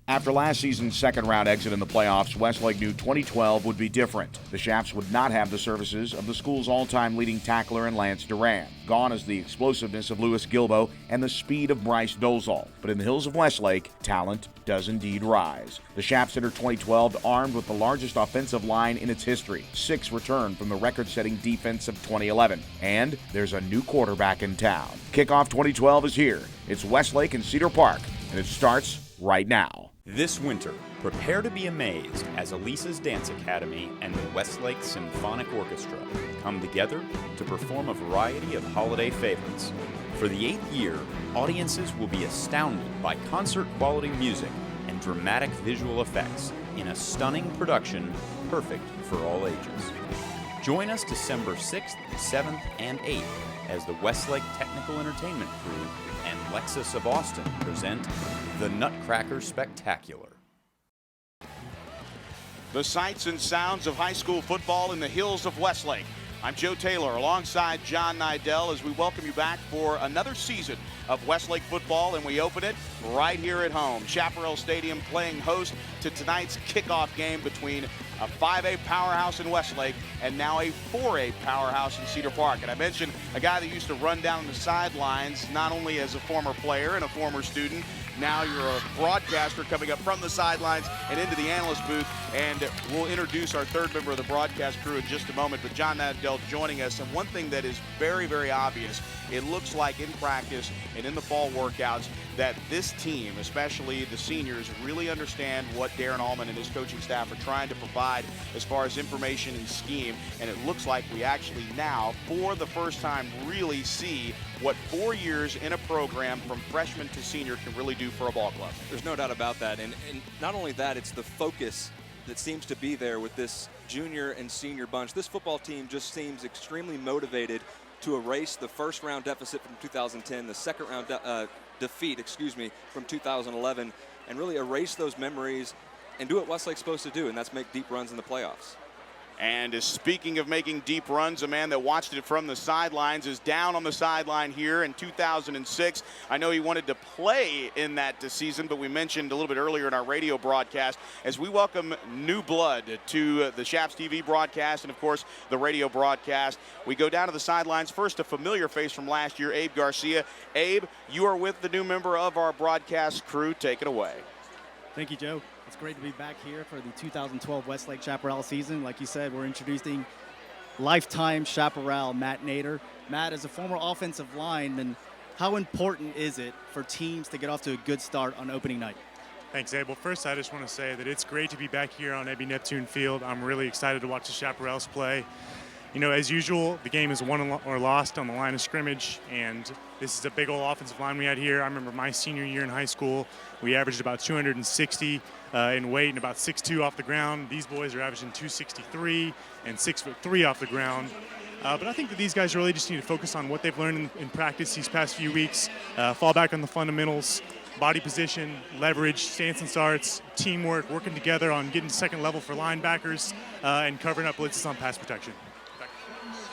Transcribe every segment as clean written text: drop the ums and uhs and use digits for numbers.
After last season's second-round exit in the playoffs, Westlake knew 2012 would be different. The Chaps would not have the services of the school's all-time leading tackler in Lance Duran. Gone is the explosiveness of Louis Gilbo and the speed of Bryce Dolezal. But in the hills of Westlake, talent does indeed rise. The Chaps enter 2012 armed with the largest offensive line in its history. 6 returned from the record-setting defense of 2011. And there's a new quarterback in town. Kickoff 2012 is here. It's Westlake and Cedar Park, and it starts right now. This winter, prepare to be amazed as Elisa's Dance Academy and the Westlake Symphonic Orchestra come together to perform a variety of holiday favorites. For the 8th year, audiences will be astounded by concert-quality music and dramatic visual effects in a stunning production perfect for all ages. Join us December 6th, 7th, and 8th as the Westlake Technical Entertainment Crew and Lexus of Austin present the Nutcracker Spectacular. The sights and sounds of high school football in the hills of Westlake. I'm Joe Taylor alongside John Nidell as we welcome you back for another season of Westlake football, and we open it right here at home. Chaparral Stadium playing host to tonight's kickoff game between a 5A powerhouse in Westlake and now a 4A powerhouse in Cedar Park. And I mentioned a guy that used to run down the sidelines, not only as a former player and a former student, now you're a broadcaster coming up from the sidelines and into the analyst booth. And we'll introduce our third member of the broadcast crew in just a moment. But John Nidell joining us. And one thing that is very, very obvious, it looks like in practice and in the fall workouts that this team, especially the seniors, really understand what Darren Allman and his coaching staff are trying to provide as far as information and scheme. And it looks like we actually now, for the first time, really see what 4 years in a program from freshman to senior can really do for a ball club. There's no doubt about that. And not only that, it's the focus that seems to be there with this junior and senior bunch. This football team just seems extremely motivated to erase the first round deficit from 2010, the second round defeat, from 2011, and really erase those memories and do what Westlake's supposed to do, and that's make deep runs in the playoffs. And speaking of making deep runs, a man that watched it from the sidelines is down on the sideline here in 2006. I know he wanted to play in that season, but we mentioned a little bit earlier in our radio broadcast as we welcome new blood to the CHAP-TV broadcast and, of course, the radio broadcast. We go down to the sidelines. First, a familiar face from last year, Abe Garcia. Abe, you are with the new member of our broadcast crew. Take it away. Thank you, Joe. It's great to be back here for the 2012 Westlake Chaparral season. Like you said, we're introducing lifetime Chaparral Matt Nader. Matt, as a former offensive lineman, how important is it for teams to get off to a good start on opening night? Thanks, Abe. Well, first, I just want to say that it's great to be back here on Ebby Neptune Field. I'm really excited to watch the Chaparrals play. You know, as usual, the game is won or lost on the line of scrimmage, and this is a big old offensive line we had here. I remember my senior year in high school, we averaged about 260 in weight and about 6'2" off the ground. These boys are averaging 263 and 6'3" off the ground. But I think that these guys really just need to focus on what they've learned in practice these past few weeks, fall back on the fundamentals, body position, leverage, stance and starts, teamwork, working together on getting second level for linebackers, and covering up blitzes on pass protection.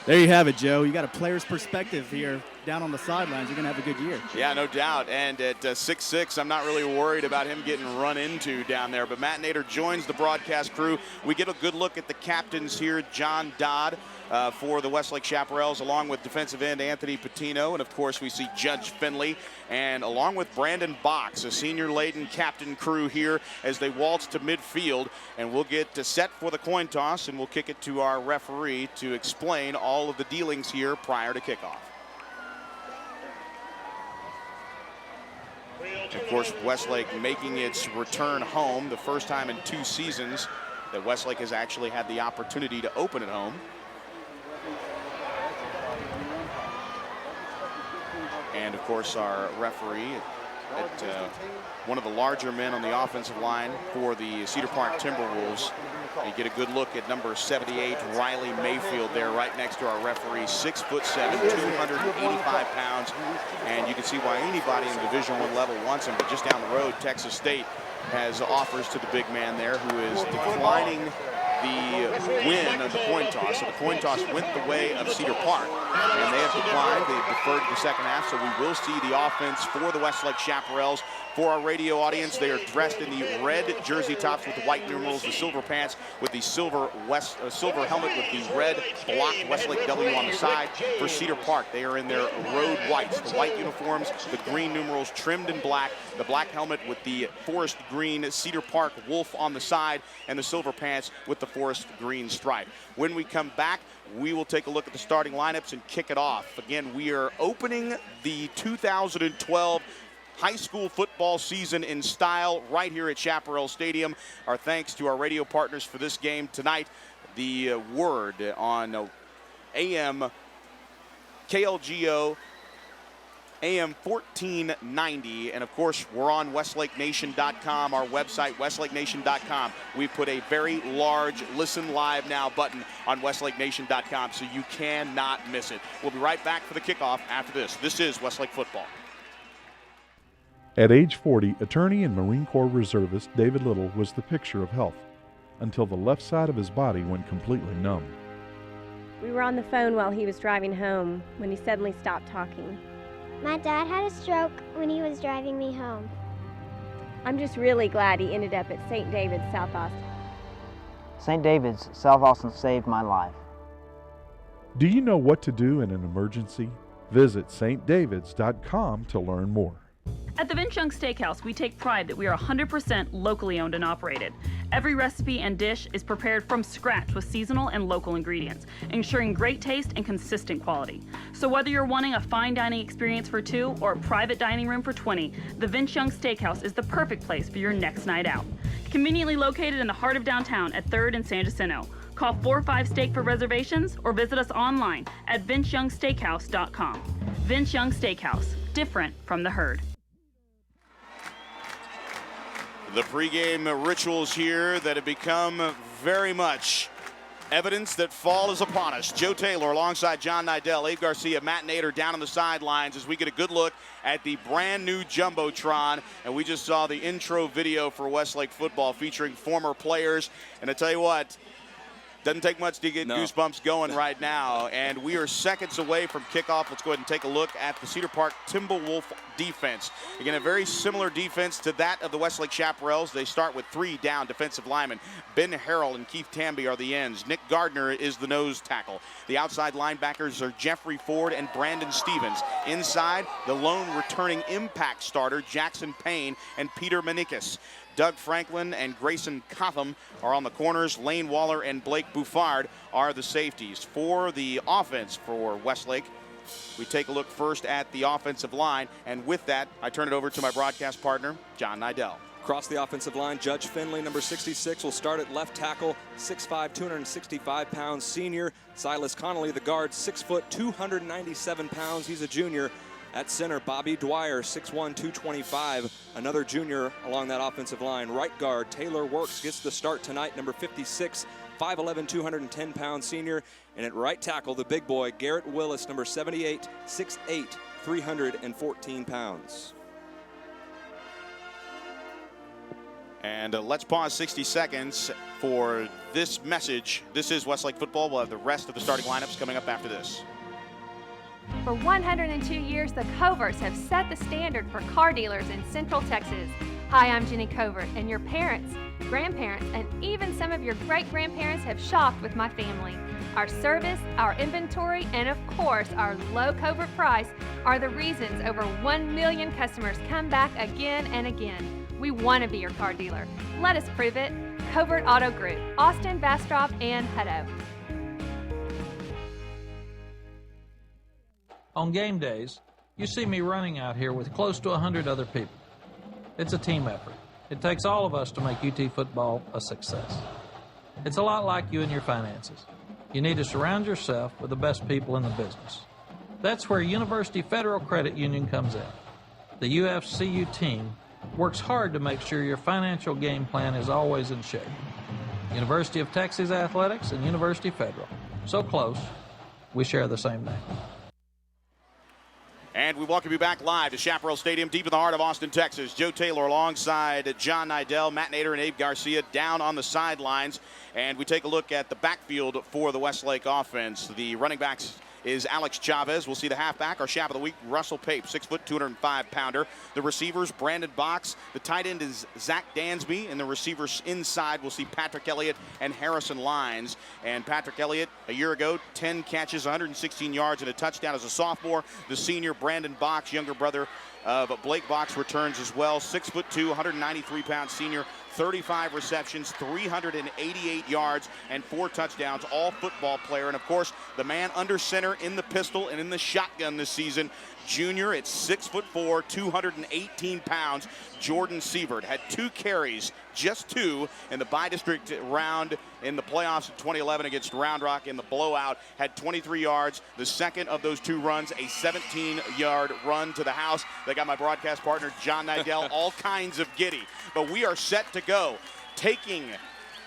There you have it, Joe. You got a player's perspective here down on the sidelines. You're going to have a good year. Yeah, no doubt. And at 6'6", I'm not really worried about him getting run into down there. But Matt Nader joins the broadcast crew. We get a good look at the captains here, John Dodd for the Westlake Chaparrals, along with defensive end Anthony Patino. And, of course, we see Judge Finley. And along with Brandon Box, a senior-laden captain crew here as they waltz to midfield. And we'll get set for the coin toss, and we'll kick it to our referee to explain all of the dealings here prior to kickoff. Of course, Westlake making its return home, the first time in 2 seasons that Westlake has actually had the opportunity to open at home. And, of course, our referee at one of the larger men on the offensive line for the Cedar Park Timberwolves. You get a good look at number 78, Riley Mayfield, there right next to our referee, 6'7", 285 pounds. And you can see why anybody in Division I level wants him. But just down the road, Texas State has offers to the big man there, who is declining the win of the coin toss. So the coin toss went the way of Cedar Park, and they have declined. They've deferred to the second half, so we will see the offense for the Westlake Chaparrals. For our radio audience, they are dressed in the red jersey tops with the white numerals, the silver pants with the silver helmet with the red blocked Westlake W on the side. For Cedar Park, they are in their road whites, the white uniforms, the green numerals trimmed in black, the black helmet with the forest green Cedar Park wolf on the side, and the silver pants with the forest green stripe. When we come back, we will take a look at the starting lineups and kick it off. Again, we are opening the 2012 high school football season in style right here at Chaparral Stadium. Our thanks to our radio partners for this game tonight. The Word on AM KLGO, AM 1490, and of course we're on westlakenation.com, our website westlakenation.com. We've put a very large listen live now button on westlakenation.com, so you cannot miss it. We'll be right back for the kickoff after this. This is Westlake football. At age 40, attorney and Marine Corps reservist David Little was the picture of health until the left side of his body went completely numb. We were on the phone while he was driving home when he suddenly stopped talking. My dad had a stroke when he was driving me home. I'm just really glad he ended up at St. David's, South Austin. St. David's, South Austin saved my life. Do you know what to do in an emergency? Visit stdavids.com to learn more. At the Vince Young Steakhouse, we take pride that we are 100% locally owned and operated. Every recipe and dish is prepared from scratch with seasonal and local ingredients, ensuring great taste and consistent quality. So whether you're wanting a fine dining experience for 2 or a private dining room for 20, the Vince Young Steakhouse is the perfect place for your next night out. Conveniently located in the heart of downtown at 3rd and San Jacinto. Call 45 Steak for reservations or visit us online at vinceyoungsteakhouse.com. Vince Young Steakhouse, different from the herd. The pregame rituals here that have become very much evidence that fall is upon us. Joe Taylor alongside John Nidell, Abe Garcia, Matt Nader down on the sidelines as we get a good look at the brand new Jumbotron. And we just saw the intro video for Westlake football featuring former players. And I tell you what, doesn't take much to get goosebumps going right now. And we are seconds away from kickoff. Let's go ahead and take a look at the Cedar Park Timberwolves defense. Again, a very similar defense to that of the Westlake Chaparrals. They start with 3 down defensive linemen. Ben Harrell and Keith Tamby are the ends. Nick Gardner is the nose tackle. The outside linebackers are Jeffrey Ford and Brandon Stevens. Inside, the lone returning impact starter, Jackson Payne and Peter Manikis. Doug Franklin and Grayson Cotham are on the corners. Lane Waller and Blake Buffard are the safeties. For the offense for Westlake, we take a look first at the offensive line. And with that, I turn it over to my broadcast partner, John Nidell. Across the offensive line, Judge Finley, number 66, will start at left tackle, 6'5", 265 pounds senior. Silas Connolly, the guard, 6 foot, 297 pounds. He's a junior. At center, Bobby Dwyer, 6'1", 225, another junior along that offensive line. Right guard, Taylor Works gets the start tonight, number 56, 5'11", 210 pound senior. And at right tackle, the big boy, Garrett Willis, number 78, 6'8", 314 pounds. And let's pause 60 seconds for this message. This is Westlake football. We'll have the rest of the starting lineups coming up after this. For 102 years, the Coverts have set the standard for car dealers in Central Texas. Hi, I'm Jenny Covert, and your parents, grandparents, and even some of your great-grandparents have shopped with my family. Our service, our inventory, and of course, our low Covert price are the reasons over 1 million customers come back again and again. We want to be your car dealer. Let us prove it. Covert Auto Group, Austin, Bastrop, and Hutto. On game days, you see me running out here with close to 100 other people. It's a team effort. It takes all of us to make UT football a success. It's a lot like you and your finances. You need to surround yourself with the best people in the business. That's where University Federal Credit Union comes in. The UFCU team works hard to make sure your financial game plan is always in shape. University of Texas Athletics and University Federal. So close, we share the same name. And we welcome you back live to Chaparral Stadium, deep in the heart of Austin, Texas. Joe Taylor alongside John Nidell, Matt Nader, and Abe Garcia down on the sidelines. And we take a look at the backfield for the Westlake offense. The running backs is Alex Chavez. We'll see the halfback, our Chap of the Week, Russell Pape, 6 foot, 205-pounder. The receivers, Brandon Box. The tight end is Zach Dansby. And the receivers inside, we'll see Patrick Elliott and Harrison Lyons. And Patrick Elliott, a year ago, 10 catches, 116 yards, and a touchdown as a sophomore. The senior, Brandon Box, younger brother of Blake Box, returns as well. 6 foot 2, 193-pound senior, 35 receptions, 388 yards, and 4 touchdowns, all football player. And of course, the man under center in the pistol and in the shotgun this season, junior at 6 foot 4, 218 pounds, Jordan Sievert had 2 carries, just 2, in the bi-district round in the playoffs in 2011 against Round Rock in the blowout. Had 23 yards. The second of those 2 runs, a 17-yard run to the house. They got my broadcast partner, John Nidell, all kinds of giddy. But we are set to go. Taking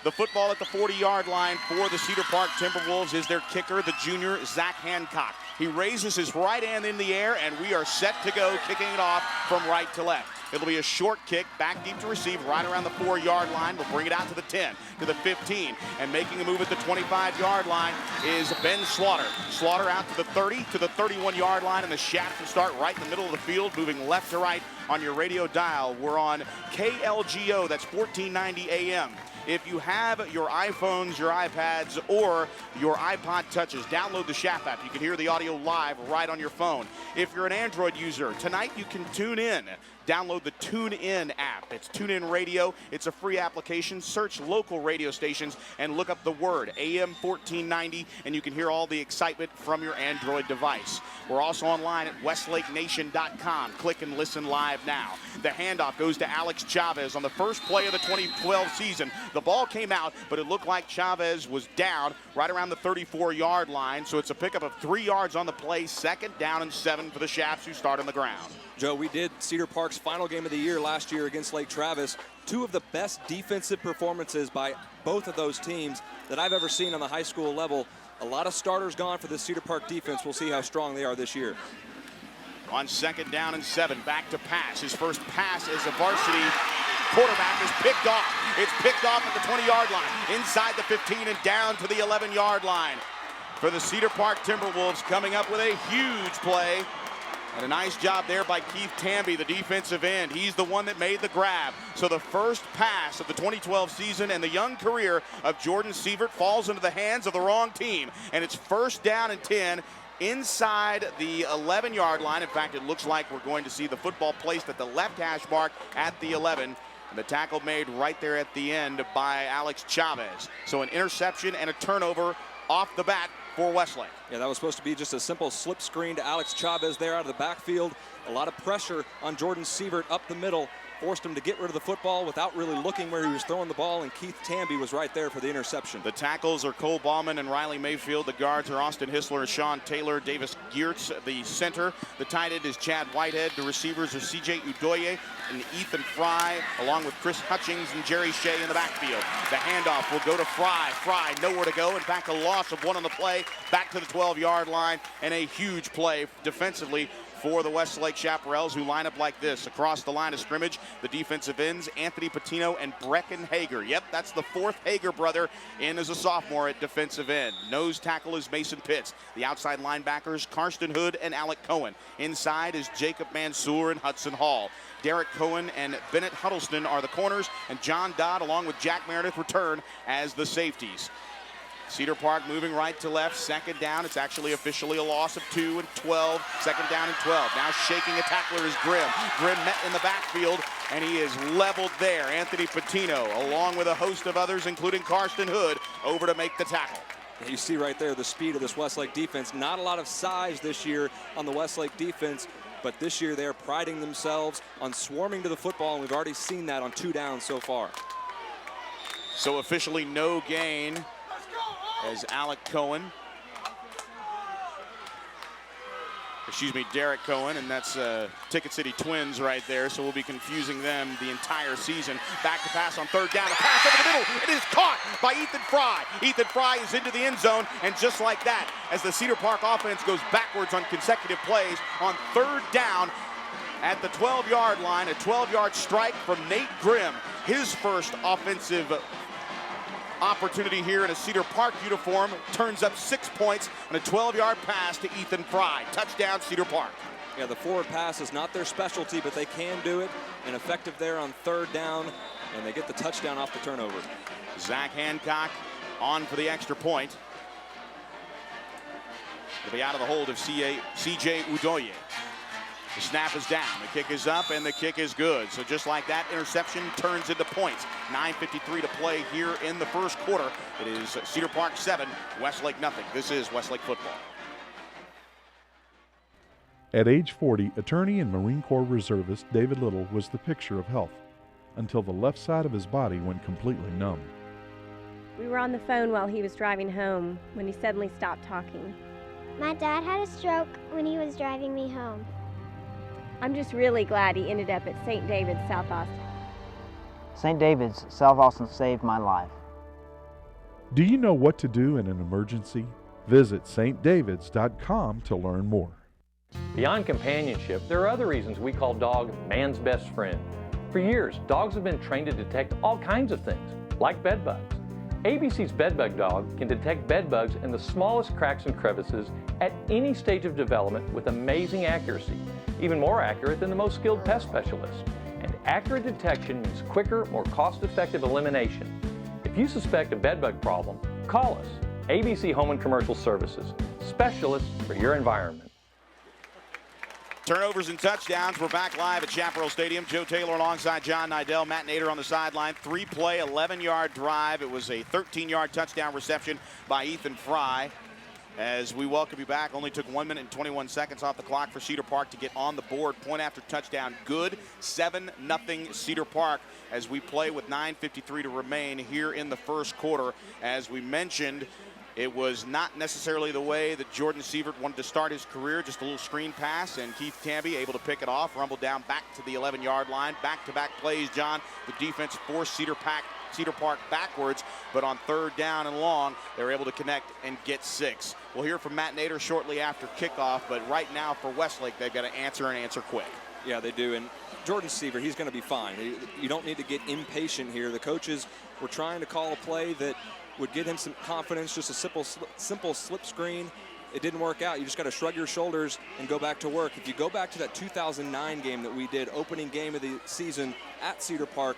the football at the 40-yard line for the Cedar Park Timberwolves is their kicker, the junior, Zach Hancock. He raises his right hand in the air, and we are set to go, kicking it off from right to left. It'll be a short kick, back deep to receive, right around the 4-yard line. We'll bring it out to the 10, to the 15, and making a move at the 25-yard line is Ben Slaughter. Slaughter out to the 30, to the 31-yard line, and the Chaps will start right in the middle of the field, moving left to right on your radio dial. We're on KLGO, that's 1490 AM. If you have your iPhones, your iPads, or your iPod touches, download the CHAP app. You can hear the audio live right on your phone. If you're an Android user, tonight you can tune in. Download the TuneIn app. It's TuneIn Radio. It's a free application. Search local radio stations and look up the word AM 1490, and you can hear all the excitement from your Android device. We're also online at westlakenation.com. Click and listen live now. The handoff goes to Alex Chavez on the first play of the 2012 season. The ball came out, but it looked like Chavez was down right around the 34-yard line, so it's a pickup of 3 yards on the play, 2nd down and 7 for the Chaps, who start on the ground. Joe, we did Cedar Park's final game of the year last year against Lake Travis. 2 of the best defensive performances by both of those teams that I've ever seen on the high school level. A lot of starters gone for the Cedar Park defense. We'll see how strong they are this year. On 2nd down and 7, back to pass. His first pass as a varsity quarterback is picked off. It's picked off at the 20-yard line, inside the 15 and down to the 11-yard line. For the Cedar Park Timberwolves, coming up with a huge play. And a nice job there by Keith Tamby, the defensive end. He's the one that made the grab. So the first pass of the 2012 season and the young career of Jordan Sievert falls into the hands of the wrong team. And it's 1st down and 10 inside the 11-yard line. In fact, it looks like we're going to see the football placed at the left hash mark at the 11. And the tackle made right there at the end by Alex Chavez. So an interception and a turnover off the bat for Westlake. Yeah, that was supposed to be just a simple slip screen to Alex Chavez there out of the backfield. A lot of pressure on Jordan Sievert up the middle. Forced him to get rid of the football without really looking where he was throwing the ball, and Keith Tamby was right there for the interception. The tackles are Cole Ballman and Riley Mayfield. The guards are Austin Hissler and Sean Taylor. Davis Geertz, the center. The tight end is Chad Whitehead. The receivers are C.J. Udoye and Ethan Fry, along with Chris Hutchings and Jerry Shea in the backfield. The handoff will go to Fry. Fry nowhere to go. In fact, a loss of 1 on the play, back to the 12-yard line, and a huge play defensively for the Westlake Chaparrals, who line up like this. Across the line of scrimmage, the defensive ends, Anthony Patino and Brecken Hager. Yep, that's the 4th Hager brother in as a sophomore at defensive end. Nose tackle is Mason Pitts. The outside linebackers, Karsten Hood and Alec Cohen. Inside is Jacob Mansour and Hudson Hall. Derek Cohen and Bennett Huddleston are the corners, and John Dodd, along with Jack Meredith, return as the safeties. Cedar Park moving right to left, 2nd down. It's actually officially a loss of 2 and 12, 2nd down and 12. Now shaking a tackler is Grimm. Grimm met in the backfield, and he is leveled there. Anthony Patino, along with a host of others, including Karsten Hood, over to make the tackle. You see right there the speed of this Westlake defense. Not a lot of size this year on the Westlake defense, but this year they're priding themselves on swarming to the football, and we've already seen that on 2 downs so far. So officially no gain as Alec Cohen Derek Cohen, and that's Ticket City Twins right there, so we'll be confusing them the entire season. Back to pass on third down, a pass over the middle. It is caught by Ethan Fry. Ethan Fry is into the end zone, and just like that, as the Cedar Park offense goes backwards on consecutive plays on third down at the 12-yard line, a 12-yard strike from Nate Grimm, his first offensive opportunity here in a Cedar Park uniform, turns up 6 points on a 12-yard pass to Ethan Fry. Touchdown, Cedar Park. Yeah, the forward pass is not their specialty, but they can do it, and effective there on third down, and they get the touchdown off the turnover. Zach Hancock on for the extra point. It'll be out of the hold of C.J. Udoye. The snap is down, the kick is up, and the kick is good. So just like that, interception turns into points. 9:53 to play here in the first quarter. It is Cedar Park 7, Westlake nothing. This is Westlake football. At age 40, attorney and Marine Corps reservist David Little was the picture of health until the left side of his body went completely numb. We were on the phone while he was driving home when he suddenly stopped talking. My dad had a stroke when he was driving me home. I'm just really glad he ended up at St. David's, South Austin. St. David's, South Austin saved my life. Do you know what to do in an emergency? Visit stdavids.com to learn more. Beyond companionship, there are other reasons we call dog man's best friend. For years, dogs have been trained to detect all kinds of things, like bed bugs. ABC's bedbug dog can detect bed bugs in the smallest cracks and crevices at any stage of development with amazing accuracy, even more accurate than the most skilled pest specialists. And accurate detection means quicker, more cost-effective elimination. If you suspect a bedbug problem, call us. ABC Home and Commercial Services, specialists for your environment. Turnovers and touchdowns. We're back live at Chaparral Stadium. Joe Taylor alongside John Nidell. Matt Nader on the sideline. 3-play, 11-yard drive. It was a 13-yard touchdown reception by Ethan Fry. As we welcome you back, only took 1 minute and 21 seconds off the clock for Cedar Park to get on the board. Point after touchdown, good. 7-0 Cedar Park as we play with 9:53 to remain here in the first quarter. As we mentioned, it was not necessarily the way that Jordan Sievert wanted to start his career, just a little screen pass, and Keith Tamby able to pick it off, rumble down back to the 11-yard line. Back-to-back plays, John. The defense forced Cedar Park backwards, but on third down and long, they were able to connect and get 6. We'll hear from Matt Nader shortly after kickoff, but right now for Westlake, they've got to answer and answer quick. Yeah, they do, and Jordan Sievert, he's going to be fine. You don't need to get impatient here. The coaches were trying to call a play that would get him some confidence, just a simple slip screen. It didn't work out. You just got to shrug your shoulders and go back to work. If you go back to that 2009 game that we did, opening game of the season at Cedar Park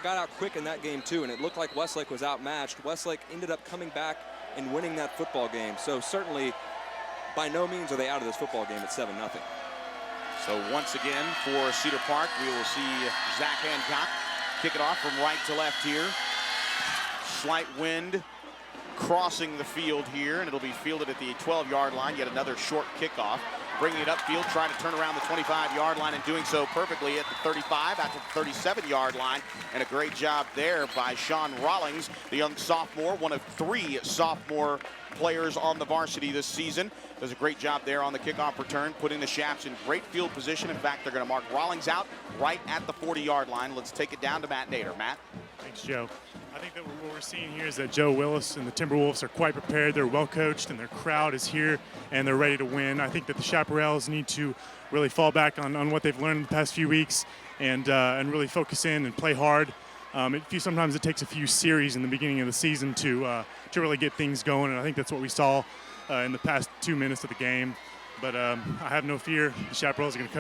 got out quick in that game too, and it looked like Westlake was outmatched. Westlake ended up coming back and winning that football game. So certainly, by no means are they out of this football game at 7-0. So once again for Cedar Park, we will see Zach Hancock kick it off from right to left here. Slight wind crossing the field here, and it'll be fielded at the 12-yard line. Yet another short kickoff. Bringing it upfield, trying to turn around the 25-yard line and doing so perfectly at the 35, out to the 37-yard line. And a great job there by Sean Rawlings, the young sophomore, one of 3 sophomore players on the varsity this season. Does a great job there on the kickoff return, putting the Chaps in great field position. In fact, they're going to mark Rawlings out right at the 40-yard line. Let's take it down to Matt Nader. Matt? Thanks, Joe. I think that what we're seeing here is that Joe Willis and the Timberwolves are quite prepared. They're well coached, and their crowd is here, and they're ready to win. I think that the Chaparrals need to really fall back on what they've learned in the past few weeks and really focus in and play hard. Sometimes it takes a few series in the beginning of the season to really get things going, and I think that's what we saw in the past 2 minutes of the game. But I have no fear. The Chaparrals are going to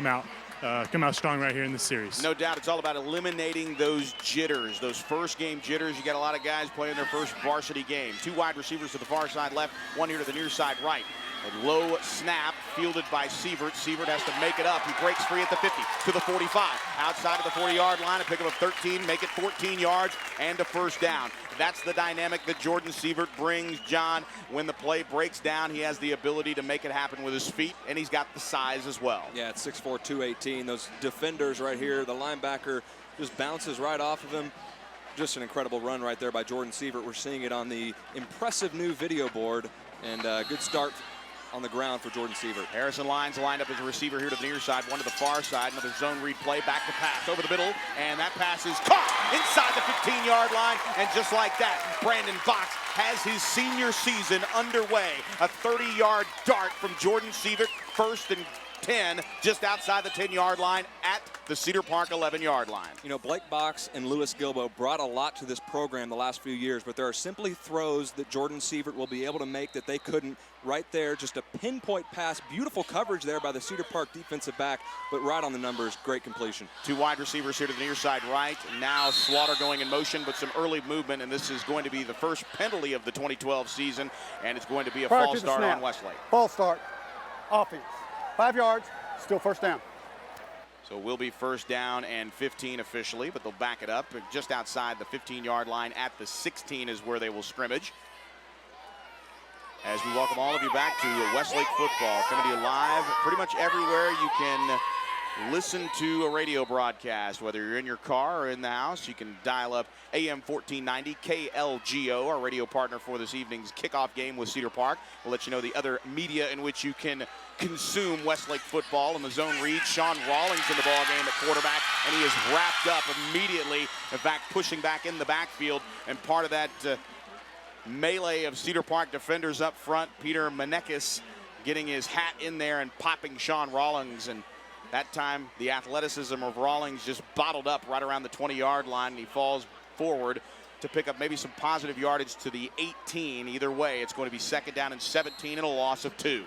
come out strong right here in this series. No doubt. It's all about eliminating those jitters, those first game jitters. You got a lot of guys playing their first varsity game. 2 wide receivers to the far side left, 1 here to the near side right. A low snap fielded by Sievert. Sievert has to make it up. He breaks free at the 50 to the 45. Outside of the 40-yard line, a pickup of 13, make it 14 yards and a first down. That's the dynamic that Jordan Sievert brings, John. When the play breaks down, he has the ability to make it happen with his feet, and he's got the size as well. Yeah, it's 6'4", 218. Those defenders right here, the linebacker just bounces right off of him. Just an incredible run right there by Jordan Sievert. We're seeing it on the impressive new video board, and good start on the ground for Jordan Sievert. Harrison Lyons lined up as a receiver here to the near side, one to the far side. Another zone read play, back to pass over the middle, and that pass is caught inside the 15-yard line. And just like that, Brandon Box has his senior season underway. A 30-yard dart from Jordan Sievert, 1st and 10, just outside the 10-yard line at the Cedar Park 11-yard line. You know, Blake Box and Lewis Gilbo brought a lot to this program the last few years, but there are simply throws that Jordan Sievert will be able to make that they couldn't. Right there, just a pinpoint pass, beautiful coverage there by the Cedar Park defensive back, but right on the numbers, great completion. 2 wide receivers here to the near side right. Now Slaughter going in motion, but some early movement, and this is going to be the first penalty of the 2012 season, and it's going to be a false start on Westlake. False start, offense. 5 yards, still first down. So we'll be 1st down and 15 officially, but they'll back it up. Just outside the 15-yard line at the 16 is where they will scrimmage. As we welcome all of you back to Westlake football, coming to you live pretty much everywhere you can listen to a radio broadcast, whether you're in your car or in the house. You can dial up AM 1490 KLGO, our radio partner for this evening's kickoff game with Cedar Park. We'll let you know the other media in which you can consume Westlake football. In the zone read, Sean Rawlings in the ball game at quarterback, and he is wrapped up immediately. In fact, pushing back in the backfield, and part of that melee of Cedar Park defenders up front. Peter Menekis getting his hat in there and popping Sean Rawlings, and that time the athleticism of Rawlings just bottled up right around the 20-yard line, and he falls forward to pick up maybe some positive yardage to the 18. Either way, it's going to be 2nd down and 17 and a loss of 2.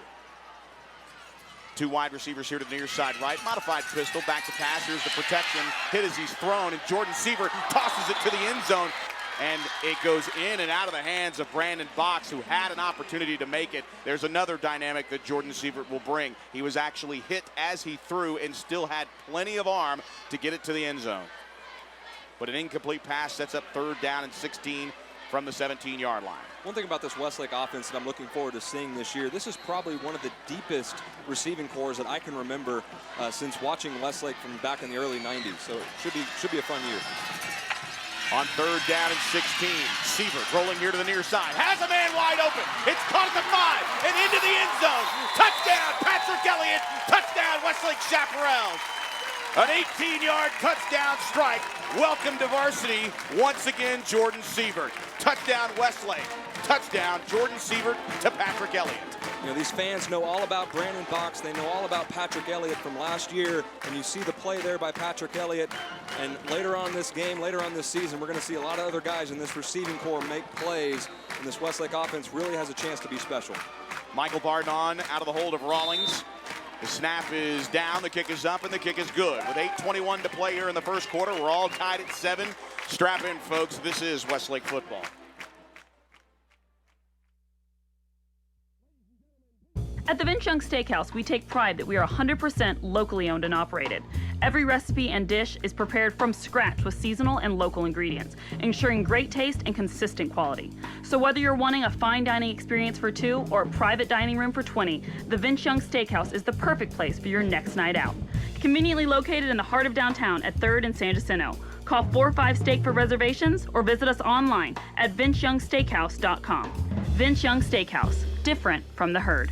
2 wide receivers here to the near side right. Modified pistol, back to pass. Here's the protection. Hit as he's thrown, and Jordan Sievert tosses it to the end zone. And it goes in and out of the hands of Brandon Box, who had an opportunity to make it. There's another dynamic that Jordan Sievert will bring. He was actually hit as he threw and still had plenty of arm to get it to the end zone. But an incomplete pass sets up 3rd down and 16 from the 17-yard line. One thing about this Westlake offense that I'm looking forward to seeing this year, this is probably one of the deepest receiving cores that I can remember since watching Westlake from back in the early 90s. So it should be a fun year. On 3rd down and 16, Sievert rolling here to the near side. Has a man wide open. It's caught at the 5 and into the end zone. Touchdown, Patrick Elliott. Touchdown, Westlake Chaparrals. An 18-yard touchdown strike. Welcome to varsity once again, Jordan Sievert. Touchdown, Westlake. Touchdown, Jordan Sievert to Patrick Elliott. You know, these fans know all about Brandon Box. They know all about Patrick Elliott from last year. And you see the play there by Patrick Elliott. And later on this game, later on this season, we're going to see a lot of other guys in this receiving core make plays. And this Westlake offense really has a chance to be special. Michael Bardon out of the hold of Rawlings. The snap is down, the kick is up, and the kick is good. With 8:21 to play here in the first quarter, we're all tied at 7. Strap in, folks. This is Westlake football. At the Vince Young Steakhouse, we take pride that we are 100% locally owned and operated. Every recipe and dish is prepared from scratch with seasonal and local ingredients, ensuring great taste and consistent quality. So whether you're wanting a fine dining experience for 2 or a private dining room for 20, the Vince Young Steakhouse is the perfect place for your next night out. Conveniently located in the heart of downtown at 3rd and San Jacinto. Call 45 Steak for reservations or visit us online at vinceyoungsteakhouse.com. Vince Young Steakhouse, different from the herd.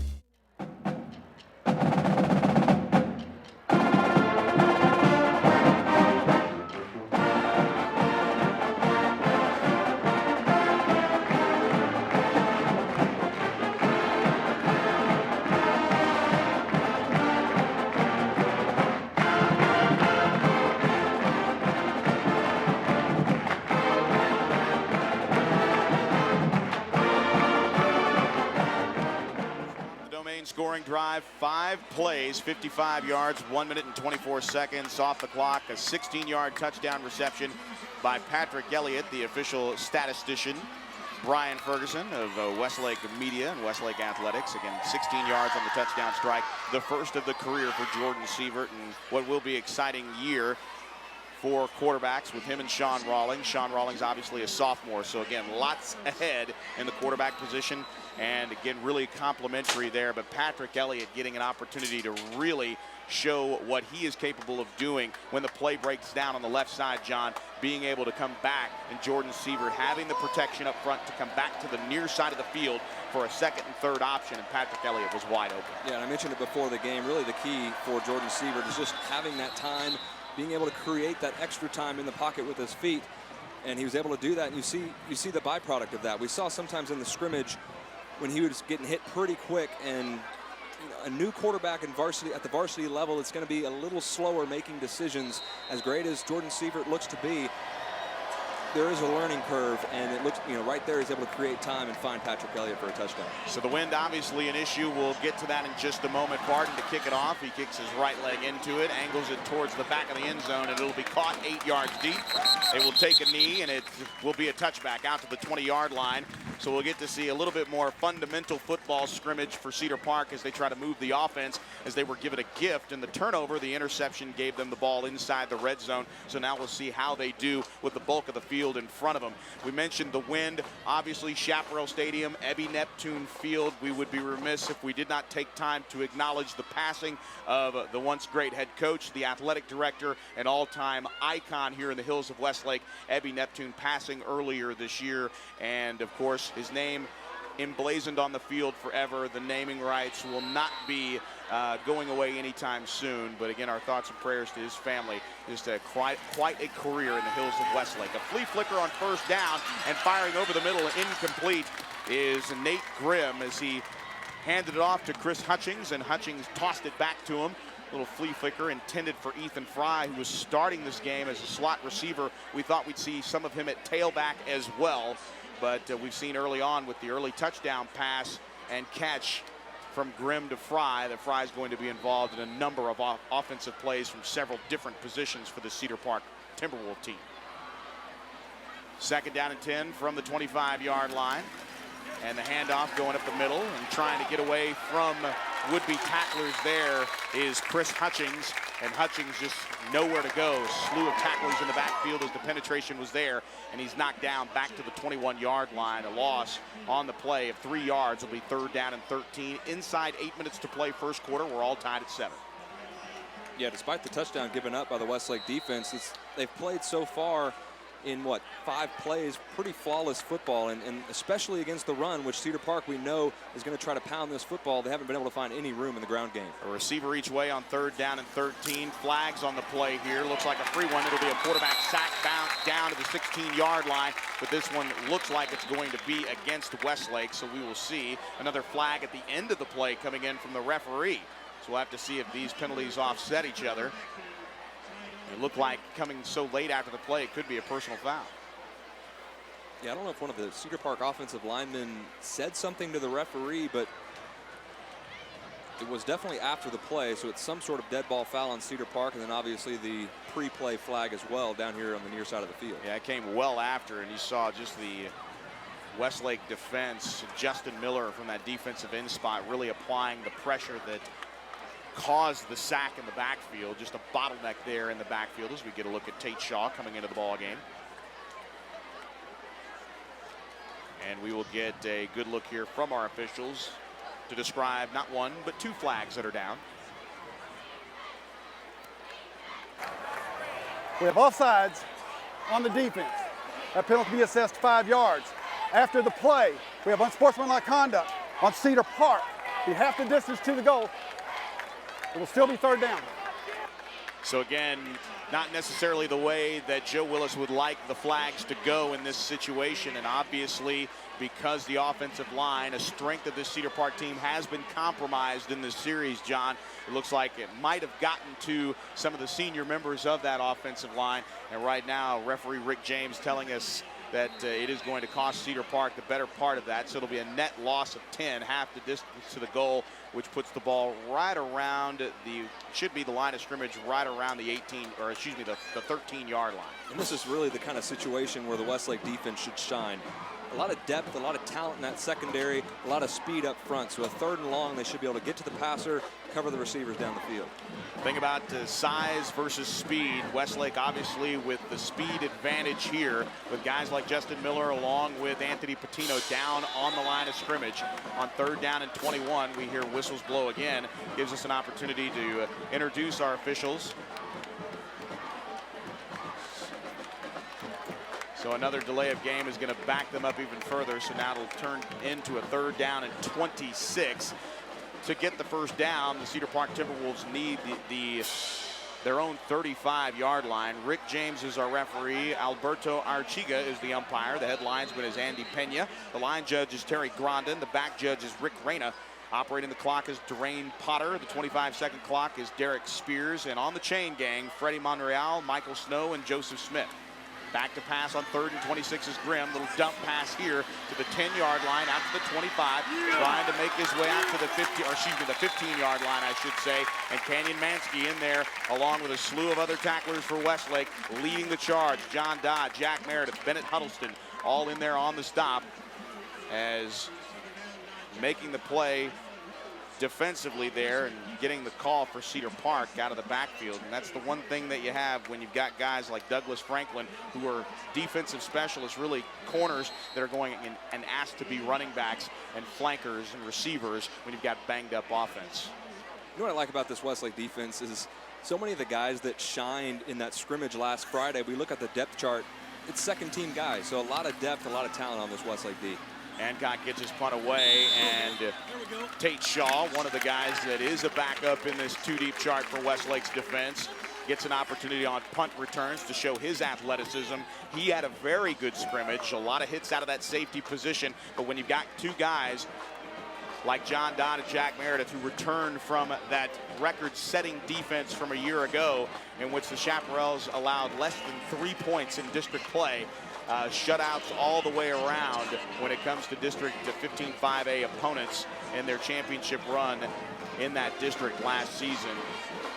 Scoring drive, 5 plays, 55 yards, 1 minute and 24 seconds off the clock. A 16-yard touchdown reception by Patrick Elliott, the official statistician. Brian Ferguson of Westlake Media and Westlake Athletics. Again, 16 yards on the touchdown strike. The first of the career for Jordan Sievert, and what will be an exciting year for quarterbacks with him and Sean Rawlings. Sean Rawlings obviously a sophomore, so again, lots ahead in the quarterback position. And again, really complimentary there, but Patrick Elliott getting an opportunity to really show what he is capable of doing when the play breaks down on the left side, John, being able to come back, and Jordan Sievert having the protection up front to come back to the near side of the field for a second and third option, and Patrick Elliott was wide open. Yeah, and I mentioned it before the game. Really the key for Jordan Sievert is just having that time, being able to create that extra time in the pocket with his feet, and he was able to do that, and you see the byproduct of that. We saw sometimes in the scrimmage when he was getting hit pretty quick, and a new quarterback at the varsity level, it's going to be a little slower making decisions. As great as Jordan Sievert looks to be, there is a learning curve, and it looks, right there he's able to create time and find Patrick Elliott for a touchdown. So the wind obviously an issue. We'll get to that in just a moment. Barton to kick it off. He kicks his right leg into it, angles it towards the back of the end zone, and it'll be caught 8 yards deep. They will take a knee, and it will be a touchback out to the 20-yard line. So we'll get to see a little bit more fundamental football scrimmage for Cedar Park as they try to move the offense, as they were given a gift. And the turnover, the interception, gave them the ball inside the red zone. So now we'll see how they do with the bulk of the field in front of them. We mentioned the wind. Obviously, Chaparral Stadium, Ebby Neptune Field. We would be remiss if we did not take time to acknowledge the passing of the once great head coach, the athletic director, and all-time icon here in the hills of Westlake, Ebby Neptune, passing earlier this year. And, of course, his name emblazoned on the field forever. The naming rights will not be going away anytime soon. But again, our thoughts and prayers to his family. Just quite a career in the hills of Westlake. A flea flicker on first down, and firing over the middle, incomplete, is Nate Grimm as he handed it off to Chris Hutchings, and Hutchings tossed it back to him. Little flea flicker intended for Ethan Fry, who was starting this game as a slot receiver. We thought we'd see some of him at tailback as well. But we've seen early on with the early touchdown pass and catch from Grimm to Fry that Fry is going to be involved in a number of offensive plays from several different positions for the Cedar Park Timberwolves team. Second down and 10 from the 25-yard line. And the handoff going up the middle and trying to get away from would-be tacklers there is Chris Hutchings. And Hutchings just nowhere to go. Slew of tacklers in the backfield as the penetration was there. And he's knocked down back to the 21-yard line. A loss on the play of 3 yards. Will be third down and 13. Inside 8 minutes to play first quarter. We're all tied at 7. Yeah, despite the touchdown given up by the Westlake defense, they've played so far in 5 plays, pretty flawless football, and especially against the run, which Cedar Park we know is going to try to pound this football. They haven't been able to find any room in the ground game. A receiver each way on third down and 13. Flags on the play here. Looks like a free one. It'll be a quarterback sack down to the 16-yard line, but this one looks like it's going to be against Westlake, so we will see another flag at the end of the play coming in from the referee. So we'll have to see if these penalties offset each other. It looked like coming so late after the play, it could be a personal foul. Yeah, I don't know if one of the Cedar Park offensive linemen said something to the referee, but it was definitely after the play, so it's some sort of dead ball foul on Cedar Park, and then obviously the pre-play flag as well down here on the near side of the field. Yeah, it came well after, and you saw just the Westlake defense, Justin Miller from that defensive end spot, really applying the pressure that caused the sack in the backfield. Just a bottleneck there in the backfield as we get a look at Tate Shaw coming into the ball game. And we will get a good look here from our officials to describe not one, but 2 flags that are down. We have offsides on the defense. That penalty will be assessed 5 yards. After the play, we have unsportsmanlike conduct on Cedar Park. Be half the distance to the goal. It will still be third down. So again, not necessarily the way that Joe Willis would like the flags to go in this situation. And obviously, because the offensive line, a strength of this Cedar Park team, has been compromised in this series, John, it looks like it might have gotten to some of the senior members of that offensive line. And right now, referee Rick James telling us that it is going to cost Cedar Park the better part of that. So it'll be a net loss of 10, half the distance to the goal, which puts the ball right around should be the line of scrimmage, right around the 13-yard line. And this is really the kind of situation where the Westlake defense should shine. a lot of depth, a lot of talent in that secondary, a lot of speed up front. So a 3rd and long, they should be able to get to the passer, cover the receivers down the field. Think about size versus speed. Westlake obviously with the speed advantage here with guys like Justin Miller along with Anthony Patino down on the line of scrimmage. On 3rd down and 21, we hear whistles blow again. Gives us an opportunity to introduce our officials. So another delay of game is going to back them up even further. So now it'll turn into a 3rd down and 26. To get the 1st down, the Cedar Park Timberwolves need their own 35-yard line. Rick James is our referee. Alberto Archiga is the umpire. The head linesman is Andy Pena. The line judge is Terry Grondin. The back judge is Rick Reyna. Operating the clock is Durain Potter. The 25-second clock is Derek Spears. And on the chain gang, Freddie Monreal, Michael Snow, and Joseph Smith. Back to pass on 3rd and 26 is Grimm. Little dump pass here to the 10-yard line, out to the 25, trying to make his way out to the 15-yard line, I should say. And Canyon Mansky in there, along with a slew of other tacklers for Westlake, leading the charge. John Dodd, Jack Meredith, Bennett Huddleston, all in there on the stop, as making the play defensively there and getting the call for Cedar Park out of the backfield. And that's the one thing that you have when you've got guys like Douglas Franklin, who are defensive specialists, really corners that are going in and asked to be running backs and flankers and receivers when you've got banged up offense. You know what I like about this Westlake defense is so many of the guys that shined in that scrimmage last Friday, we look at the depth chart, it's 2nd-team guys. So a lot of depth, a lot of talent on this Westlake D. Hancock gets his punt away, and Tate Shaw, one of the guys that is a backup in this 2-deep chart for Westlake's defense, gets an opportunity on punt returns to show his athleticism. He had a very good scrimmage, a lot of hits out of that safety position, but when you've got 2 guys like John Dodd and Jack Meredith, who returned from that record-setting defense from a year ago, in which the Chaparrals allowed less than 3 points in district play, shutouts all the way around when it comes to District 15-5A opponents in their championship run in that district last season.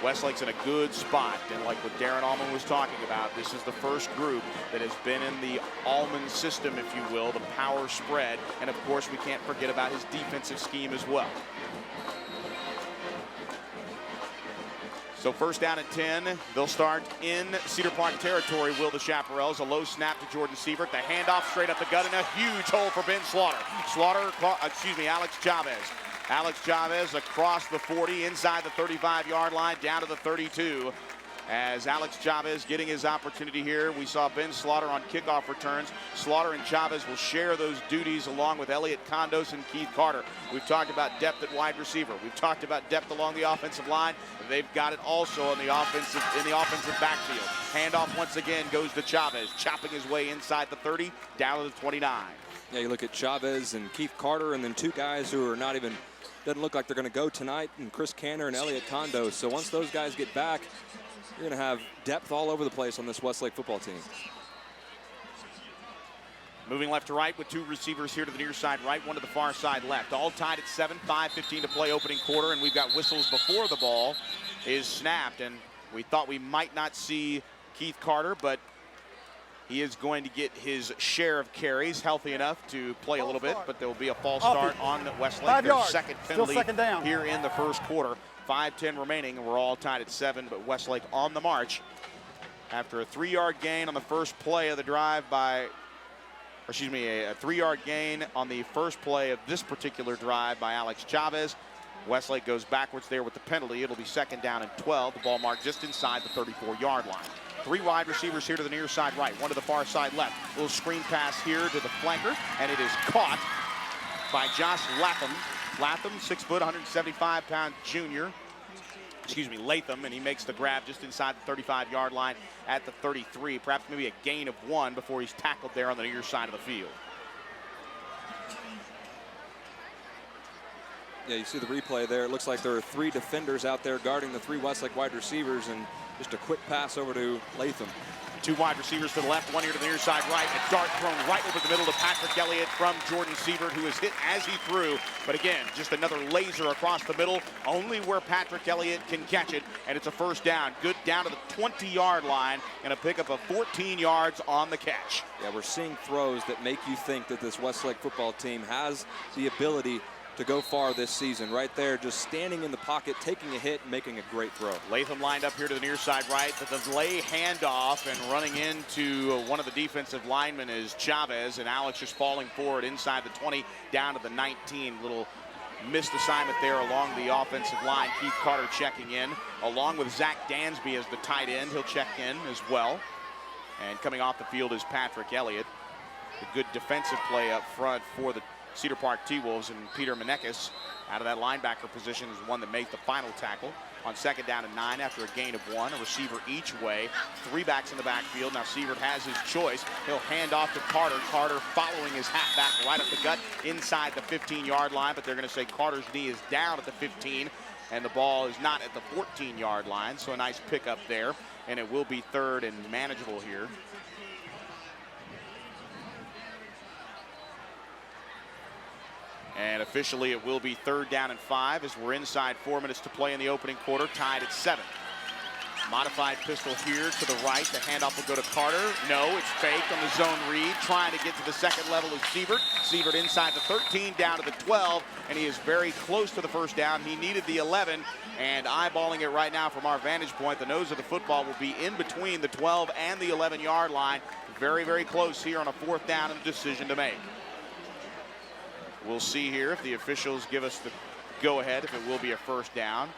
Westlake's in a good spot, and like what Darren Allman was talking about, this is the first group that has been in the Allman system, if you will, the power spread, and of course we can't forget about his defensive scheme as well. So 1st down and 10. They'll start in Cedar Park territory, will the Chaparrals. A low snap to Jordan Sievert. The handoff straight up the gut, and a huge hole for Ben Slaughter. Alex Chavez. Alex Chavez across the 40, inside the 35-yard line, down to the 32. As Alex Chavez getting his opportunity here, we saw Ben Slaughter on kickoff returns. Slaughter and Chavez will share those duties along with Elliot Condos and Keith Carter. We've talked about depth at wide receiver. We've talked about depth along the offensive line. They've got it also in the offensive backfield. Handoff once again goes to Chavez, chopping his way inside the 30, down to the 29. Yeah, you look at Chavez and Keith Carter, and then 2 guys who are not even, doesn't look like they're going to go tonight, and Chris Canner and Elliot Condos. So once those guys get back, you're going to have depth all over the place on this Westlake football team. Moving left to right with 2 receivers here to the near side right, one to the far side left. All tied at 7, 5:15 to play opening quarter, and we've got whistles before the ball is snapped. And we thought we might not see Keith Carter, but he is going to get his share of carries, healthy enough to play a little bit, but there will be a false start on Westlake. 5 yards. Their 2nd penalty here in the 1st quarter. 5:10 remaining, and we're all tied at 7, but Westlake on the march after a 3-yard gain on the first play of the drive by, a 3-yard gain on the first play of this particular drive by Alex Chavez. Westlake goes backwards there with the penalty. It'll be 2nd down and 12. The ball marked just inside the 34-yard line. 3 wide receivers here to the near side right, one to the far side left. A little screen pass here to the flanker, and it is caught by Josh Latham. Latham, 6 foot, 175-pound junior. Latham, and he makes the grab just inside the 35-yard line at the 33. Perhaps maybe a gain of 1 before he's tackled there on the near side of the field. Yeah, you see the replay there. It looks like there are 3 defenders out there guarding the 3 Westlake wide receivers, and just a quick pass over to Latham. Two wide receivers to the left, one here to the near side right. A dart thrown right over the middle to Patrick Elliott from Jordan Siebert, who is hit as he threw. But again, just another laser across the middle, only where Patrick Elliott can catch it. And it's a first down. Good down to the 20-yard line and a pickup of 14 yards on the catch. Yeah, we're seeing throws that make you think that this Westlake football team has the ability to go far this season. Right there, just standing in the pocket, taking a hit, and making a great throw. Latham lined up here to the near side right. The delay handoff, and running into one of the defensive linemen is Chavez, and Alex just falling forward inside the 20 down to the 19. Little missed assignment there along the offensive line. Keith Carter checking in, along with Zach Dansby as the tight end. He'll check in as well. And coming off the field is Patrick Elliott. A good defensive play up front for the Cedar Park T-Wolves, and Peter Menekes out of that linebacker position is one that made the final tackle on 2nd down and 9 after a gain of 1. A receiver each way, 3 backs in the backfield. Now Siebert has his choice. He'll hand off to Carter. Carter following his halfback right up the gut inside the 15-yard line, but they're going to say Carter's knee is down at the 15, and the ball is not at the 14-yard line. So a nice pickup there, and it will be 3rd and manageable here. And officially it will be 3rd down and 5 as we're inside 4 minutes to play in the opening quarter, tied at 7. Modified pistol here to the right. The handoff will go to Carter. No, it's faked on the zone read. Trying to get to the second level is Siebert. Siebert inside the 13 down to the 12, and he is very close to the first down. He needed the 11, and eyeballing it right now from our vantage point, the nose of the football will be in between the 12 and the 11-yard line. Very, very close here on a 4th down and decision to make. We'll see here if the officials give us the go-ahead, if it will be a first down.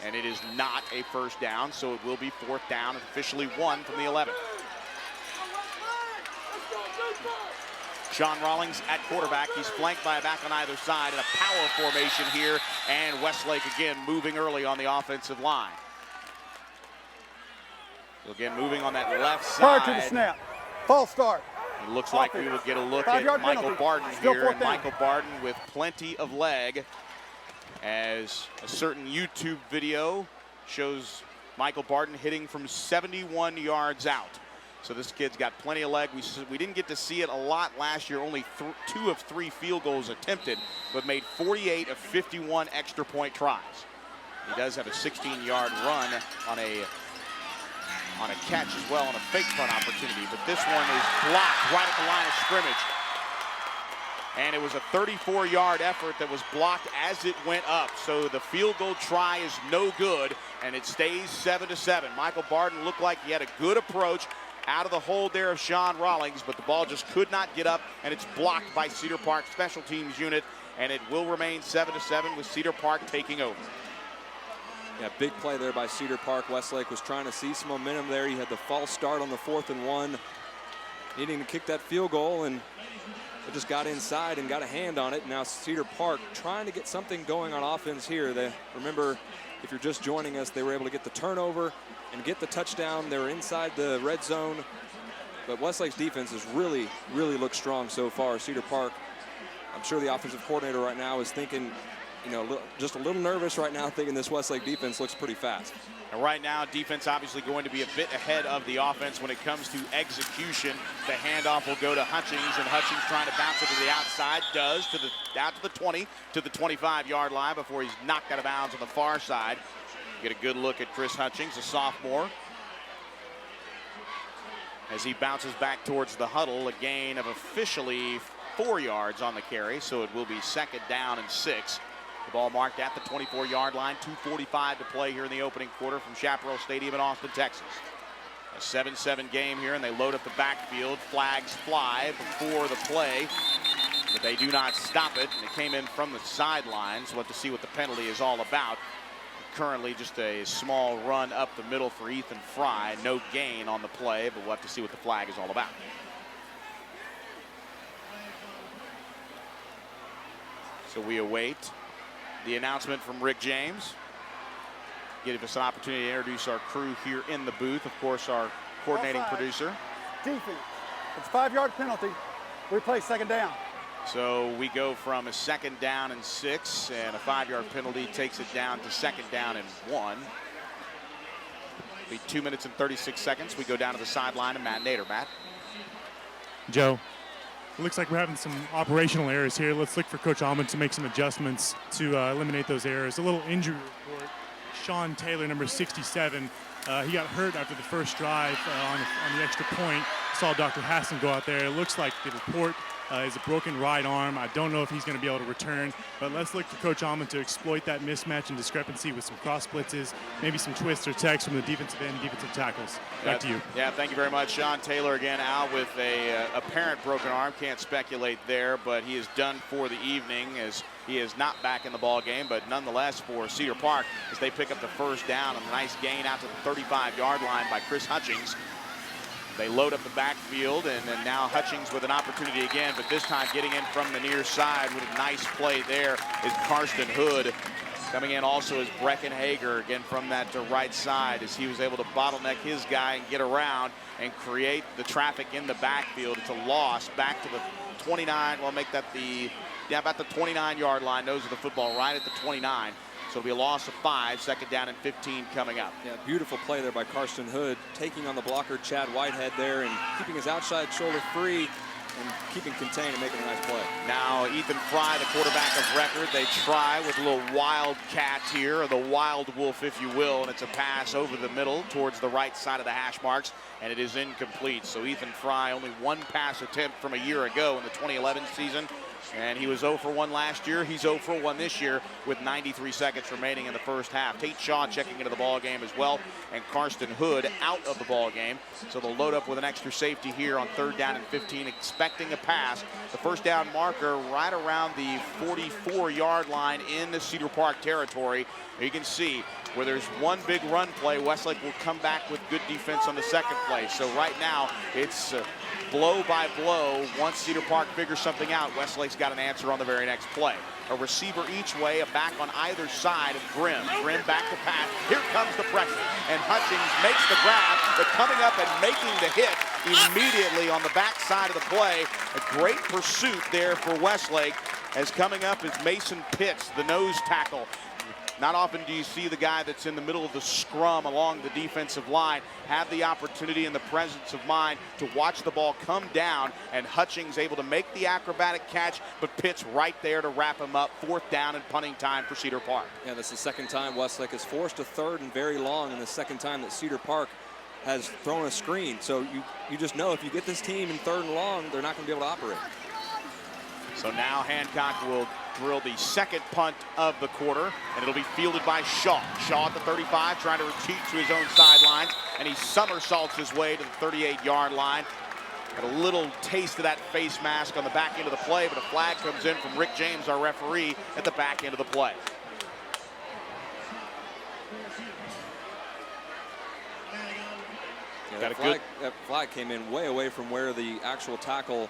And it is not a first down, so it will be 4th down and officially 1 from the 11. Sean Rawlings at quarterback. He's flanked by a back on either side in a power formation here. And Westlake again moving early on the offensive line. So again, moving on that left side. Prior to the snap. False start. It looks like we will get a look at Michael Barden here, and Michael Barden with plenty of leg, as a certain YouTube video shows Michael Barden hitting from 71 yards out. So this kid's got plenty of leg. We didn't get to see it a lot last year, only 2 of 3 field goals attempted, but made 48 of 51 extra point tries. He does have a 16-yard run on a catch as well, on a fake punt opportunity, but this one is blocked right at the line of scrimmage. And it was a 34-yard effort that was blocked as it went up. So the field goal try is no good, and it stays 7-7. Michael Barden looked like he had a good approach out of the hold there of Sean Rawlings, but the ball just could not get up, and it's blocked by Cedar Park special teams unit, and it will remain 7-7 with Cedar Park taking over. Yeah, big play there by Cedar Park. Westlake was trying to see some momentum there. He had the false start on the 4th and 1, needing to kick that field goal, and it just got inside and got a hand on it. Now Cedar Park trying to get something going on offense here. Remember, if you're just joining us, they were able to get the turnover and get the touchdown. They were inside the red zone, but Westlake's defense has really, really looked strong so far. Cedar Park, I'm sure the offensive coordinator right now is thinking, you know, just a little nervous right now, thinking this Westlake defense looks pretty fast. And right now, defense obviously going to be a bit ahead of the offense when it comes to execution. The handoff will go to Hutchings, and Hutchings trying to bounce it to the outside, out to the 20, to the 25-yard line before he's knocked out of bounds on the far side. Get a good look at Chris Hutchings, a sophomore, as he bounces back towards the huddle. A gain of officially 4 yards on the carry, so it will be 2nd down and 6. The ball marked at the 24-yard line, 2:45 to play here in the opening quarter from Chaparral Stadium in Austin, Texas. A 7-7 game here, and they load up the backfield. Flags fly before the play, but they do not stop it, and it came in from the sidelines. We'll have to see what the penalty is all about. Currently just a small run up the middle for Ethan Fry. No gain on the play, but we'll have to see what the flag is all about. So we await the announcement from Rick James. Give us an opportunity to introduce our crew here in the booth. Of course, our coordinating producer. Defense. It's a 5-yard penalty. We play 2nd down. So we go from a 2nd down and 6, and a 5-yard penalty takes it down to 2nd down and 1. Be 2 minutes and 36 seconds. We go down to the sideline to Matt Nader. Matt? Joe, it looks like we're having some operational errors here. Let's look for Coach Almond to make some adjustments to eliminate those errors. A little injury report. Sean Taylor, number 67, he got hurt after the first drive on the extra point. Saw Dr. Hassan go out there. It looks like the report is a broken right arm. I don't know if he's going to be able to return, but let's look for Coach Almond to exploit that mismatch and discrepancy with some cross blitzes, maybe some twists or tags from the defensive end, defensive tackles. Back to you. Yeah, thank you very much. Sean Taylor again out with a apparent broken arm. Can't speculate there, but he is done for the evening as he is not back in the ball game, but nonetheless for Cedar Park as they pick up the first down on a nice gain out to the 35-yard line by Chris Hutchings. They load up the backfield, and then now Hutchings with an opportunity again, but this time getting in from the near side with a nice play there is Karsten Hood. Coming in also is Brecken Hager, again from that right side, as he was able to bottleneck his guy and get around and create the traffic in the backfield. It's a loss back to the 29, well, make that about the 29-yard line. Nose of the football right at the 29. So it'll be a loss of 5, second down and 15 coming up. Yeah, beautiful play there by Karsten Hood, taking on the blocker Chad Whitehead there and keeping his outside shoulder free and keeping contained and making a nice play. Now Ethan Fry, the quarterback of record, they try with a little wildcat here, or the wild wolf, if you will, and it's a pass over the middle towards the right side of the hash marks, and it is incomplete. So Ethan Fry, only one pass attempt from a year ago in the 2011 season. And he was 0 for 1 last year. He's 0 for 1 this year with 93 seconds remaining in the first half. Tate Shaw checking into the ball game as well, and Karsten Hood out of the ball game. So they'll load up with an extra safety here on 3rd down and 15, expecting a pass. The first down marker right around the 44-yard line in the Cedar Park territory. You can see where there's one big run play, Westlake will come back with good defense on the second play. So right now it's blow by blow. Once Cedar Park figures something out, Westlake's got an answer on the very next play. A receiver each way, a back on either side of Grimm. Grimm back to pass. Here comes the pressure. And Hutchings makes the grab, but coming up and making the hit immediately on the back side of the play. A great pursuit there for Westlake, as coming up is Mason Pitts, the nose tackle. Not often do you see the guy that's in the middle of the scrum along the defensive line have the opportunity and the presence of mind to watch the ball come down, and Hutchings able to make the acrobatic catch, but Pitts right there to wrap him up. 4th down and punting time for Cedar Park. Yeah, this is the second time Westlake has forced a 3rd and very long, and the second time that Cedar Park has thrown a screen. So you just know if you get this team in 3rd and long, they're not going to be able to operate. So now Hancock will drill the second punt of the quarter, and it'll be fielded by Shaw. Shaw at the 35, trying to retreat to his own sidelines, and he somersaults his way to the 38-yard line. Got a little taste of that face mask on the back end of the play, but a flag comes in from Rick James, our referee, at the back end of the play. Yeah, that flag came in way away from where the actual tackle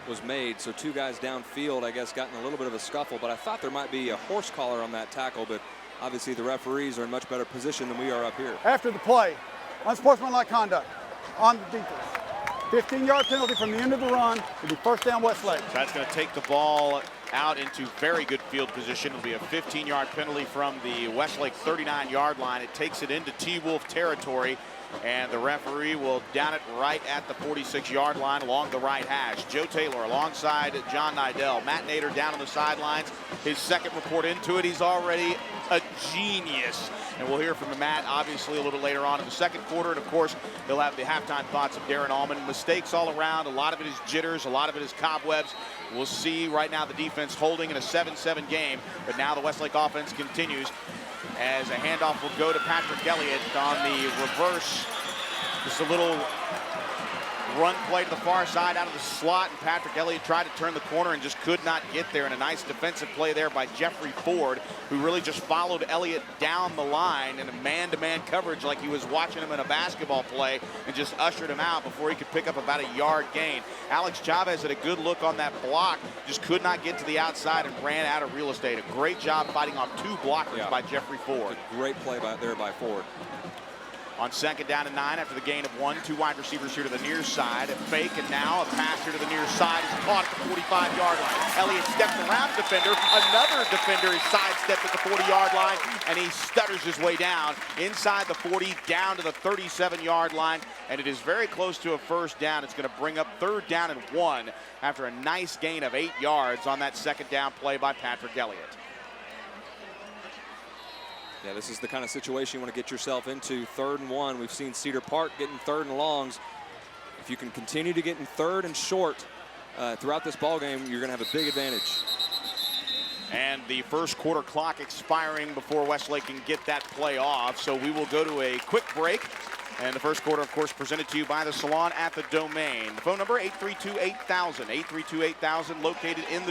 was made. So 2 guys downfield, I guess, got in a little bit of a scuffle, but I thought there might be a horse collar on that tackle, but obviously the referees are in much better position than we are up here. After the play, unsportsmanlike conduct on the defense. 15-yard penalty from the end of the run. It'll be 1st down Westlake. That's going to take the ball out into very good field position. It'll be a 15-yard penalty from the Westlake 39-yard line. It takes it into T-Wolf territory, and the referee will down it right at the 46-yard line along the right hash. Joe Taylor alongside John Nidell. Matt Nader down on the sidelines. His second report into it. He's already a genius. And we'll hear from Matt, obviously, a little later on in the second quarter. And, of course, he'll have the halftime thoughts of Darren Allman. Mistakes all around. A lot of it is jitters. A lot of it is cobwebs. We'll see right now the defense holding in a 7-7 game. But now the Westlake offense continues, as a handoff will go to Patrick Elliott on the reverse. Just a little run play to the far side out of the slot, and Patrick Elliott tried to turn the corner and just could not get there. And a nice defensive play there by Jeffrey Ford, who really just followed Elliott down the line in a man-to-man coverage like he was watching him in a basketball play, and just ushered him out before he could pick up about a yard gain. Alex Chavez had a good look on that block, just could not get to the outside and ran out of real estate. A great job fighting off 2 blockers by Jeffrey Ford. Great play there by Ford. On 2nd down and 9 after the gain of 1, 2 wide receivers here to the near side. A fake, and now a pass here to the near side is caught at the 45-yard line. Elliott steps around the defender. Another defender is sidestepped at the 40-yard line, and he stutters his way down inside the 40, down to the 37-yard line, and it is very close to a first down. It's going to bring up 3rd down and 1 after a nice gain of 8 yards on that 2nd down play by Patrick Elliott. Yeah, this is the kind of situation you want to get yourself into. 3rd and 1. We've seen Cedar Park getting 3rd and longs. If you can continue to get in 3rd and short throughout this ball game, you're going to have a big advantage. And the first quarter clock expiring before Westlake can get that play off. So we will go to a quick break. And the first quarter, of course, presented to you by the Salon at the Domain. The phone number, 832-8000. 832-8000, located in the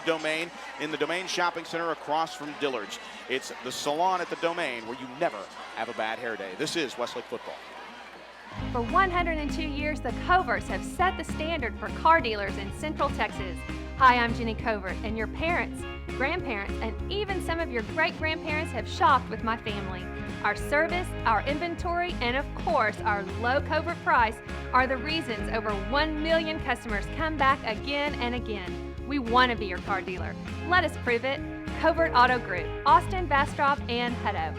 Domain Shopping Center across from Dillard's. It's the Salon at the Domain, where you never have a bad hair day. This is Westlake football. For 102 years, the Coverts have set the standard for car dealers in Central Texas. Hi, I'm Jenny Covert, and your parents, grandparents, and even some of your great-grandparents have shopped with my family. Our service, our inventory, and of course, our low Covert price are the reasons over 1 million customers come back again and again. We want to be your car dealer. Let us prove it. Covert Auto Group, Austin, Bastrop, and Hutto.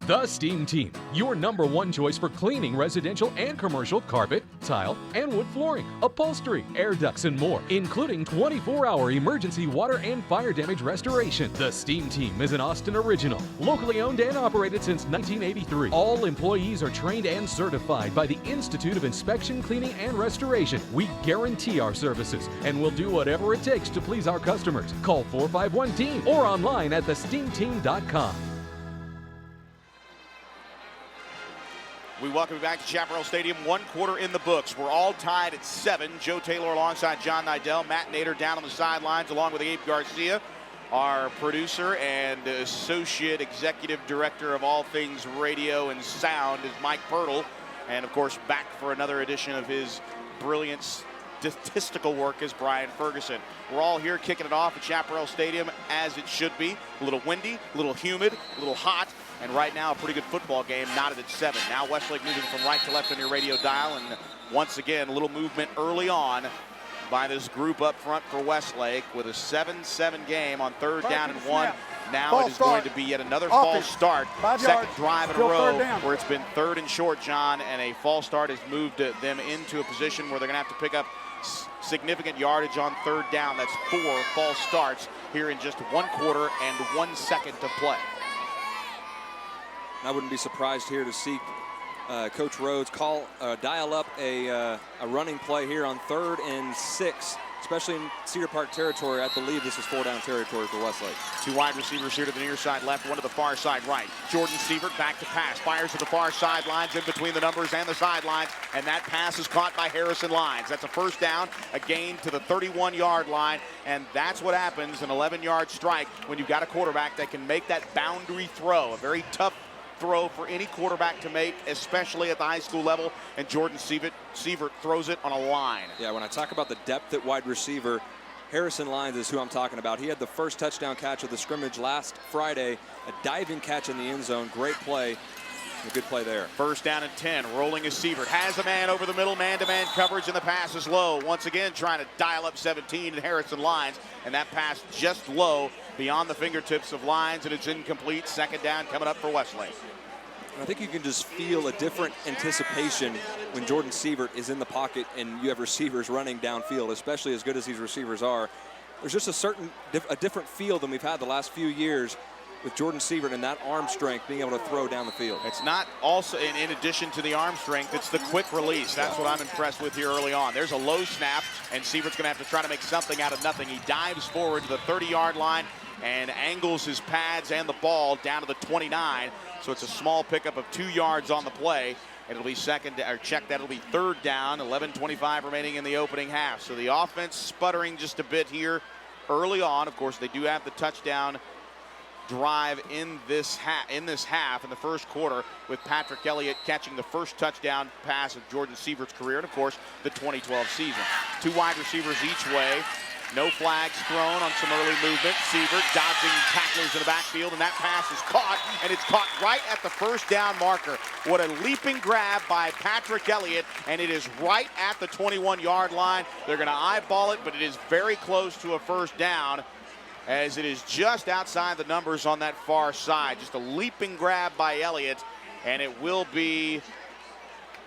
The Steam Team, your #1 choice for cleaning residential and commercial carpet, tile, and wood flooring, upholstery, air ducts, and more, including 24-hour emergency water and fire damage restoration. The Steam Team is an Austin original, locally owned and operated since 1983. All employees are trained and certified by the Institute of Inspection, Cleaning, and Restoration. We guarantee our services and will do whatever it takes to please our customers. Call 451-TEAM or online at thesteamteam.com. We welcome you back to Chaparral Stadium. 1 quarter in the books. We're all tied at 7. Joe Taylor alongside John Nidell. Matt Nader down on the sidelines along with Abe Garcia. Our producer and associate executive director of all things radio and sound is Mike Pirtle. And of course, back for another edition of his brilliant statistical work is Brian Ferguson. We're all here kicking it off at Chaparral Stadium as it should be. A little windy, a little humid, a little hot. And right now, a pretty good football game, knotted at 7. Now Westlake moving from right to left on your radio dial. And once again, a little movement early on by this group up front for Westlake with a 7-7 game on 3rd down and 1. Now it is going to be yet another false start. Second drive in a row where it's been 3rd and short, John, and a false start has moved them into a position where they're going to have to pick up significant yardage on 3rd down. That's 4 false starts here in just 1 quarter and 1 second to play. I wouldn't be surprised here to see Coach Rhodes dial up a running play here on 3rd and 6, especially in Cedar Park territory. I believe this is 4-down territory for Westlake. 2 wide receivers here to the near side left, 1 to the far side right. Jordan Sievert back to pass, fires to the far sidelines, in between the numbers and the sidelines, and that pass is caught by Harrison Lyons. That's a first down, a gain to the 31-yard line, and that's what happens, an 11-yard strike, when you've got a quarterback that can make that boundary throw, a very tough throw for any quarterback to make, especially at the high school level, and Jordan Sievert throws it on a line. Yeah, when I talk about the depth at wide receiver, Harrison Lyons is who I'm talking about. He had the first touchdown catch of the scrimmage last Friday, a diving catch in the end zone. Great play. A good play there. 1st down and 10, rolling is Sievert. Has a man over the middle, man-to-man coverage, and the pass is low. Once again, trying to dial up 17 and Harrison Lyons, and that pass just low beyond the fingertips of Lyons, and it's incomplete. 2nd down coming up for Westlake. I think you can just feel a different anticipation when Jordan Sievert is in the pocket and you have receivers running downfield, especially as good as these receivers are. There's just a different feel than we've had the last few years with Jordan Sievert and that arm strength being able to throw down the field. It's not also, in addition to the arm strength, it's the quick release. That's what I'm impressed with here early on. There's a low snap, and Sievert's going to have to try to make something out of nothing. He dives forward to the 30-yard line and angles his pads and the ball down to the 29. So it's a small pickup of 2 yards on the play. It'll be that'll be 3rd down, 11:25 remaining in the opening half. So the offense sputtering just a bit here early on. Of course, they do have the touchdown drive in this half, in the first quarter, with Patrick Elliott catching the first touchdown pass of Jordan Sievert's career, and of course, the 2012 season. 2 wide receivers each way. No flags thrown on some early movement. Sievert dodging tacklers in the backfield, and that pass is caught, and it's caught right at the first down marker. What a leaping grab by Patrick Elliott, and it is right at the 21-yard line. They're going to eyeball it, but it is very close to a first down, as it is just outside the numbers on that far side. Just a leaping grab by Elliott, and it will be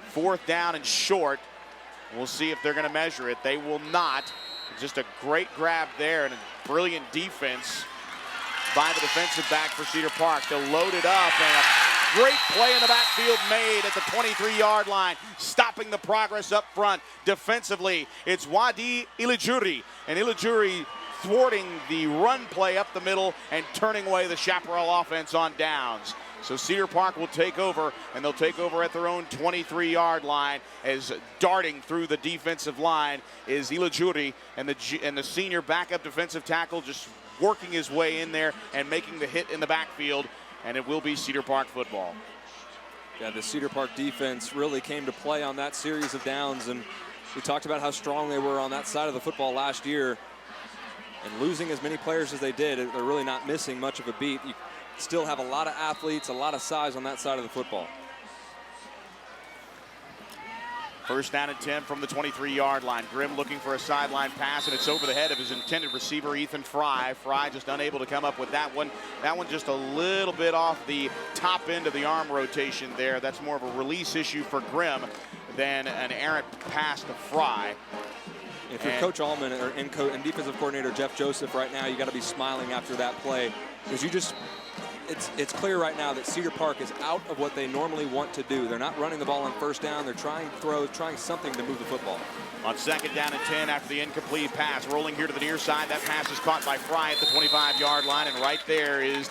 fourth down and short. We'll see if they're going to measure it. They will not. Just a great grab there and a brilliant defense by the defensive back for Cedar Park. They'll load it up, and a great play in the backfield made at the 23-yard line, stopping the progress up front defensively. It's Wadi Ilijuri, and Ilijuri thwarting the run play up the middle and turning away the Chaparral offense on downs. So Cedar Park will take over, and they'll take over at their own 23-yard line, as darting through the defensive line is Ilijuri, and the senior backup defensive tackle just working his way in there and making the hit in the backfield, and it will be Cedar Park football. Yeah, the Cedar Park defense really came to play on that series of downs, and we talked about how strong they were on that side of the football last year. And losing as many players as they did, they're really not missing much of a beat. You still have a lot of athletes, a lot of size on that side of the football. First down and 10 from the 23-yard line. Grimm looking for a sideline pass, and it's over the head of his intended receiver, Ethan Fry. Fry just unable to come up with that one. That one just a little bit off the top end of the arm rotation there. That's more of a release issue for Grimm than an errant pass to Fry. If you're Coach Allman and defensive coordinator Jeff Joseph right now, you got to be smiling after that play, because it's clear right now that Cedar Park is out of what they normally want to do. They're not running the ball on first down. They're trying throws, trying something to move the football. On second down and 10 after the incomplete pass, rolling here to the near side. That pass is caught by Fry at the 25-yard line, and right there is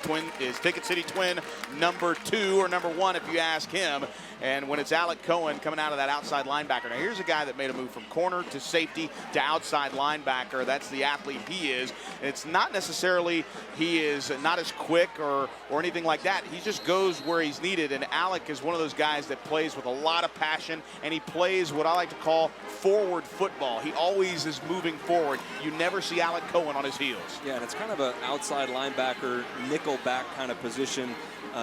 Ticket City twin number 2, or number 1 if you ask him. And when it's Alec Cohen coming out of that outside linebacker. Now here's a guy that made a move from corner to safety to outside linebacker. That's the athlete he is. And it's not necessarily he is not as quick or anything like that. He just goes where he's needed. And Alec is one of those guys that plays with a lot of passion, and he plays what I like to call forward football. He always is moving forward. You never see Alec Cohen on his heels. Yeah, and it's kind of an outside linebacker, nickel back kind of position,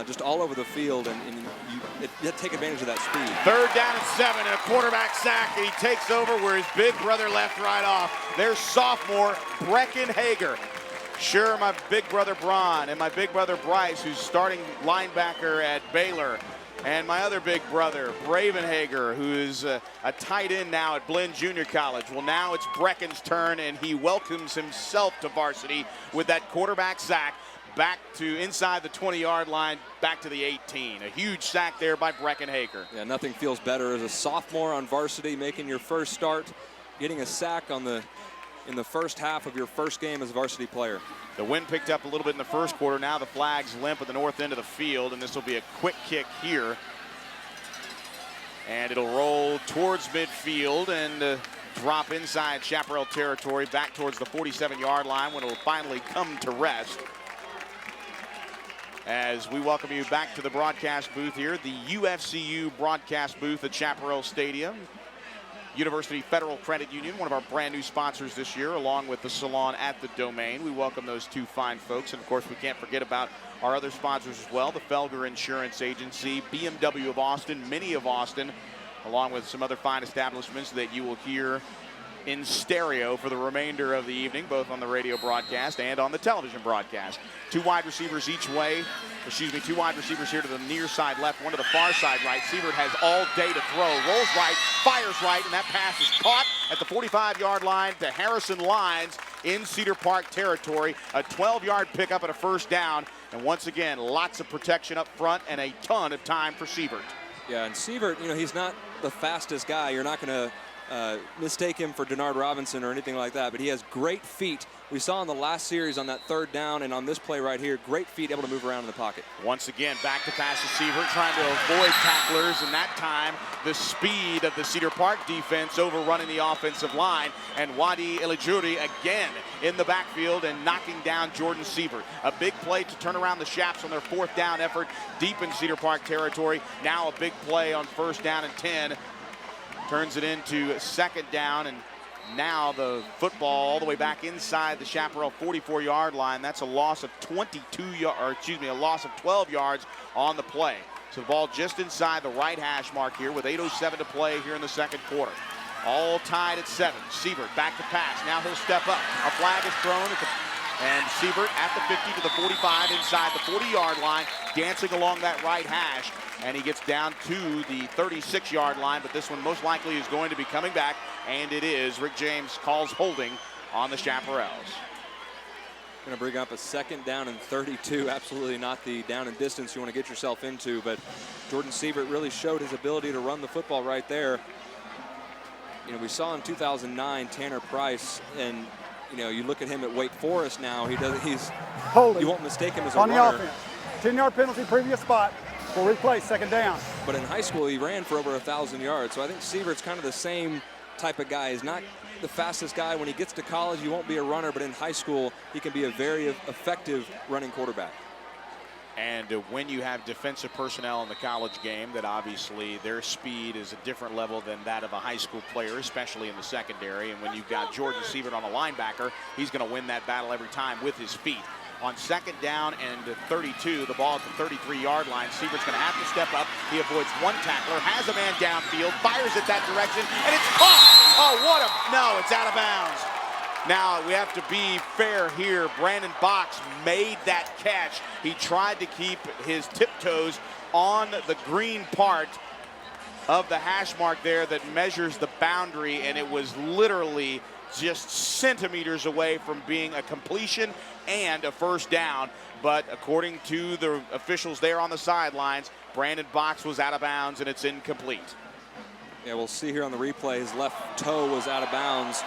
just all over the field, and you take advantage of that speed. Third down and 7, and a quarterback sack, and he takes over where his big brother left right off. There's sophomore Brecken Hager. Sure, my big brother Braun and my big brother Bryce, who's starting linebacker at Baylor, and my other big brother, Braven Hager, who is a tight end now at Blinn Junior College. Well, now it's Brecken's turn, and he welcomes himself to varsity with that quarterback sack back to inside the 20-yard line, back to the 18. A huge sack there by Brecken Hager. Yeah, nothing feels better as a sophomore on varsity, making your first start, getting a sack in the first half of your first game as a varsity player. The wind picked up a little bit in the first quarter. Now the flags limp at the north end of the field, and this will be a quick kick here. And it'll roll towards midfield and drop inside Chaparral territory, back towards the 47-yard line, when it'll finally come to rest. As we welcome you back to the broadcast booth here, the UFCU broadcast booth at Chaparral Stadium. University Federal Credit Union, one of our brand new sponsors this year, along with the salon at the Domain. We welcome those two fine folks. And of course, we can't forget about our other sponsors as well, the Felger Insurance Agency, BMW of Austin, Mini of Austin, along with some other fine establishments that you will hear in stereo for the remainder of the evening, both on the radio broadcast and on the television broadcast. Two wide receivers each way. Two wide receivers here to the near side left, one to the far side right. Sievert has all day to throw. Rolls right, fires right, and that pass is caught at the 45-yard line to Harrison Lines in Cedar Park territory. A 12-yard pickup and a first down. And once again, lots of protection up front and a ton of time for Sievert. Yeah, and Sievert, he's not the fastest guy. You're not going to mistake him for Denard Robinson or anything like that, but he has great feet. We saw in the last series on that third down and on this play right here, great feet, able to move around in the pocket. Once again, back to pass to Sievert, trying to avoid tacklers, and that time the speed of the Cedar Park defense overrunning the offensive line, and Wadi Ilijuri again in the backfield and knocking down Jordan Sievert. A big play to turn around the Chaps on their fourth down effort deep in Cedar Park territory. Now a big play on first down and 10. Turns it into second down and Now the football all the way back inside the Chaparral 44-yard line. That's a loss of a loss of 12 yards on the play. So the ball just inside the right hash mark here with 8:07 to play here in the second quarter. All tied at 7. Sievert back to pass. Now he'll step up. A flag is thrown and Sievert at the 50 to the 45 inside the 40-yard line, dancing along that right hash, and he gets down to the 36-yard line, but this one most likely is going to be coming back, and it is. Rick James calls holding on the Chaparrals. Going to bring up a 2nd down and 32. Absolutely not the down and distance you want to get yourself into, but Jordan Sievert really showed his ability to run the football right there. You know, we saw in 2009 Tanner Price, and you know, you look at him at Wake Forest now. He's holding. You won't mistake him as a runner. On the offense, 10-yard penalty, previous spot. For replay, 2nd down. But in high school, he ran for over 1,000 yards. So I think Sievert's kind of the same type of guy. He's not the fastest guy. When he gets to college, he won't be a runner, but in high school, he can be a very effective running quarterback. And when you have defensive personnel in the college game, that obviously their speed is a different level than that of a high school player, especially in the secondary. And when you've got Jordan Sievert on a linebacker, he's going to win that battle every time with his feet. On 2nd down and 32, the ball at the 33-yard line. Sievert's going to have to step up. He avoids one tackler, has a man downfield, fires it that direction, and it's caught. Oh, no, it's out of bounds. Now, we have to be fair here. Brandon Box made that catch. He tried to keep his tiptoes on the green part of the hash mark there that measures the boundary, and it was literally just centimeters away from being a completion and a 1st down. But according to the officials there on the sidelines, Brandon Box was out of bounds, and it's incomplete. Yeah, we'll see here on the replay. His left toe was out of bounds.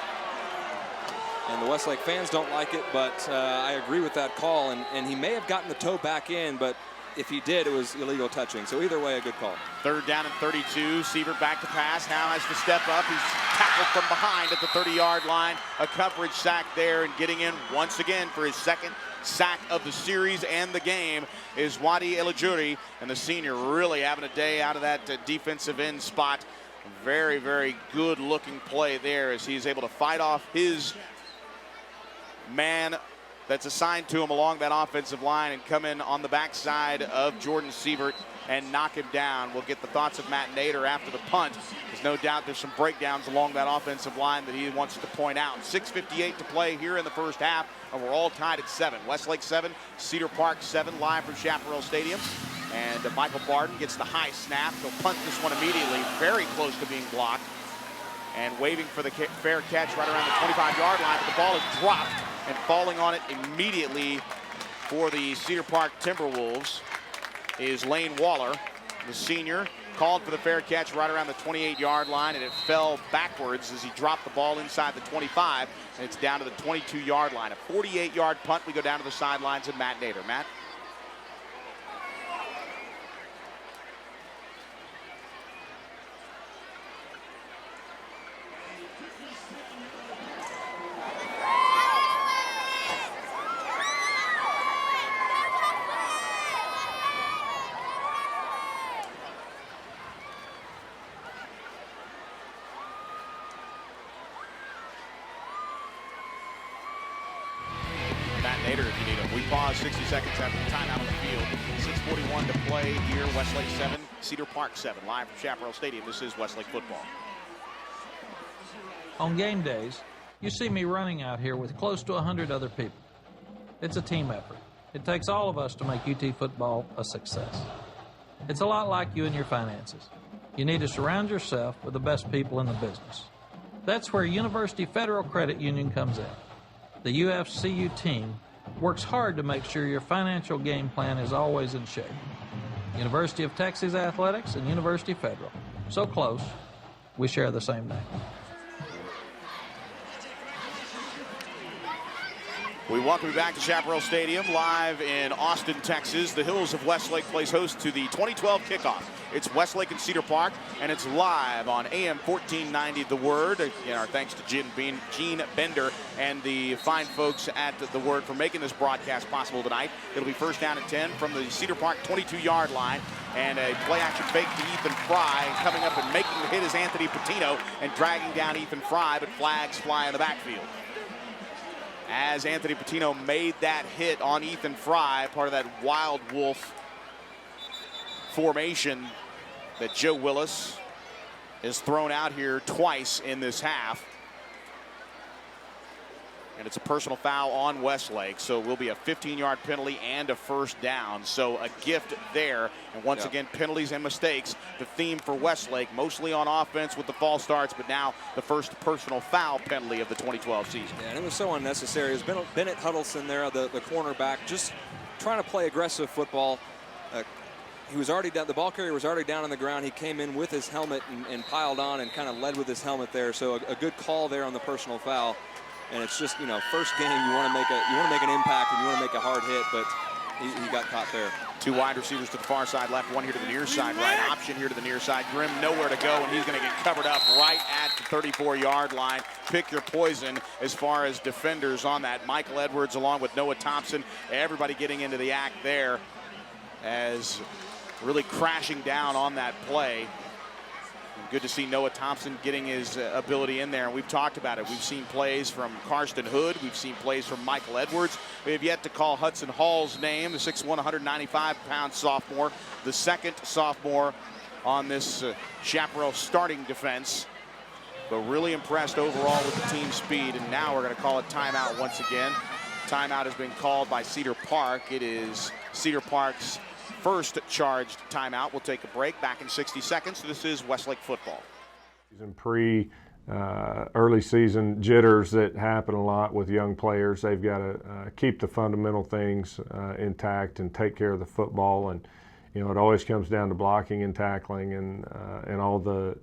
And the Westlake fans don't like it, but I agree with that call. And he may have gotten the toe back in, but if he did, it was illegal touching. So either way, a good call. 3rd down and 32. Sievert back to pass. Now has to step up. He's tackled from behind at the 30-yard line. A coverage sack there, and getting in once again for his 2nd sack of the series and the game is Wadi Elajuri. And the senior really having a day out of that defensive end spot. Very, very good looking play there as he's able to fight off his man that's assigned to him along that offensive line and come in on the backside of Jordan Sievert and knock him down. We'll get the thoughts of Matt Nader after the punt. There's no doubt there's some breakdowns along that offensive line that he wants to point out. 6:58 to play here in the first half, and we're all tied at 7. Westlake 7, Cedar Park 7, live from Chaparral Stadium. And Michael Barton gets the high snap. He'll punt this one immediately, very close to being blocked. And waving for the fair catch right around the 25-yard line, but the ball is dropped, and falling on it immediately for the Cedar Park Timberwolves is Lane Waller, the senior, called for the fair catch right around the 28-yard line, and it fell backwards as he dropped the ball inside the 25, and it's down to the 22-yard line. A 48-yard punt. We go down to the sidelines and Matt Nader. Matt? Nader, if you need him. We pause 60 seconds after the timeout on the field. 6:41 to play here. Westlake 7, Cedar Park 7, live from Chaparral Stadium. This is Westlake football. On game days, you see me running out here with close to 100 other people. It's a team effort. It takes all of us to make UT football a success. It's a lot like you and your finances. You need to surround yourself with the best people in the business. That's where University Federal Credit Union comes in. The UFCU team works hard to make sure your financial game plan is always in shape. University of Texas Athletics and University Federal. So close, we share the same name. We welcome you back to Chaparral Stadium, live in Austin, Texas. The Hills of Westlake plays host to the 2012 kickoff. It's Westlake and Cedar Park, and it's live on AM 1490 The Word. Again, our thanks to Gene Bender and the fine folks at The Word for making this broadcast possible tonight. It'll be first down and 10 from the Cedar Park 22-yard line, and a play-action fake to Ethan Fry coming up and making the hit is Anthony Patino and dragging down Ethan Fry, but flags fly in the backfield. As Anthony Patino made that hit on Ethan Fry, part of that Wild Wolf formation that Joe Willis is thrown out here twice in this half. And it's a personal foul on Westlake, so it will be a 15-yard penalty and a first down. So a gift there. And once again, penalties and mistakes, the theme for Westlake, mostly on offense with the false starts, but now the first personal foul penalty of the 2012 season. Yeah, and it was so unnecessary. It was Bennett Huddleston there, the cornerback, just trying to play aggressive football. He was already down, the ball carrier was already down on the ground. He came in with his helmet and piled on and kind of led with his helmet there. So a good call there on the personal foul. And it's just, you know, first game, you want to make an impact and you want to make a hard hit, but he got caught there. Two wide receivers to the far side left, one here to the near side right, option here to the near side. Grimm nowhere to go, and he's going to get covered up right at the 34-yard line. Pick your poison as far as defenders on that. Michael Edwards along with Noah Thompson, everybody getting into the act there as really crashing down on that play. Good to see Noah Thompson getting his ability in there, and we've talked about it. We've seen plays from Karsten Hood. We've seen plays from Michael Edwards. We have yet to call Hudson Hall's name, the 6'1", 195-pound sophomore, the second sophomore on this Chaparral starting defense. But really impressed overall with the team speed, and now we're going to call it timeout once again. Timeout has been called by Cedar Park. It is Cedar Park's first charged timeout. We'll take a break. Back in 60 seconds. This is Westlake football. Early season jitters that happen a lot with young players. They've got to keep the fundamental things intact and take care of the football. And you know, it always comes down to blocking and tackling and all the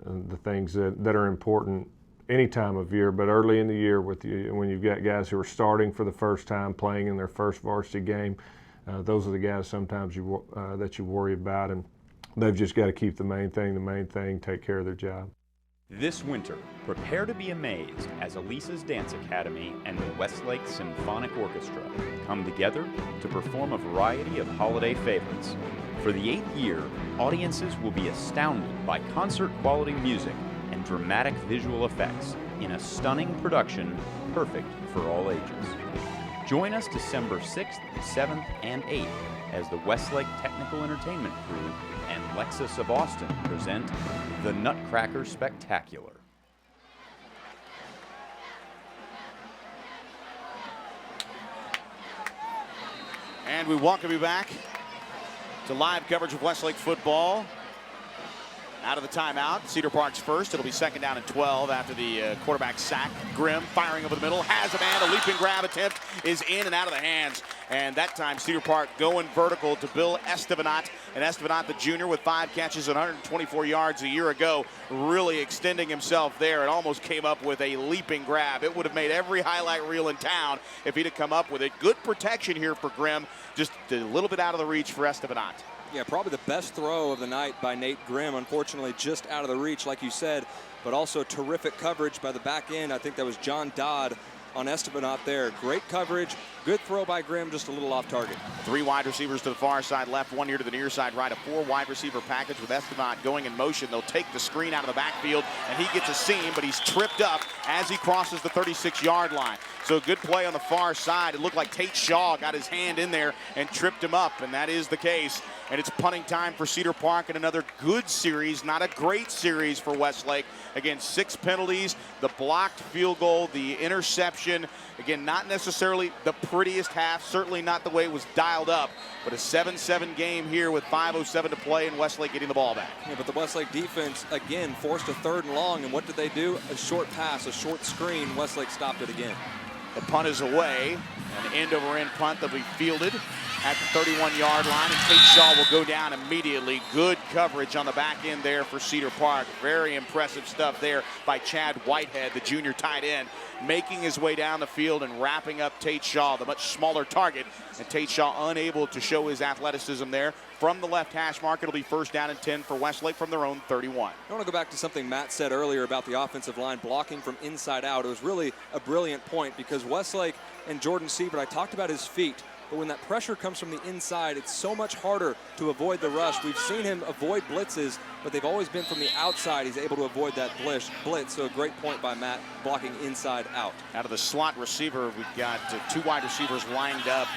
things that are important any time of year. But early in the year, when you've got guys who are starting for the first time, playing in their first varsity game. Those are the guys sometimes that you worry about, and they've just got to keep the main thing, take care of their job. This winter, prepare to be amazed as Elisa's Dance Academy and the Westlake Symphonic Orchestra come together to perform a variety of holiday favorites. For the 8th year, audiences will be astounded by concert-quality music and dramatic visual effects in a stunning production perfect for all ages. Join us December 6th, 7th, and 8th as the Westlake Technical Entertainment Crew and Lexus of Austin present the Nutcracker Spectacular. And we welcome you back to live coverage of Westlake football. Out of the timeout, Cedar Park's first. It'll be 2nd down and 12 after the quarterback sack. Grimm firing over the middle, has a man. A leaping grab attempt is in and out of the hands. And that time, Cedar Park going vertical to Bill Estevanat. And Estevanat, the junior, with 5 catches and 124 yards a year ago, really extending himself there. It almost came up with a leaping grab. It would have made every highlight reel in town if he'd have come up with it. Good protection here for Grimm, just a little bit out of the reach for Estevanat. Yeah, probably the best throw of the night by Nate Grimm. Unfortunately, just out of the reach, like you said, but also terrific coverage by the back end. I think that was John Dodd on Estevanat there. Great coverage, good throw by Grimm, just a little off target. 3 wide receivers to the far side left, 1 here to the near side right. A 4 wide receiver package with Estevanat going in motion. They'll take the screen out of the backfield, and he gets a seam, but he's tripped up as he crosses the 36-yard line. So a good play on the far side. It looked like Tate Shaw got his hand in there and tripped him up, and that is the case. And it's punting time for Cedar Park and another good series, not a great series for Westlake. Again, 6 penalties, the blocked field goal, the interception. Again, not necessarily the prettiest half, certainly not the way it was dialed up, but a 7-7 game here with 5:07 to play and Westlake getting the ball back. Yeah, but the Westlake defense, again, forced a 3rd and long, and what did they do? A short pass, a short screen. Westlake stopped it again. The punt is away, an end-over-end punt that will be fielded at the 31-yard line, and Tate Shaw will go down immediately. Good coverage on the back end there for Cedar Park. Very impressive stuff there by Chad Whitehead, the junior tight end, making his way down the field and wrapping up Tate Shaw, the much smaller target, and Tate Shaw unable to show his athleticism there. From the left hash mark, it'll be 1st down and 10 for Westlake from their own 31. I want to go back to something Matt said earlier about the offensive line blocking from inside out. It was really a brilliant point because Westlake and Jordan Siebert, I talked about his feet. but when that pressure comes from the inside, it's so much harder to avoid the rush. We've seen him avoid blitzes, but they've always been from the outside. He's able to avoid that blitz, so a great point by Matt, blocking inside out. Out of the slot receiver, we've got two wide receivers lined up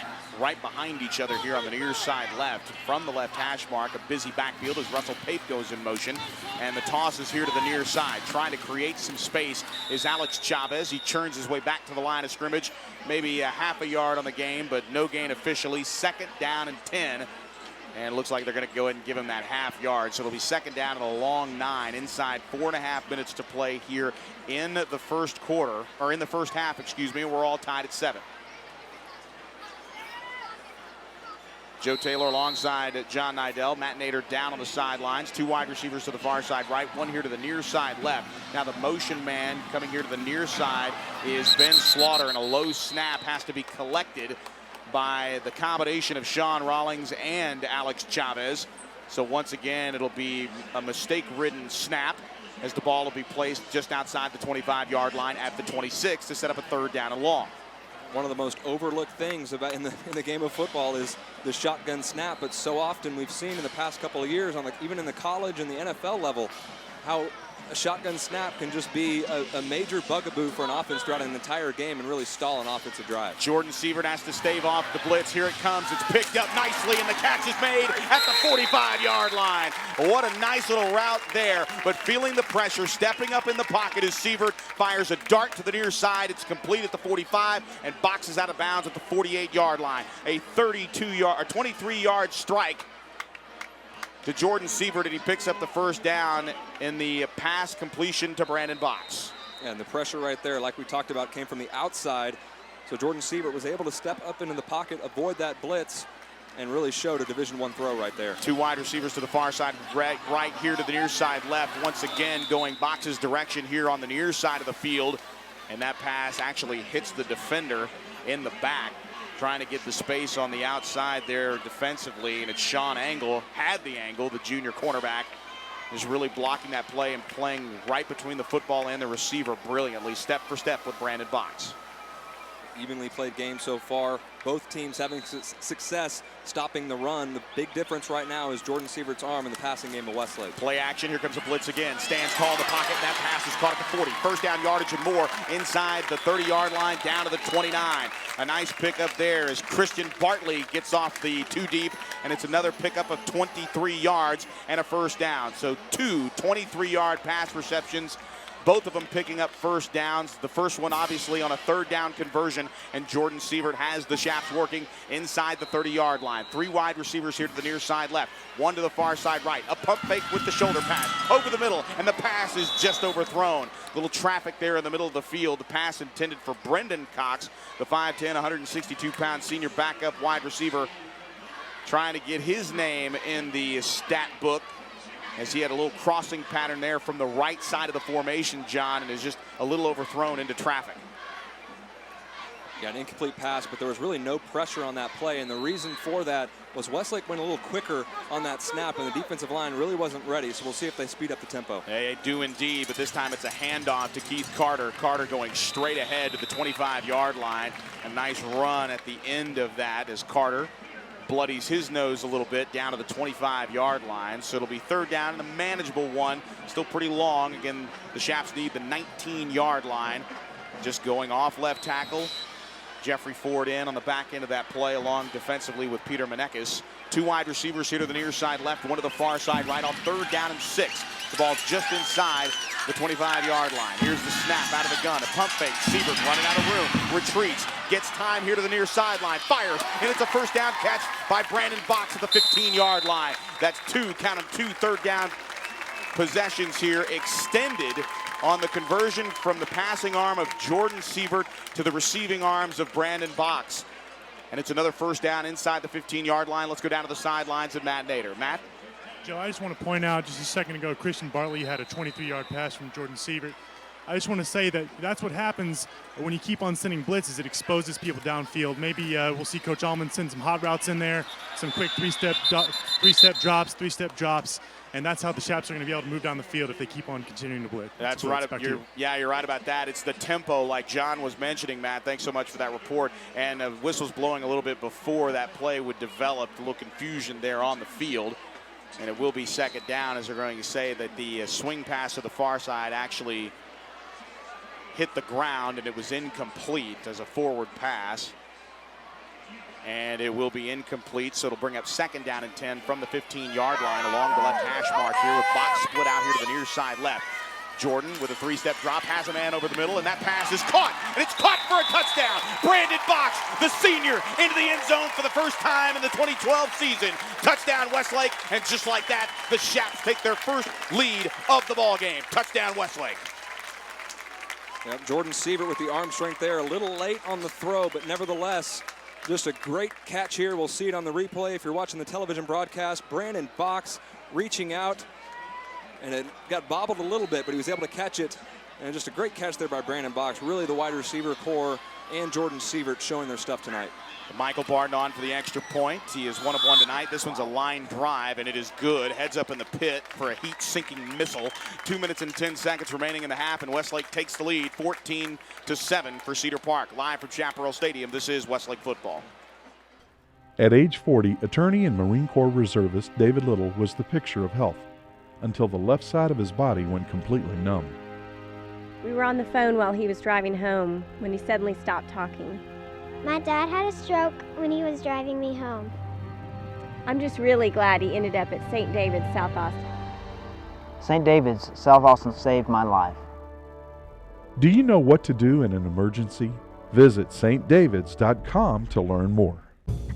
right behind each other here on the near side left. From the left hash mark, a busy backfield as Russell Pape goes in motion. And the toss is here to the near side. Trying to create some space is Alex Chavez. He churns his way back to the line of scrimmage. Maybe a half a yard on the game, but no gain officially. 2nd down and 10. And it looks like they're going to go ahead and give him that half yard. So it'll be 2nd down and a long 9 inside 4.5 minutes to play here in the first quarter, or in the first half, excuse me. We're all tied at 7. Joe Taylor alongside John Nidell. Matt Nader down on the sidelines. 2 wide receivers to the far side right, 1 here to the near side left. Now the motion man coming here to the near side is Ben Slaughter, and a low snap has to be collected by the combination of Sean Rawlings and Alex Chavez. So once again, it'll be a mistake-ridden snap as the ball will be placed just outside the 25-yard line at the 26 to set up a 3rd down and long. One of the most overlooked things about in the game of football is the shotgun snap, but so often we've seen in the past couple of years, even in the college and the NFL level, how a shotgun snap can just be a major bugaboo for an offense throughout an entire game and really stall an offensive drive. Jordan Sievert has to stave off the blitz. Here it comes. It's picked up nicely, and the catch is made at the 45-yard line. What a nice little route there, but feeling the pressure, stepping up in the pocket as Sievert fires a dart to the near side. It's complete at the 45 and boxes out of bounds at the 48-yard line. A 23-yard strike to Jordan Sievert, and he picks up the 1st down in the pass completion to Brandon Box. And the pressure right there, like we talked about, came from the outside. So Jordan Sievert was able to step up into the pocket, avoid that blitz, and really showed a Division I throw right there. 2 wide receivers to the far side, right here to the near side left. Once again, going Box's direction here on the near side of the field. And that pass actually hits the defender in the back, trying to get the space on the outside there defensively, and it's Sean Angle, had the angle, the junior cornerback, is really blocking that play and playing right between the football and the receiver brilliantly, step for step with Brandon Box. Evenly played game so far. Both teams having success stopping the run. The big difference right now is Jordan Sievert's arm in the passing game of Westlake. Play action. Here comes a blitz again. Stands tall in the pocket, and that pass is caught at the 40. 1st down yardage and more inside the 30-yard line down to the 29. A nice pickup there as Christian Bartley gets off the 2 deep, and it's another pickup of 23 yards and a 1st down. So 2 23-yard pass receptions, both of them picking up 1st downs. The first one obviously on a 3rd down conversion, and Jordan Sievert has the Chaps working inside the 30-yard line. 3 wide receivers here to the near side left, 1 to the far side right. A pump fake with the shoulder pass over the middle, and the pass is just overthrown. Little traffic there in the middle of the field. The pass intended for Brendan Cox, the 5'10", 162-pound senior backup wide receiver, trying to get his name in the stat book, as he had a little crossing pattern there from the right side of the formation, John, and is just a little overthrown into traffic. Yeah, an incomplete pass, but there was really no pressure on that play, and the reason for that was Westlake went a little quicker on that snap, and the defensive line really wasn't ready, so we'll see if they speed up the tempo. They do indeed, but this time it's a handoff to Keith Carter. Carter going straight ahead to the 25-yard line. A nice run at the end of that as Carter bloodies his nose a little bit down to the 25-yard line. So it'll be 3rd down and a manageable one. Still pretty long. Again, the Chaps need the 19-yard line. Just going off left tackle. Jeffrey Ford in on the back end of that play along defensively with Peter Menekes. 2 wide receivers here to the near side left, 1 to the far side right on 3rd down and 6. The ball's just inside the 25-yard line. Here's the snap out of the gun. A pump fake. Sievert running out of room. Retreats. Gets time here to the near sideline. Fires. And it's a 1st down catch by Brandon Box at the 15-yard line. That's 2, count them, 2 3rd down possessions here extended on the conversion from the passing arm of Jordan Sievert to the receiving arms of Brandon Box. And it's another 1st down inside the 15-yard line. Let's go down to the sidelines and Matt Nader. Matt? Joe, I just want to point out just a second ago, Christian Bartley had a 23-yard pass from Jordan Sievert. I just want to say that that's what happens when you keep on sending blitzes. It exposes people downfield. Maybe we'll see Coach Allman send some hot routes in there, some quick three-step drops, and that's how the Chaps are going to be able to move down the field if they keep on continuing to blitz. That's right. You're right about that. It's the tempo, like John was mentioning, Matt. Thanks so much for that report. And the whistle's blowing a little bit before that play would develop. A little confusion there on the field. And it will be second down, as they're going to say that the swing pass to the far side actually hit the ground, and it was incomplete as a forward pass. And it will be incomplete, so it'll bring up second down and 10 from the 15-yard line along the left hash mark here, with box split out here to the near side left. Jordan with a three-step drop, has a man over the middle, and that pass is caught, and it's caught for a touchdown. Brandon Box, the senior, into the end zone for the first time in the 2012 season. Touchdown Westlake, and just like that, the Chaps take their first lead of the ball game. Touchdown Westlake. Yep, Jordan Sievert with the arm strength there, a little late on the throw, but nevertheless, just a great catch here. We'll see it on the replay if you're watching the television broadcast. Brandon Box reaching out, and it got bobbled a little bit, but he was able to catch it. And just a great catch there by Brandon Box. Really the wide receiver core and Jordan Sievert showing their stuff tonight. Michael Barton on for the extra point. He is 1 of 1 tonight. This one's a line drive, and it is good. Heads up in the pit for a heat-sinking missile. 2 minutes and 10 seconds remaining in the half, and Westlake takes the lead, 14-7 for Cedar Park. Live from Chaparral Stadium, this is Westlake football. At age 40, attorney and Marine Corps reservist David Little was the picture of health until the left side of his body went completely numb. We were on the phone while he was driving home when he suddenly stopped talking. My dad had a stroke when he was driving me home. I'm just really glad he ended up at St. David's, South Austin. St. David's, South Austin saved my life. Do you know what to do in an emergency? Visit stdavids.com to learn more.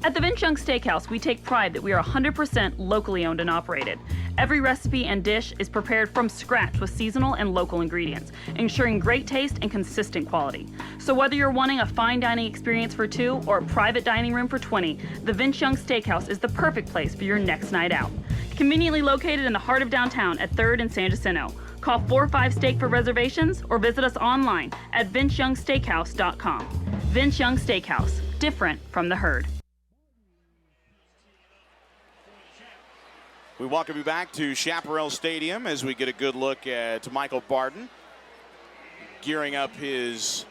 At the Vince Young Steakhouse, we take pride that we are 100% locally owned and operated. Every recipe and dish is prepared from scratch with seasonal and local ingredients, ensuring great taste and consistent quality. So whether you're wanting a fine dining experience for 2 or a private dining room for 20, the Vince Young Steakhouse is the perfect place for your next night out. Conveniently located in the heart of downtown at 3rd and San Jacinto. Call 45-STEAK for reservations or visit us online at vinceyoungsteakhouse.com. Vince Young Steakhouse, different from the herd. We welcome you back to Chaparral Stadium as we get a good look at Michael Barton gearing up his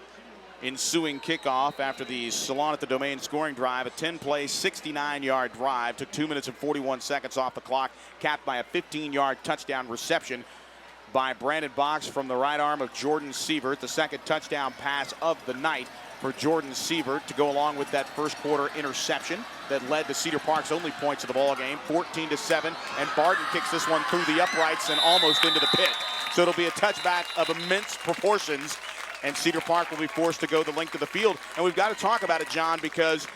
ensuing kickoff after the Salon at the Domain scoring drive. A 10-play, 69-yard drive. Took 2 minutes and 41 seconds off the clock, capped by a 15-yard touchdown reception by Brandon Box from the right arm of Jordan Sievert. The second touchdown pass of the night for Jordan Sievert to go along with that first quarter interception that led to Cedar Park's only points of the ball game, 14-7, and Barton kicks this one through the uprights and almost into the pit. So it'll be a touchback of immense proportions, and Cedar Park will be forced to go the length of the field. And we've got to talk about it, John, because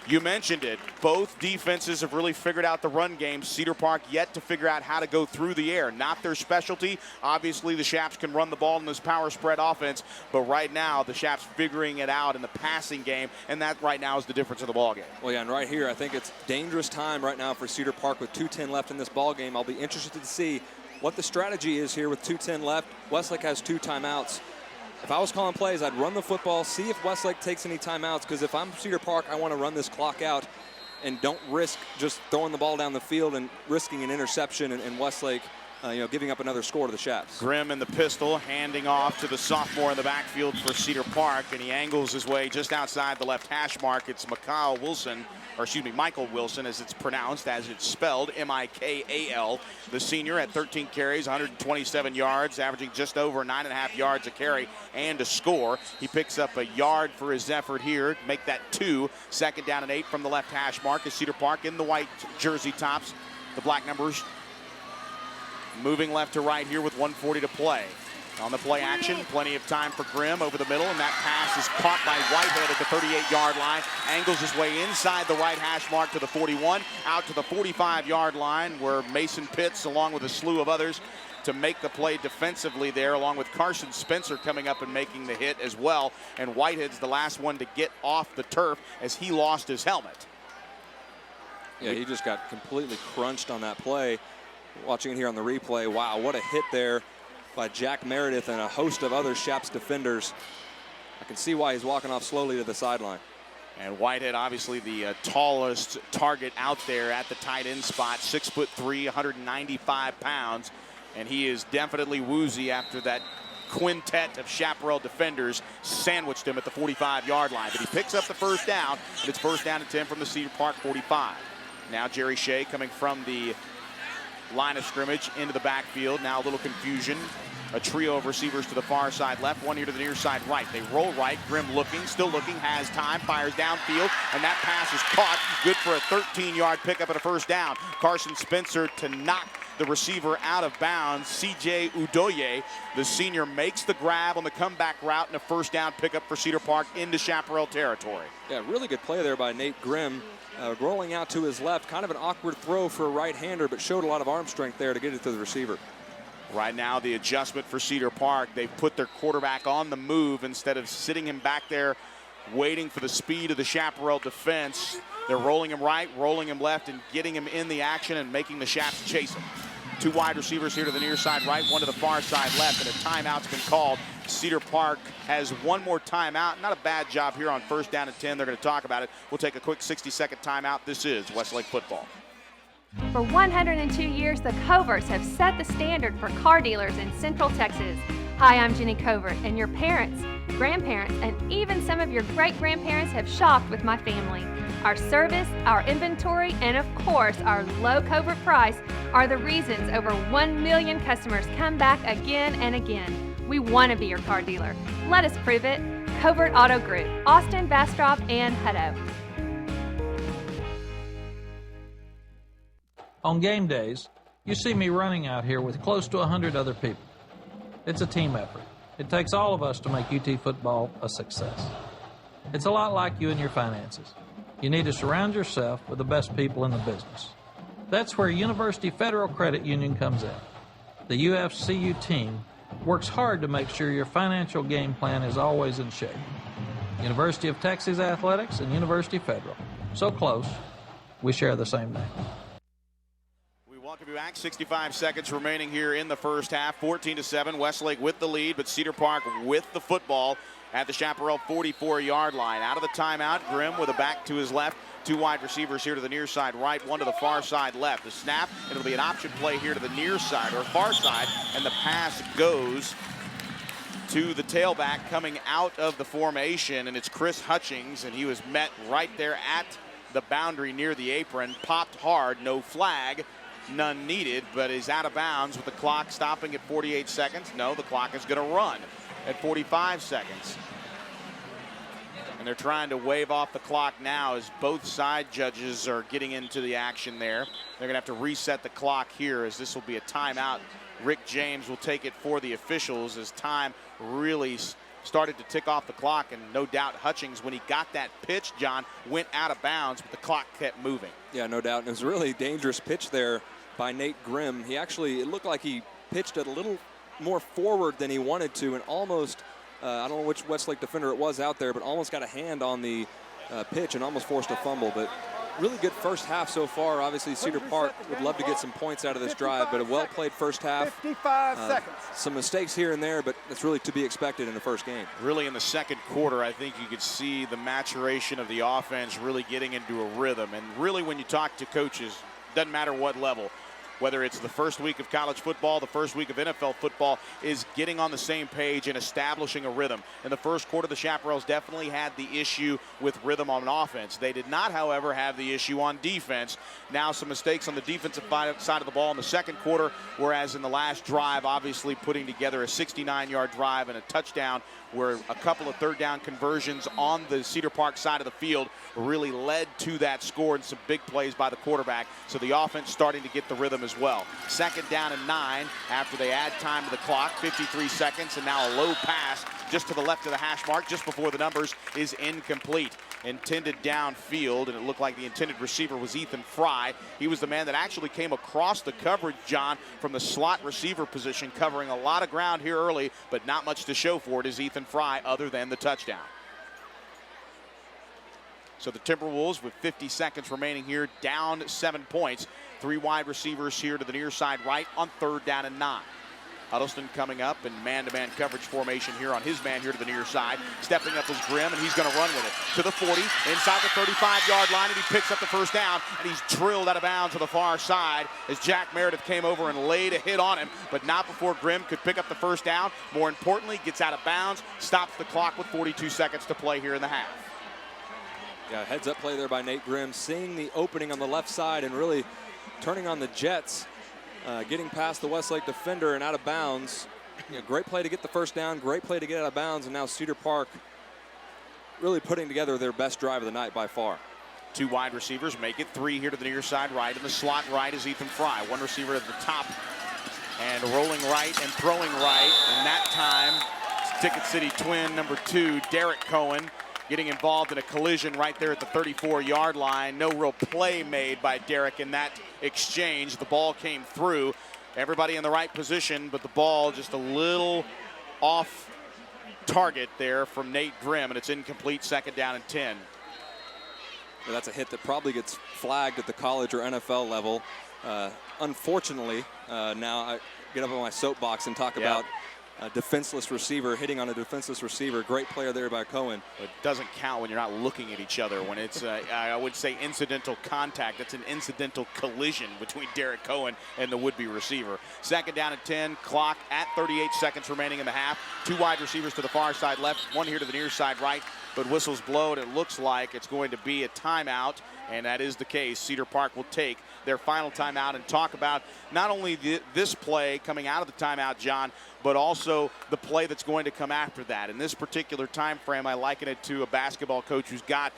you mentioned it. Both defenses have really figured out the run game. Cedar Park yet to figure out how to go through the air. Not their specialty. Obviously, the Chaps can run the ball in this power spread offense, but right now the Chaps figuring it out in the passing game, and that right now is the difference of the ball game. Well, yeah, and right here, I think it's dangerous time right now for Cedar Park with 2:10 left in this ball game. I'll be interested to see what the strategy is here with 2:10 left. Westlake has 2 timeouts. If I was calling plays, I'd run the football, see if Westlake takes any timeouts, because if I'm Cedar Park, I want to run this clock out and don't risk just throwing the ball down the field and risking an interception and Westlake giving up another score to the Chaps. Grimm in the pistol, handing off to the sophomore in the backfield for Cedar Park, and he angles his way just outside the left hash mark. It's Michael Wilson, as it's pronounced, as it's spelled, M-I-K-A-L. The senior at 13 carries, 127 yards, averaging just over 9.5 yards a carry and a score. He picks up a yard for his effort here, make that 2. Second down and 8 from the left hash mark as Cedar Park in the white jersey tops, the black numbers moving left to right here with 1:40 to play. On the play action, plenty of time for Grimm over the middle, and that pass is caught by Whitehead at the 38-yard line. Angles his way inside the right hash mark to the 41, out to the 45-yard line, where Mason Pitts, along with a slew of others, to make the play defensively there, along with Carson Spencer coming up and making the hit as well. And Whitehead's the last one to get off the turf as he lost his helmet. Yeah, he just got completely crunched on that play. Watching it here on the replay, wow, what a hit there by Jack Meredith and a host of other Chaps defenders. I can see why he's walking off slowly to the sideline. And Whitehead, obviously the tallest target out there at the tight end spot, 6'3", 195 pounds. And he is definitely woozy after that quintet of Chaparral defenders sandwiched him at the 45-yard line. But he picks up the first down, and it's first down and 10 from the Cedar Park 45. Now Jerry Shea coming from the line of scrimmage into the backfield. Now a little confusion. A trio of receivers to the far side left, one here to the near side right. They roll right. Grimm looking, still looking, has time, fires downfield, and that pass is caught. Good for a 13-yard pickup and a first down. Carson Spencer to knock the receiver out of bounds. C.J. Udoye, the senior, makes the grab on the comeback route and a first down pickup for Cedar Park into Chaparral territory. Yeah, really good play there by Nate Grimm. Rolling out to his left, kind of an awkward throw for a right-hander, but showed a lot of arm strength there to get it to the receiver. Right now, the adjustment for Cedar Park, they've put their quarterback on the move instead of sitting him back there waiting for the speed of the Chaparral defense. They're rolling him right, rolling him left, and getting him in the action and making the Chaps chase him. Two wide receivers here to the near side right, one to the far side left, and a timeout's been called. Cedar Park has one more timeout. Not a bad job here on first down and 10. They're going to talk about it. We'll take a quick 60-second timeout. This is Westlake football. For 102 years, the Coverts have set the standard for car dealers in Central Texas. Hi, I'm Jenny Covert, and your parents, grandparents, and even some of your great-grandparents have shopped with my family. Our service, our inventory, and of course, our low Covert price are the reasons over 1 million customers come back again and again. We want to be your car dealer. Let us prove it. Covert Auto Group, Austin, Bastrop, and Hutto. On game days, you see me running out here with close to 100 other people. It's a team effort. It takes all of us to make UT football a success. It's a lot like you and your finances. You need to surround yourself with the best people in the business. That's where University Federal Credit Union comes in. The UFCU team works hard to make sure your financial game plan is always in shape. University of Texas Athletics and University Federal. So close, we share the same name. Welcome you back. 65 seconds remaining here in the first half. 14-7. Westlake with the lead, but Cedar Park with the football at the Chaparral 44-yard line. Out of the timeout, Grimm with a back to his left. Two wide receivers here to the near side right, one to the far side left. The snap, it'll be an option play here to the near side or far side, and the pass goes to the tailback coming out of the formation, and it's Chris Hutchings, and he was met right there at the boundary near the apron. Popped hard, no flag. None needed, but is out of bounds with the clock stopping at 48 seconds. No, the clock is going to run at 45 seconds. And they're trying to wave off the clock now as both side judges are getting into the action there. They're going to have to reset the clock here as this will be a timeout. Rick James will take it for the officials as time really started to tick off the clock, and no doubt Hutchings, when he got that pitch, John, went out of bounds, but the clock kept moving. Yeah, no doubt. And it was a really dangerous pitch there by Nate Grimm. He actually, it looked like he pitched it a little more forward than he wanted to, and almost, I don't know which Westlake defender it was out there, but almost got a hand on the pitch and almost forced a fumble. But really good first half so far. Obviously, Cedar Park would love to get some points out of this drive, but a well-played first half. 55 seconds. Some mistakes here and there, but that's really to be expected in the first game. Really in the second quarter, I think you could see the maturation of the offense really getting into a rhythm. And really when you talk to coaches, doesn't matter what level, whether it's the first week of college football, the first week of NFL football, is getting on the same page and establishing a rhythm. In the first quarter, the Chaparrals definitely had the issue with rhythm on offense. They did not, however, have the issue on defense. Now some mistakes on the defensive side of the ball in the second quarter, whereas in the last drive, obviously putting together a 69-yard drive and a touchdown where a couple of third down conversions on the Cedar Park side of the field really led to that score and some big plays by the quarterback. So the offense starting to get the rhythm as well. Second down and 9 after they add time to the clock, 53 seconds, and now a low pass just to the left of the hash mark, just before the numbers, is incomplete. Intended downfield, and it looked like the intended receiver was Ethan Fry. He was the man that actually came across the coverage, John, from the slot receiver position, covering a lot of ground here early, but not much to show for it is Ethan Fry other than the touchdown. So the Timberwolves, with 50 seconds remaining here, down 7 points. Three wide receivers here to the near side right on third down and 9. Huddleston coming up in man-to-man coverage formation here on his man here to the near side. Stepping up is Grimm, and he's going to run with it to the 40, inside the 35-yard line, and he picks up the first down, and he's drilled out of bounds to the far side as Jack Meredith came over and laid a hit on him, but not before Grimm could pick up the first down. More importantly, gets out of bounds, stops the clock with 42 seconds to play here in the half. Yeah, heads up play there by Nate Grimm, seeing the opening on the left side and really turning on the Jets, getting past the Westlake defender and out of bounds. Great play to get the first down, great play to get out of bounds, and now Cedar Park really putting together their best drive of the night by far. 2 wide receivers make it, 3 here to the near side right. In the slot right is Ethan Fry. 1 receiver at the top and rolling right and throwing right. And that time, Ticket City twin number 2, Derek Cohen, getting involved in a collision right there at the 34-yard line. No real play made by Derek in that exchange. The ball came through. Everybody in the right position, but the ball just a little off target there from Nate Grimm, and it's incomplete, 2nd down and 10. Well, that's a hit that probably gets flagged at the college or NFL level. Unfortunately, now I get up on my soapbox and talk about a defenseless receiver hitting on a defenseless receiver. Great player there by Cohen. It doesn't count when you're not looking at each other. When it's, I would say, incidental contact. It's an incidental collision between Derek Cohen and the would-be receiver. 2nd down and 10. Clock at 38 seconds remaining in the half. 2 wide receivers to the far side left. 1 here to the near side right. But whistles blowed. It looks like it's going to be a timeout, and that is the case. Cedar Park will take their final timeout and talk about not only this play coming out of the timeout, John, but also the play that's going to come after that. In this particular time frame, I liken it to a basketball coach who's got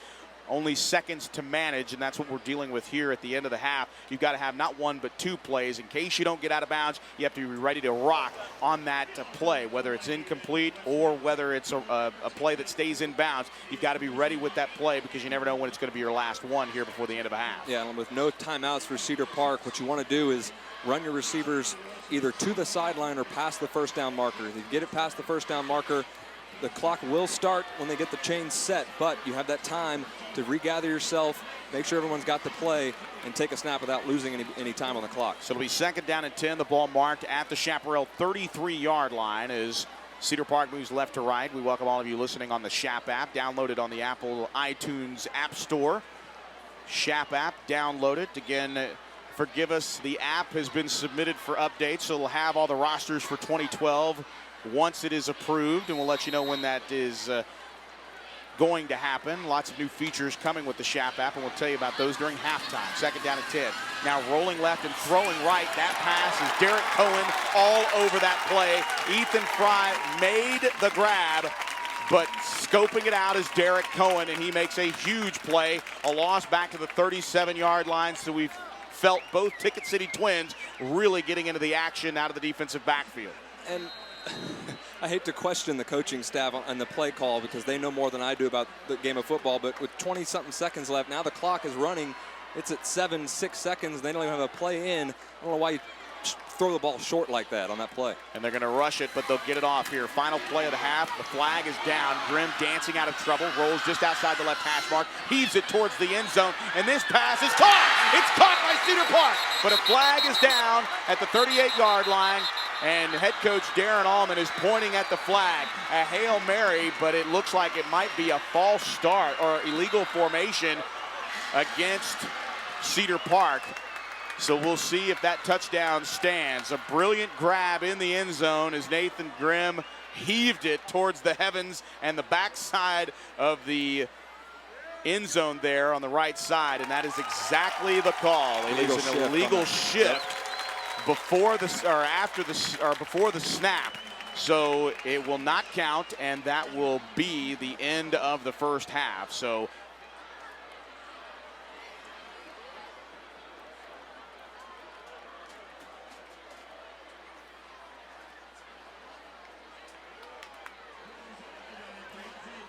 only seconds to manage, and that's what we're dealing with here at the end of the half. You've got to have not 1 but 2 plays. In case you don't get out of bounds, you have to be ready to rock on that play, whether it's incomplete or whether it's a play that stays in bounds. You've got to be ready with that play because you never know when it's going to be your last one here before the end of a half. Yeah, and with no timeouts for Cedar Park, what you want to do is run your receivers either to the sideline or past the first down marker. If you get it past the first down marker, the clock will start when they get the chains set, but you have that time to regather yourself, make sure everyone's got the play, and take a snap without losing any time on the clock. So it'll be 2nd down and 10. The ball marked at the Chaparral 33-yard line as Cedar Park moves left to right. We welcome all of you listening on the CHAP app, downloaded on the Apple iTunes App Store. CHAP app, download it. Again, forgive us, the app has been submitted for updates, so it'll have all the rosters for 2012 once it is approved, and we'll let you know when that is going to happen. Lots of new features coming with the CHAP app, and we'll tell you about those during halftime. 2nd down and 10. Now rolling left and throwing right. That pass is Derek Cohen all over that play. Ethan Fry made the grab, but scoping it out is Derek Cohen, and he makes a huge play. A loss back to the 37-yard line, so we've felt both Ticket City Twins really getting into the action out of the defensive backfield. And I hate to question the coaching staff on the play call because they know more than I do about the game of football, but with 20-something seconds left, now the clock is running. It's at 6 seconds. They don't even have a play in. I don't know why you throw the ball short like that on that play. And they're going to rush it, but they'll get it off here. Final play of the half. The flag is down. Grimm dancing out of trouble. Rolls just outside the left hash mark. Heaves it towards the end zone. And this pass is caught. It's caught by Cedar Park. But a flag is down at the 38-yard line. And head coach Darren Allman is pointing at the flag. A Hail Mary, but it looks like it might be a false start or illegal formation against Cedar Park. So we'll see if that touchdown stands. A brilliant grab in the end zone as Nathan Grimm heaved it towards the heavens and the backside of the end zone there on the right side, and that is exactly the call. It is an illegal shift before the before the snap. So it will not count, and that will be the end of the first half. So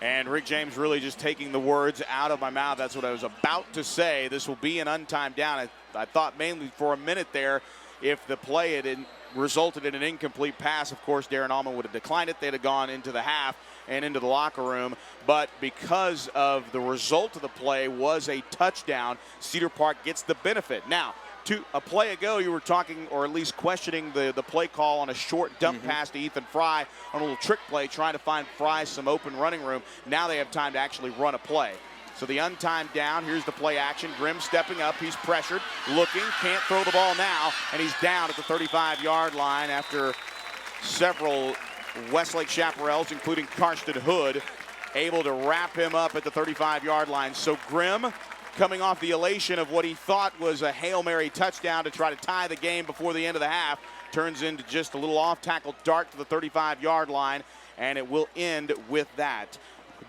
and Rick James really just taking the words out of my mouth. That's what I was about to say. This will be an untimed down. I thought mainly for a minute there, if the play had resulted in an incomplete pass, of course, Darren Allman would have declined it. They'd have gone into the half and into the locker room. But because of the result of the play was a touchdown, Cedar Park gets the benefit. Now, A play ago, you were talking, or at least questioning the play call on a short dump pass to Ethan Fry on a little trick play, trying to find Fry some open running room. Now they have time to actually run a play. So the untimed down, here's the play action. Grimm stepping up, he's pressured, looking, can't throw the ball now, and he's down at the 35-yard line after several Westlake Chaparrals, including Karsten Hood, able to wrap him up at the 35-yard line. So Grimm, coming off the elation of what he thought was a Hail Mary touchdown to try to tie the game before the end of the half, turns into just a little off-tackle dart to the 35-yard line, and it will end with that.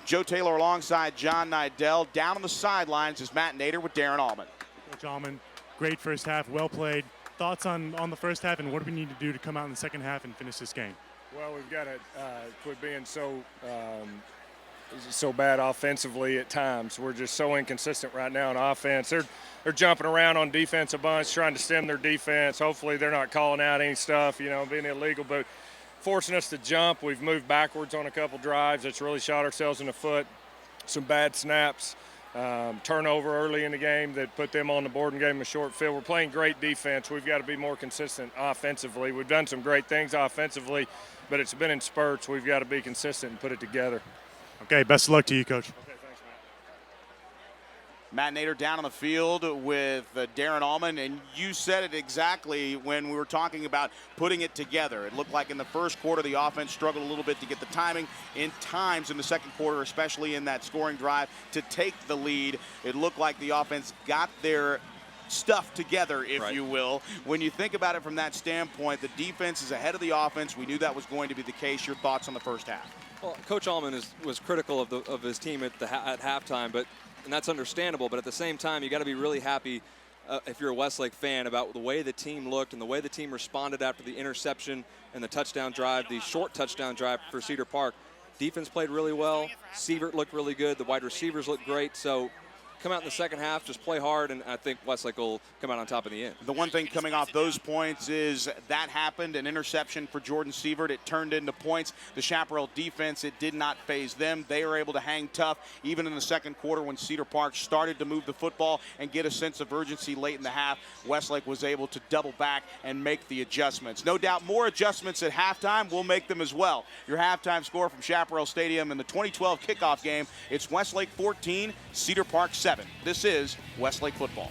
Joe Taylor alongside John Nidell. Down on the sidelines is Matt Nader with Darren Allman. Coach Allman, great first half, well played. Thoughts on the first half and what do we need to do to come out in the second half and finish this game? Well, we've got to quit being so bad offensively at times. We're just so inconsistent right now on offense. They're jumping around on defense a bunch, trying to stem their defense. Hopefully they're not calling out any stuff, being illegal, but forcing us to jump. We've moved backwards on a couple drives. It's really shot ourselves in the foot. Some bad snaps, turnover early in the game that put them on the board and gave them a short field. We're playing great defense. We've got to be more consistent offensively. We've done some great things offensively, but it's been in spurts. We've got to be consistent and put it together. Okay, best of luck to you, Coach. Okay, thanks, Matt Nader down on the field with Darren Allman, and you said it exactly when we were talking about putting it together. It looked like in the first quarter the offense struggled a little bit to get the timing in times in the second quarter, especially in that scoring drive to take the lead. It looked like the offense got their stuff together, if you will. When you think about it from that standpoint, the defense is ahead of the offense. We knew that was going to be the case. Your thoughts on the first half? Well, Coach Allman was critical of his team at halftime, and that's understandable. But at the same time, you got to be really happy if you're a Westlake fan about the way the team looked and the way the team responded after the interception and the touchdown drive, the short touchdown drive for Cedar Park. Defense played really well. Sievert looked really good. The wide receivers looked great. So come out in the second half, just play hard, and I think Westlake will come out on top in the end. The one thing coming off those points is that happened, an interception for Jordan Sievert. It turned into points. The Chaparral defense, it did not faze them. They were able to hang tough even in the second quarter when Cedar Park started to move the football and get a sense of urgency late in the half. Westlake was able to double back and make the adjustments. No doubt more adjustments at halftime. We'll make them as well. Your halftime score from Chaparral Stadium in the 2012 kickoff game, it's Westlake 14, Cedar Park 7. This is Westlake football.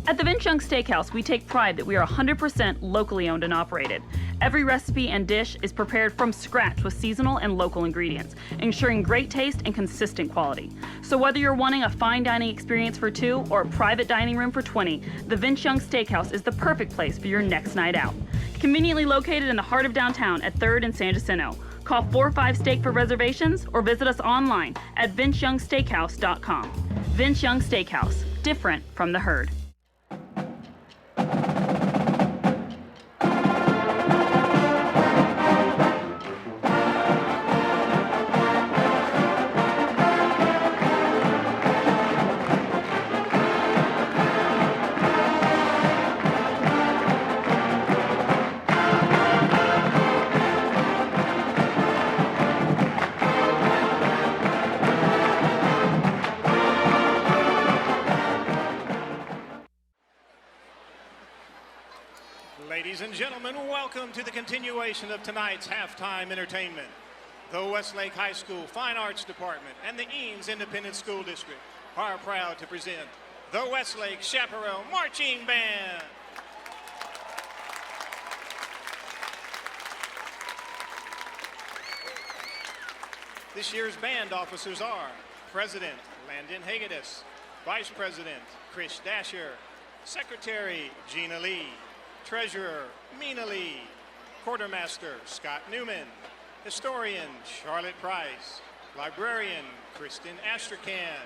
At the Vince Young Steakhouse, we take pride that we are 100% locally owned and operated. Every recipe and dish is prepared from scratch with seasonal and local ingredients, ensuring great taste and consistent quality. So whether you're wanting a fine dining experience for 2 or a private dining room for 20, the Vince Young Steakhouse is the perfect place for your next night out. Conveniently located in the heart of downtown at 3rd and San Jacinto. Call 45 Steak for reservations or visit us online at vinceyoungsteakhouse.com. Vince Young Steakhouse, different from the herd. Ladies and gentlemen, welcome to the continuation of tonight's halftime entertainment. The Westlake High School Fine Arts Department and the Eanes Independent School District are proud to present the Westlake Chaparral Marching Band. This year's band officers are President Landon Hagedis, Vice President Chris Dasher, Secretary Gina Lee, Treasurer Mina Lee, Quartermaster Scott Newman, Historian Charlotte Price, Librarian Kristen Astracan,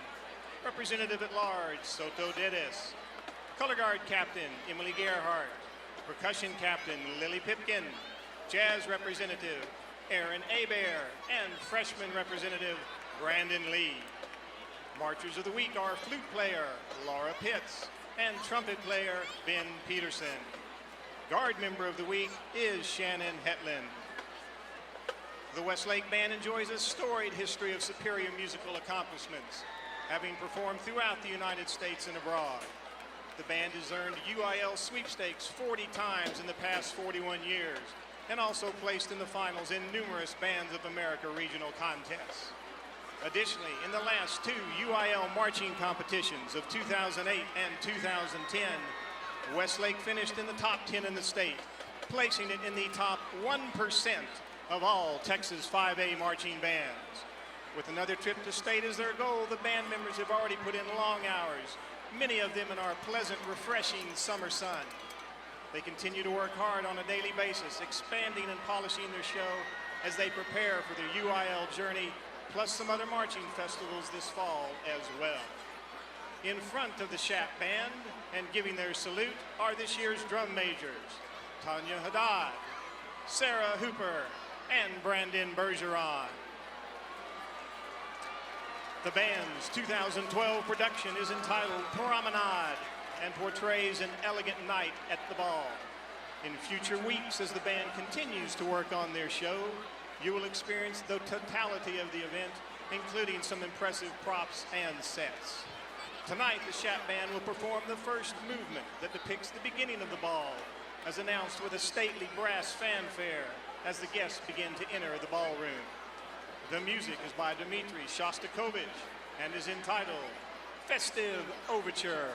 Representative at Large Soto Dedes, Color Guard Captain Emily Gerhardt, Percussion Captain Lily Pipkin, Jazz Representative Aaron Abair, and Freshman Representative Brandon Lee. Marchers of the Week are flute player Laura Pitts and trumpet player Ben Peterson. Guard Member of the Week is Shannon Hetland. The Westlake Band enjoys a storied history of superior musical accomplishments, having performed throughout the United States and abroad. The band has earned UIL sweepstakes 40 times in the past 41 years, and also placed in the finals in numerous Bands of America regional contests. Additionally, in the last two UIL marching competitions of 2008 and 2010, Westlake finished in the top 10 in the state, placing it in the top 1% of all Texas 5A marching bands. With another trip to state as their goal, the band members have already put in long hours, many of them in our pleasant, refreshing summer sun. They continue to work hard on a daily basis, expanding and polishing their show as they prepare for their UIL journey, plus some other marching festivals this fall as well. In front of the CHAP Band and giving their salute are this year's drum majors, Tanya Haddad, Sarah Hooper, and Brandon Bergeron. The band's 2012 production is entitled Promenade and portrays an elegant night at the ball. In future weeks, as the band continues to work on their show, you will experience the totality of the event, including some impressive props and sets. Tonight, the CHAP Band will perform the first movement that depicts the beginning of the ball, as announced with a stately brass fanfare as the guests begin to enter the ballroom. The music is by Dmitri Shostakovich and is entitled Festive Overture.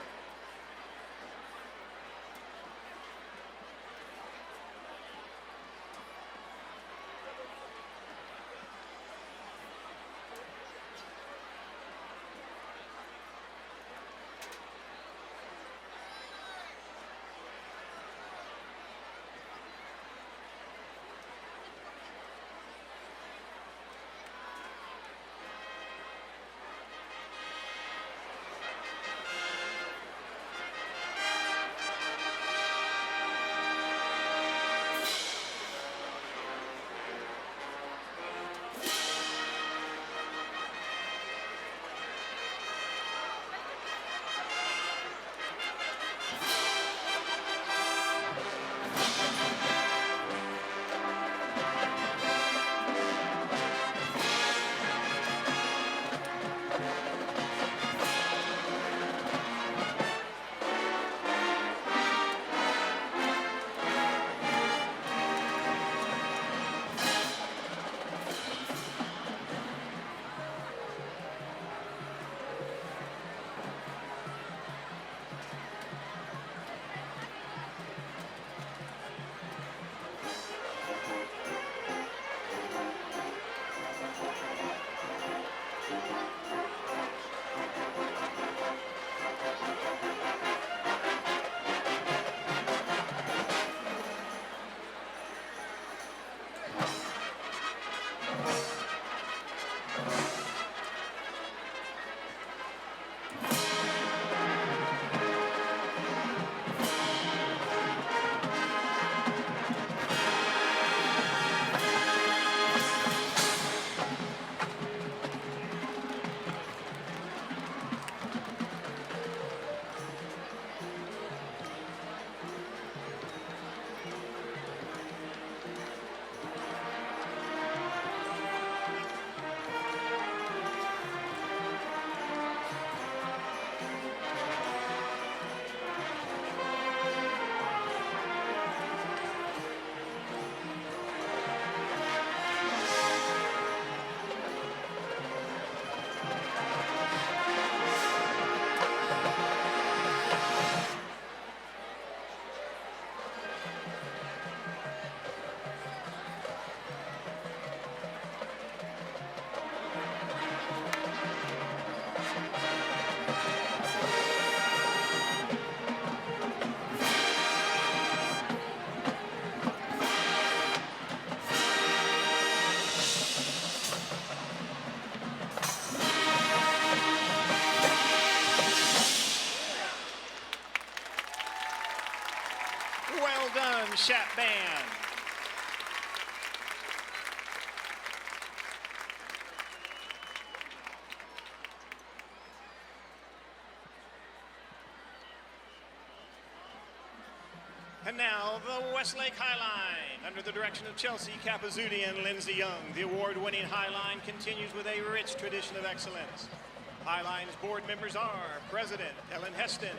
Son CHAP Band. And now the Westlake Highline, under the direction of Chelsea Capizzuti and Lindsey Young. The award-winning Highline continues with a rich tradition of excellence. Highline's board members are President Ellen Heston,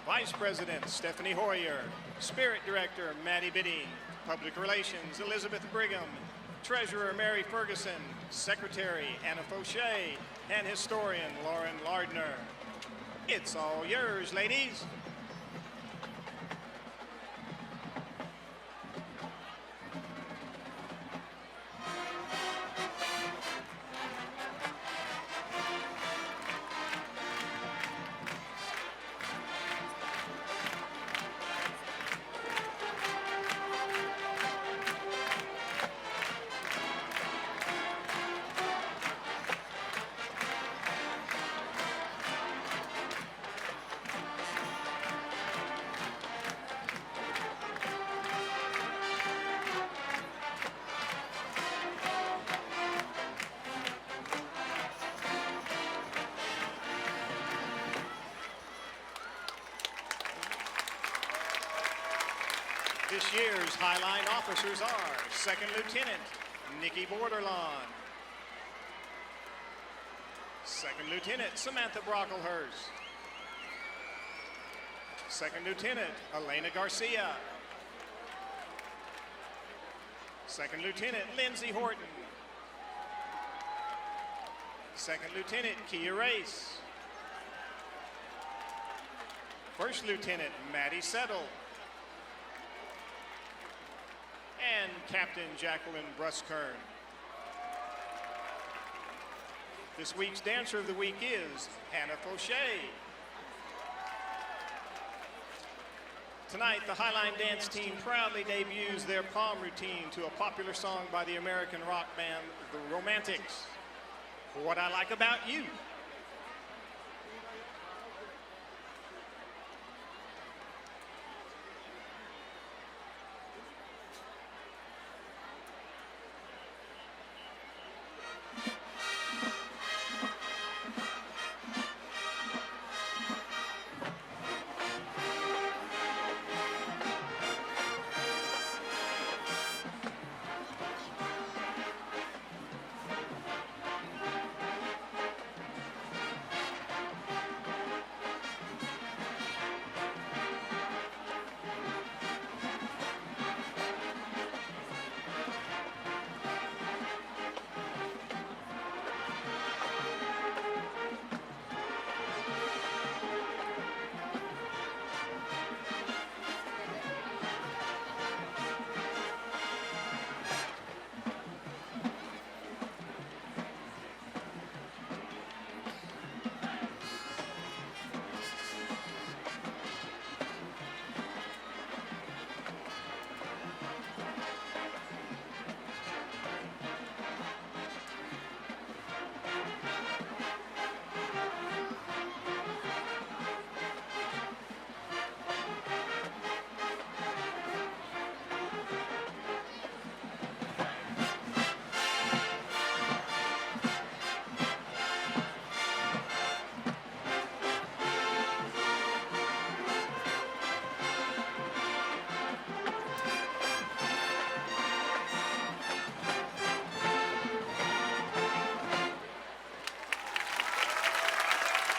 Vice President Stephanie Hoyer, Spirit Director Maddie Bidding, Public Relations Elizabeth Brigham, Treasurer Mary Ferguson, Secretary Anna Fauché, and Historian Lauren Lardner. It's all yours, ladies. This year's Highline officers are Second Lieutenant Nikki Borderlawn, Second Lieutenant Samantha Brocklehurst, Second Lieutenant Elena Garcia, Second Lieutenant Lindsay Horton, Second Lieutenant Kia Race, First Lieutenant Maddie Settle, and Captain Jacqueline Bruskern. This week's Dancer of the Week is Hannah Fauché. Tonight, the Highline Dance Team proudly debuts their palm routine to a popular song by the American rock band, The Romantics, What I Like About You.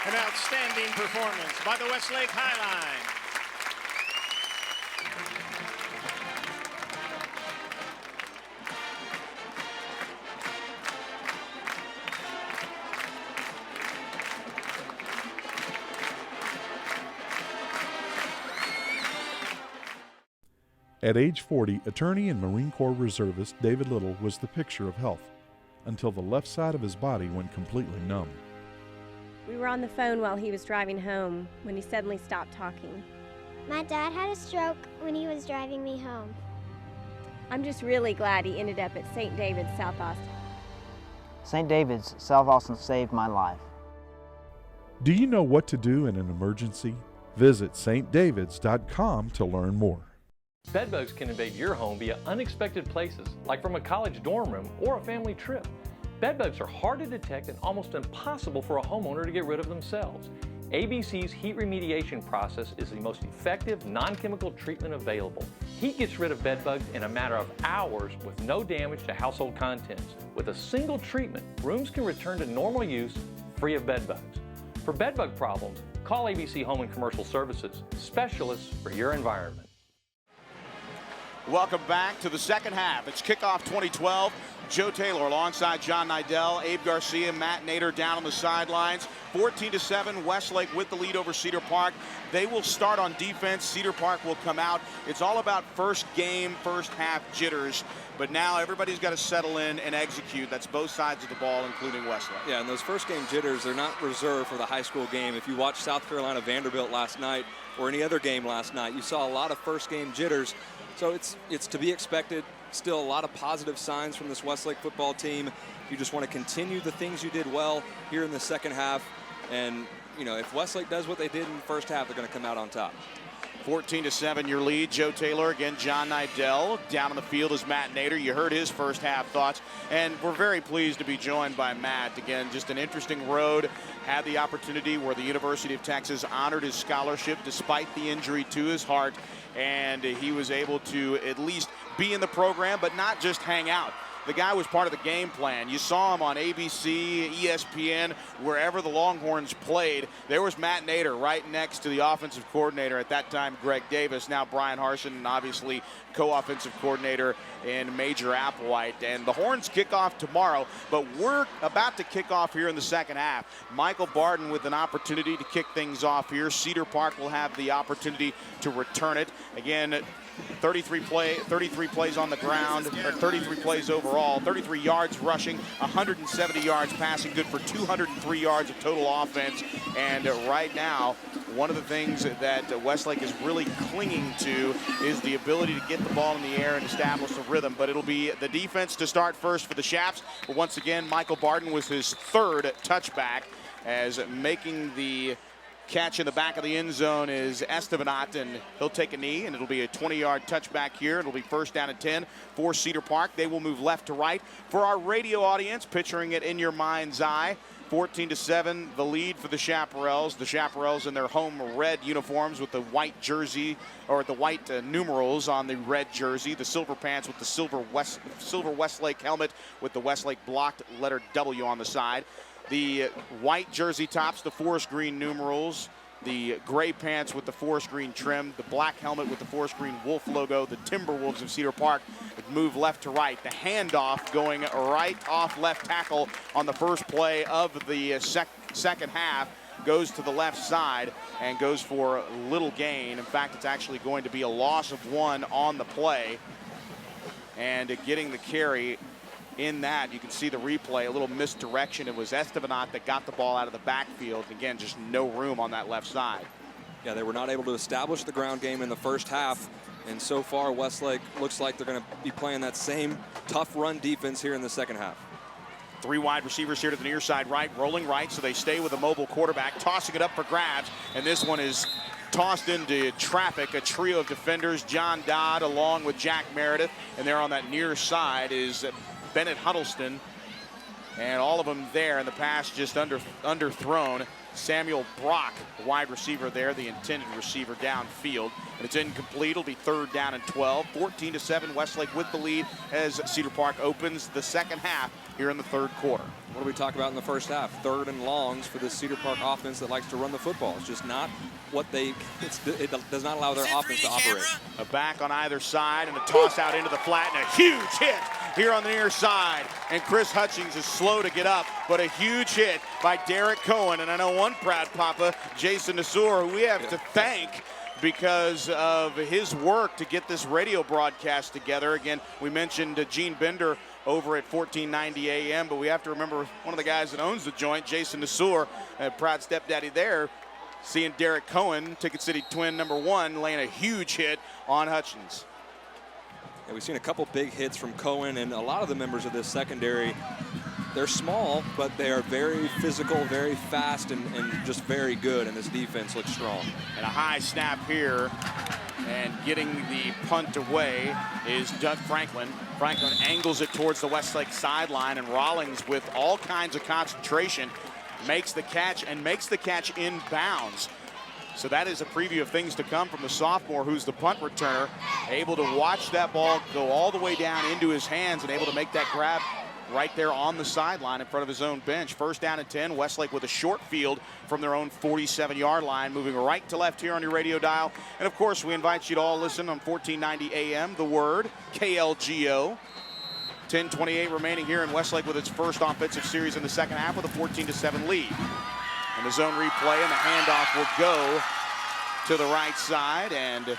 An outstanding performance by the Westlake Highline. At age 40, attorney and Marine Corps reservist David Little was the picture of health until the left side of his body went completely numb. We were on the phone while he was driving home when he suddenly stopped talking. My dad had a stroke when he was driving me home. I'm just really glad he ended up at St. David's, South Austin. St. David's, South Austin saved my life. Do you know what to do in an emergency? Visit stdavids.com to learn more. Bedbugs can invade your home via unexpected places, like from a college dorm room or a family trip. Bedbugs are hard to detect and almost impossible for a homeowner to get rid of themselves. ABC's heat remediation process is the most effective non-chemical treatment available. Heat gets rid of bedbugs in a matter of hours with no damage to household contents. With a single treatment, rooms can return to normal use free of bedbugs. For bedbug problems, call ABC Home and Commercial Services, specialists for your environment. Welcome back to the second half. It's kickoff 2012. Joe Taylor alongside John Nidell, Abe Garcia, Matt Nader down on the sidelines. 14-7, Westlake with the lead over Cedar Park. They will start on defense. Cedar Park will come out. It's all about first game, first half jitters. But now everybody's got to settle in and execute. That's both sides of the ball, including Westlake. Yeah, and those first game jitters, they're not reserved for the high school game. If you watched South Carolina Vanderbilt last night or any other game last night, you saw a lot of first game jitters. So it's to be expected. Still a lot of positive signs from this Westlake football team. You just want to continue the things you did well here in the second half. And, you know, if Westlake does what they did in the first half, they're going to come out on top. 14-7 your lead. Joe Taylor, again, John Nidell. Down on the field is Matt Nader. You heard his first half thoughts. And we're very pleased to be joined by Matt. Again, just an interesting road. Had the opportunity where the University of Texas honored his scholarship despite the injury to his heart. And he was able to at least be in the program, but not just hang out. The guy was part of the game plan. You saw him on ABC, ESPN, wherever the Longhorns played. There was Matt Nader right next to the offensive coordinator at that time, Greg Davis, now Brian Harsin, and obviously co-offensive coordinator in Major Applewhite. And the Horns kick off tomorrow, but we're about to kick off here in the second half. Michael Barden with an opportunity to kick things off here. Cedar Park will have the opportunity to return it. Again, 33 plays on the ground, or 33 plays overall, 33 yards rushing, 170 yards passing, good for 203 yards of total offense. And right now, one of the things that Westlake is really clinging to is the ability to get the ball in the air and establish a rhythm. But it'll be the defense to start first for the Chaps. But once again, Michael Barden was his third touchback, as making the catch in the back of the end zone is Estebanat, and he'll take a knee, and it'll be a 20-yard touchback here. It'll be first down and 10 for Cedar Park. They will move left to right. For our radio audience, picturing it in your mind's eye, 14-7, the lead for the Chaparrals. The Chaparrals in their home red uniforms with the white jersey, or the white numerals on the red jersey. The silver pants with the silver Westlake helmet with the Westlake blocked letter W on the side. The white jersey tops, the forest green numerals, the gray pants with the forest green trim, the black helmet with the forest green wolf logo. The Timberwolves of Cedar Park move left to right. The handoff going right off left tackle on the first play of the second half goes to the left side and goes for little gain. In fact, it's actually going to be a loss of 1 on the play. And getting the carry in that, you can see the replay, a little misdirection. It was Estebanat that got the ball out of the backfield. Again, just no room on that left side. Yeah, they were not able to establish the ground game in the first half. And so far, Westlake looks like they're going to be playing that same tough run defense here in the second half. 3 wide receivers here to the near side right, rolling right, so they stay with a mobile quarterback, tossing it up for grabs. And this one is tossed into traffic. A trio of defenders, John Dodd along with Jack Meredith. And there on that near side is Bennett Huddleston, and all of them there in the pass just underthrown. Samuel Brock, the wide receiver there, the intended receiver downfield. And it's incomplete. It'll be third down and 12. 14-7, Westlake with the lead as Cedar Park opens the second half here in the third quarter. What do we talk about in the first half? Third and longs for the Cedar Park offense that likes to run the football. It's just not what it does not allow their offense to operate. A back on either side and a toss out into the flat and a huge hit here on the near side. And Chris Hutchings is slow to get up, but a huge hit by Derek Cohen. And I know one proud papa, Jason Nasur, who we have to thank because of his work to get this radio broadcast together. Again, we mentioned Gene Bender over at 1490 AM, but we have to remember one of the guys that owns the joint, Jason Nasur, proud stepdaddy there, seeing Derek Cohen, Ticket City Twin #1, laying a huge hit on Hutchins. Yeah, we've seen a couple big hits from Cohen, and a lot of the members of this secondary, they're small, but they are very physical, very fast, and just very good, and this defense looks strong. And a high snap here, And getting the punt away is Doug Franklin. Franklin angles it towards the Westlake sideline, and Rawlings, with all kinds of concentration, makes the catch and makes the catch in bounds. So that is a preview of things to come from the sophomore, who's the punt returner, able to watch that ball go all the way down into his hands and able to make that grab right there on the sideline in front of his own bench. First down and 10. Westlake with a short field from their own 47-yard line, moving right to left here on your radio dial. And of course, we invite you to all listen on 1490 AM, The Word, KLGO. 10:28 remaining here in Westlake with its first offensive series in the second half with a 14-7 lead. And the zone replay, and the handoff will go to the right side, and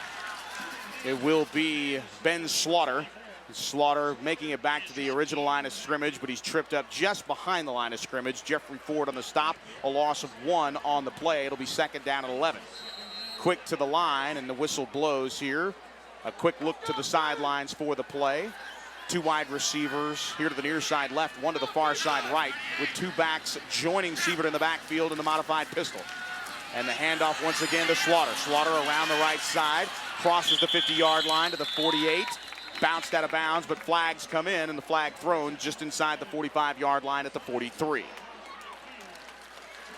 it will be Ben Slaughter. Slaughter making it back to the original line of scrimmage, but he's tripped up just behind the line of scrimmage. Jeffrey Ford on the stop, a loss of 1 on the play. It'll be second down and 11. Quick to the line, and the whistle blows here. A quick look to the sidelines for the play. 2 wide receivers here to the near side left, 1 to the far side right, with 2 backs joining Sievert in the backfield in the modified pistol. And the handoff once again to Slaughter. Slaughter around the right side, crosses the 50-yard line to the 48. Bounced out of bounds, but flags come in, and the flag thrown just inside the 45-yard line at the 43.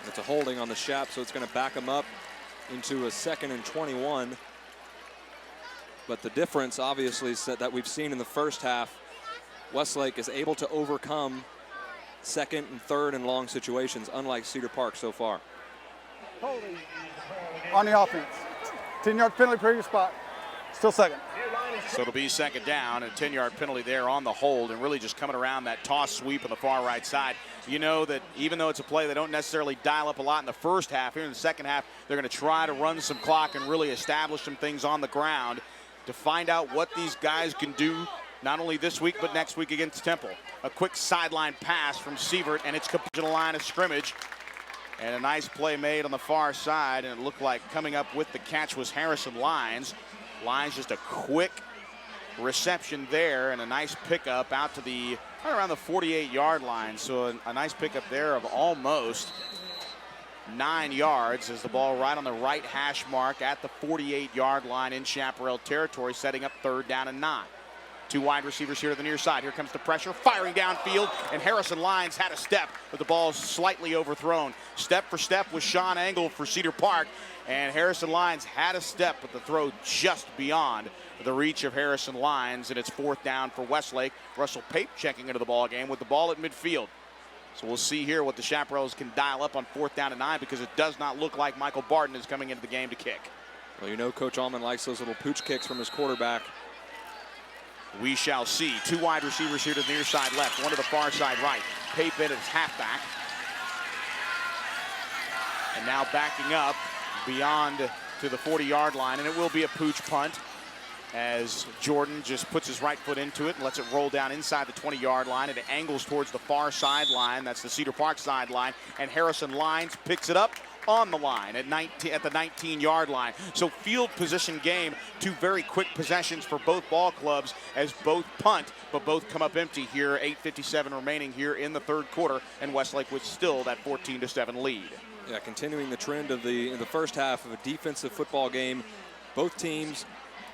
It's a holding on the CHAP, so it's going to back them up into a 2nd and 21. But the difference, obviously, is that we've seen in the first half, Westlake is able to overcome 2nd and 3rd and long situations, unlike Cedar Park so far. Holding on the offense. 10-yard penalty, previous spot. Still second. So it'll be second down, and a 10-yard penalty there on the hold, and really just coming around that toss sweep on the far right side. You know that even though it's a play they don't necessarily dial up a lot in the first half, here in the second half, they're going to try to run some clock and really establish some things on the ground to find out what these guys can do, not only this week, but next week against Temple. A quick sideline pass from Sievert, and it's to the line of scrimmage. And a nice play made on the far side, and it looked like coming up with the catch was Harrison Lyons. Lyons just a quick reception there, and a nice pickup out to the right around the 48-yard line. So a nice pickup there of almost 9 yards as the ball right on the right hash mark at the 48-yard line in Chaparral territory, setting up 3rd down and 9. 2 wide receivers here to the near side. Here comes the pressure, firing downfield, and Harrison Lyons had a step, but the ball is slightly overthrown. Step for step with Sean Engel for Cedar Park, and Harrison Lyons had a step, but the throw just beyond the reach of Harrison Lyons, and it's 4th down for Westlake. Russell Pape checking into the ball game with the ball at midfield. So we'll see here what the Chaparrals can dial up on 4th down and 9, because it does not look like Michael Barton is coming into the game to kick. Well, you know Coach Allman likes those little pooch kicks from his quarterback. We shall see. 2 wide receivers here to the near side left, 1 to the far side right. Pape in at halfback. And now backing up beyond to the 40-yard line, and it will be a pooch punt as Jordan just puts his right foot into it and lets it roll down inside the 20-yard line, and it angles towards the far sideline. That's the Cedar Park sideline, and Harrison Lyons picks it up on the line at the 19-yard line. So field position game, 2 very quick possessions for both ball clubs as both punt, but both come up empty here. 8:57 remaining here in the 3rd quarter, and Westlake with still that 14-7 lead. Yeah, continuing the trend of in the first half of a defensive football game. Both teams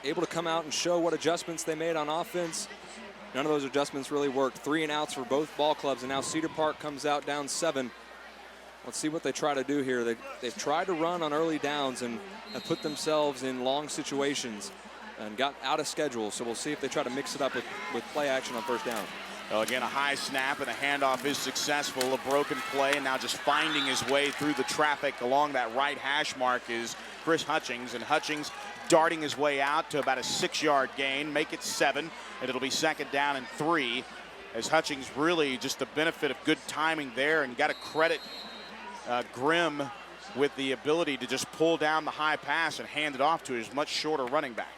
able to come out and show what adjustments they made on offense. None of those adjustments really worked. 3 and outs for both ball clubs, and now Cedar Park comes out down 7. Let's see what they try to do here. They've tried to run on early downs and have put themselves in long situations and got out of schedule. So we'll see if they try to mix it up with play action on 1st down. Well, again, a high snap, and the handoff is successful. A broken play, and now just finding his way through the traffic along that right hash mark is Chris Hutchings, and Hutchings darting his way out to about a 6-yard gain, make it 7, and it'll be 2nd down and 3, as Hutchings really just the benefit of good timing there, and got to credit Grimm with the ability to just pull down the high pass and hand it off to his much shorter running back.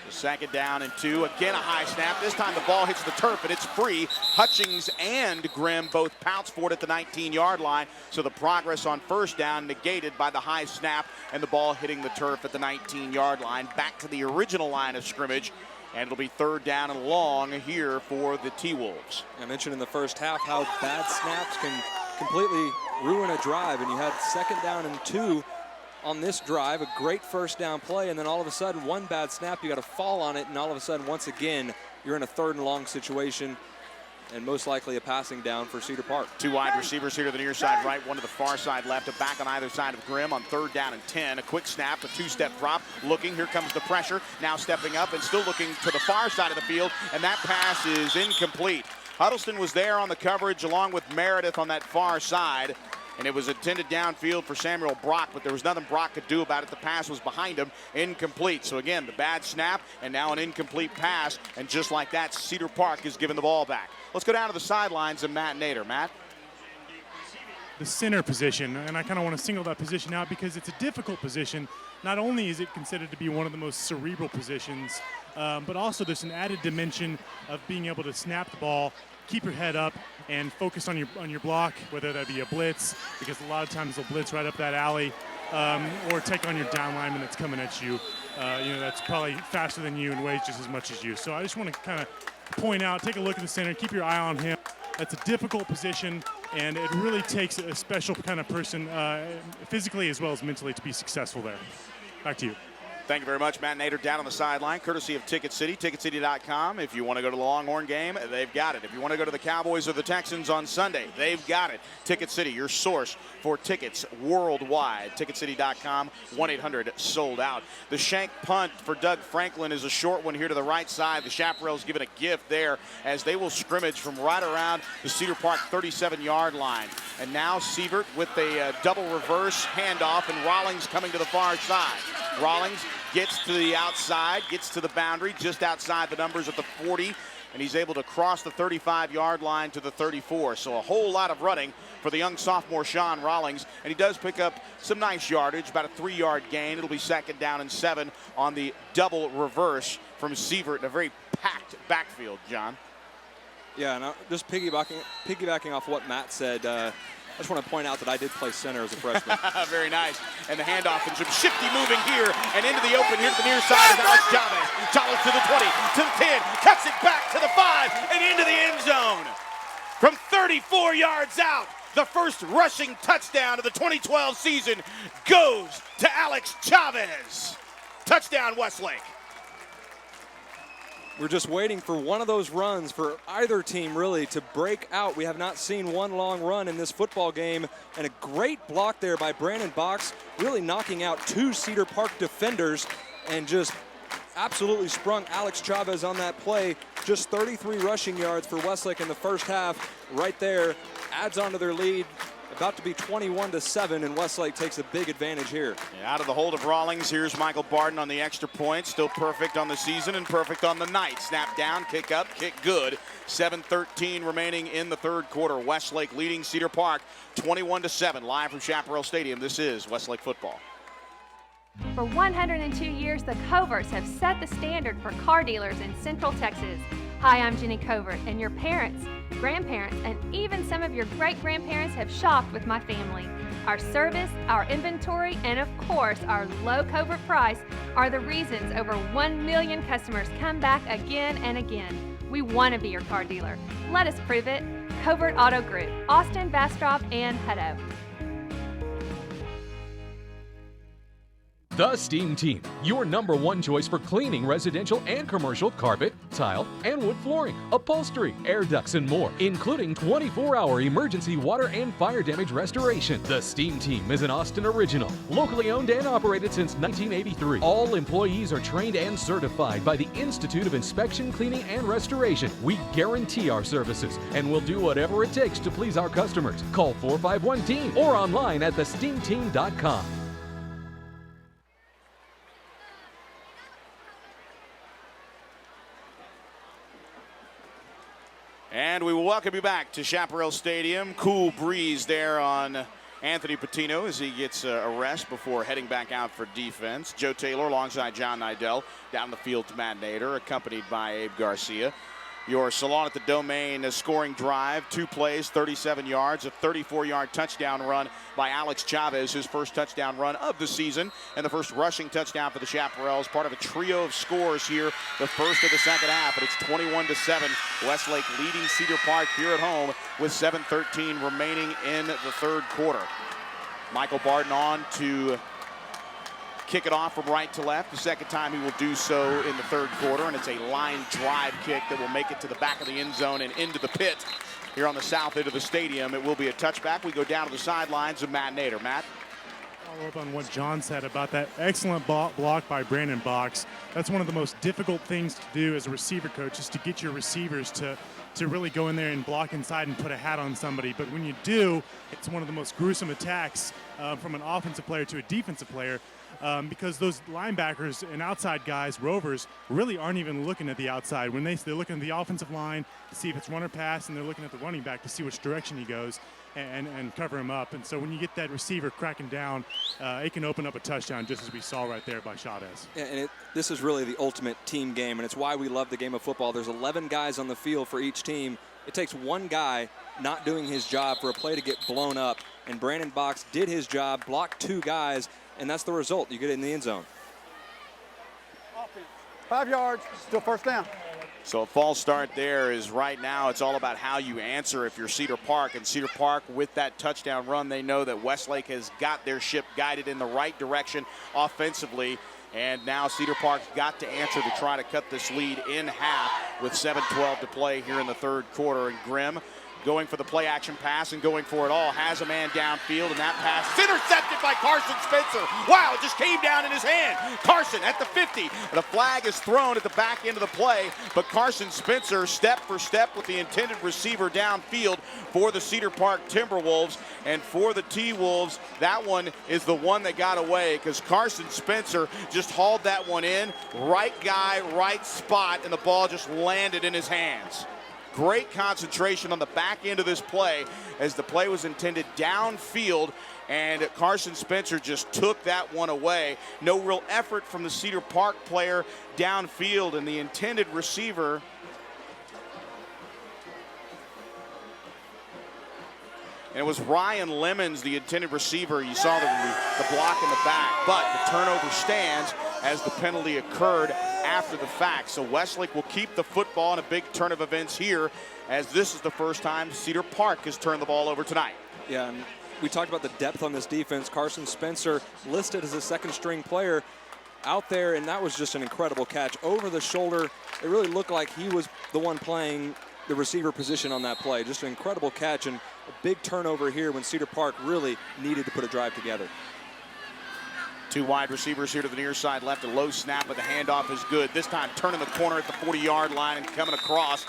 So 2nd down and 2. Again, a high snap. This time the ball hits the turf, and it's free. Hutchings and Grimm both pounce for it at the 19-yard line. So the progress on 1st down negated by the high snap and the ball hitting the turf at the 19-yard line. Back to the original line of scrimmage. And it'll be 3rd down and long here for the T-Wolves. I mentioned in the first half how bad snaps can completely ruin a drive, and you had 2nd down and 2 on this drive, a great first down play, and then all of a sudden, one bad snap, you got to fall on it, and all of a sudden, once again, you're in a 3rd and long situation, and most likely a passing down for Cedar Park. 2 wide receivers here to the near side right, one to the far side left, a back on either side of Grimm on 3rd down and 10. A quick snap, a 2-step drop, looking, here comes the pressure, now stepping up and still looking to the far side of the field, and that pass is incomplete. Huddleston was there on the coverage along with Meredith on that far side, and it was intended downfield for Samuel Brock, but there was nothing Brock could do about it. The pass was behind him, incomplete. So again, the bad snap and now an incomplete pass, and just like that, Cedar Park is giving the ball back. Let's go down to the sidelines and Matt Nader. Matt? The center position, and I kind of want to single that position out because it's a difficult position. Not only is it considered to be one of the most cerebral positions, but also there's an added dimension of being able to snap the ball, keep your head up, and focus on your block, whether that be a blitz, because a lot of times they'll blitz right up that alley, or take on your down lineman that's coming at you. That's probably faster than you and weighs just as much as you. So I just want to kind of point out, take a look at the center, keep your eye on him. That's a difficult position, and it really takes a special kind of person, physically as well as mentally, to be successful there. Back to you. Thank you very much, Matt Nader, down on the sideline, courtesy of Ticket City, ticketcity.com. If you want to go to the Longhorn game, they've got it. If you want to go to the Cowboys or the Texans on Sunday, they've got it. Ticket City, your source for tickets worldwide. Ticketcity.com, 1-800-SOLD-OUT. The shank punt for Doug Franklin is a short one here to the right side. The Chaparrals given a gift there as they will scrimmage from right around the Cedar Park 37-yard line. And now Sievert with a double reverse handoff, and Rawlings coming to the far side. Rawlings gets to the outside, gets to the boundary, just outside the numbers at the 40, and he's able to cross the 35-yard line to the 34. So a whole lot of running for the young sophomore Sean Rawlings, and he does pick up some nice yardage, about a 3-yard gain. It'll be 2nd down and 7 on the double reverse from Sievert in a very packed backfield, John. Yeah, and just piggybacking off what Matt said, I just want to point out that I did play center as a freshman. Very nice. And the handoff and some shifty moving here and into the open here to the near side is Alex Chavez. Chavez to the 20, to the 10, cuts it back to the 5 and into the end zone. From 34 yards out, the first rushing touchdown of the 2012 season goes to Alex Chavez. Touchdown, Westlake. We're just waiting for one of those runs for either team, really, to break out. We have not seen one long run in this football game, and a great block there by Brandon Box, really knocking out 2 Cedar Park defenders and just absolutely sprung Alex Chavez on that play. Just 33 rushing yards for Westlake in the first half. Right there, adds on to their lead. About to be 21-7, and Westlake takes a big advantage here. Yeah, out of the hold of Rawlings, here's Michael Barden on the extra point. Still perfect on the season and perfect on the night. Snap down, kick up, kick good. 7:13 remaining in the 3rd quarter. Westlake leading Cedar Park 21-7. Live from Chaparral Stadium, this is Westlake football. For 102 years, the Coverts have set the standard for car dealers in Central Texas. Hi, I'm Jenny Covert, and your parents, grandparents, and even some of your great-grandparents have shopped with my family. Our service, our inventory, and of course, our low Covert price are the reasons over 1 million customers come back again and again. We want to be your car dealer. Let us prove it. Covert Auto Group, Austin, Bastrop, and Hutto. The Steam Team, your #1 choice for cleaning residential and commercial carpet, tile, and wood flooring, upholstery, air ducts, and more, including 24-hour emergency water and fire damage restoration. The Steam Team is an Austin original, locally owned and operated since 1983. All employees are trained and certified by the Institute of Inspection, Cleaning, and Restoration. We guarantee our services and will do whatever it takes to please our customers. Call 451-TEAM or online at thesteamteam.com. And we will welcome you back to Chaparral Stadium. Cool breeze there on Anthony Patino as he gets a rest before heading back out for defense. Joe Taylor alongside John Nidell down the field to Matt Nader, accompanied by Abe Garcia. Your Salon at the Domain scoring drive, 2 plays, 37 yards, a 34-yard touchdown run by Alex Chavez, his first touchdown run of the season, and the first rushing touchdown for the Chaparrals, part of a trio of scores here, the first of the second half, but it's 21-7. Westlake leading Cedar Park here at home with 7:13 remaining in the 3rd quarter. Michael Barden on to kick it off from right to left. The second time he will do so in the third quarter, and it's a line drive kick that will make it to the back of the end zone and into the pit here on the south end of the stadium. It will be a touchback. We go down to the sidelines of Matt Nader. Matt? Follow up on what John said about that excellent block by Brandon Box. That's one of the most difficult things to do as a receiver coach, is to get your receivers to really go in there and block inside and put a hat on somebody. But when you do, it's one of the most gruesome attacks from an offensive player to a defensive player, because those linebackers and outside guys, rovers, really aren't even looking at the outside. When they're looking at the offensive line to see if it's run or pass, and they're looking at the running back to see which direction he goes and cover him up. And so when you get that receiver cracking down, it can open up a touchdown, just as we saw right there by Chavez. Yeah, and this is really the ultimate team game, and it's why we love the game of football. There's 11 guys on the field for each team. It takes one guy not doing his job for a play to get blown up, and Brandon Box did his job, blocked 2 guys, and that's the result. You get it in the end zone. 5 yards, still first down. So a false start there is right now. It's all about how you answer if you're Cedar Park. And Cedar Park, with that touchdown run, they know that Westlake has got their ship guided in the right direction offensively. And now Cedar Park's got to answer to try to cut this lead in half with 7:12 to play here in the third quarter. And Grimm going for the play action pass and going for it all. Has a man downfield, and that pass is intercepted by Carson Spencer. Wow, it just came down in his hand. Carson at the 50. The flag is thrown at the back end of the play, but Carson Spencer step for step with the intended receiver downfield for the Cedar Park Timberwolves. And for the T-Wolves, that one is the one that got away, because Carson Spencer just hauled that one in. Right guy, right spot, and the ball just landed in his hands. Great concentration on the back end of this play, as the play was intended downfield, and Carson Spencer just took that one away. No real effort from the Cedar Park player downfield, and the intended receiver and it was Ryan Lemons, the intended receiver. You saw the block in the back, but the turnover stands as the penalty occurred after the fact. So Westlake will keep the football in a big turn of events here, as this is the first time Cedar Park has turned the ball over tonight. Yeah, and we talked about the depth on this defense. Carson Spencer listed as a second-string player out there, and that was just an incredible catch over the shoulder. It really looked like he was the one playing the receiver position on that play. Just an incredible catch, and a big turnover here when Cedar Park really needed to put a drive together. 2 wide receivers here to the near side left. A low snap, but the handoff is good. This time turning the corner at the 40-yard line and coming across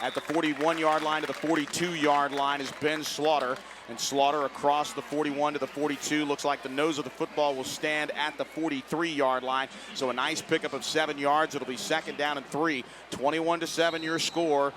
at the 41-yard line to the 42-yard line is Ben Slaughter. And Slaughter across the 41 to the 42. Looks like the nose of the football will stand at the 43-yard line. So a nice pickup of 7 yards. It'll be second down and 3. 21-7 your score.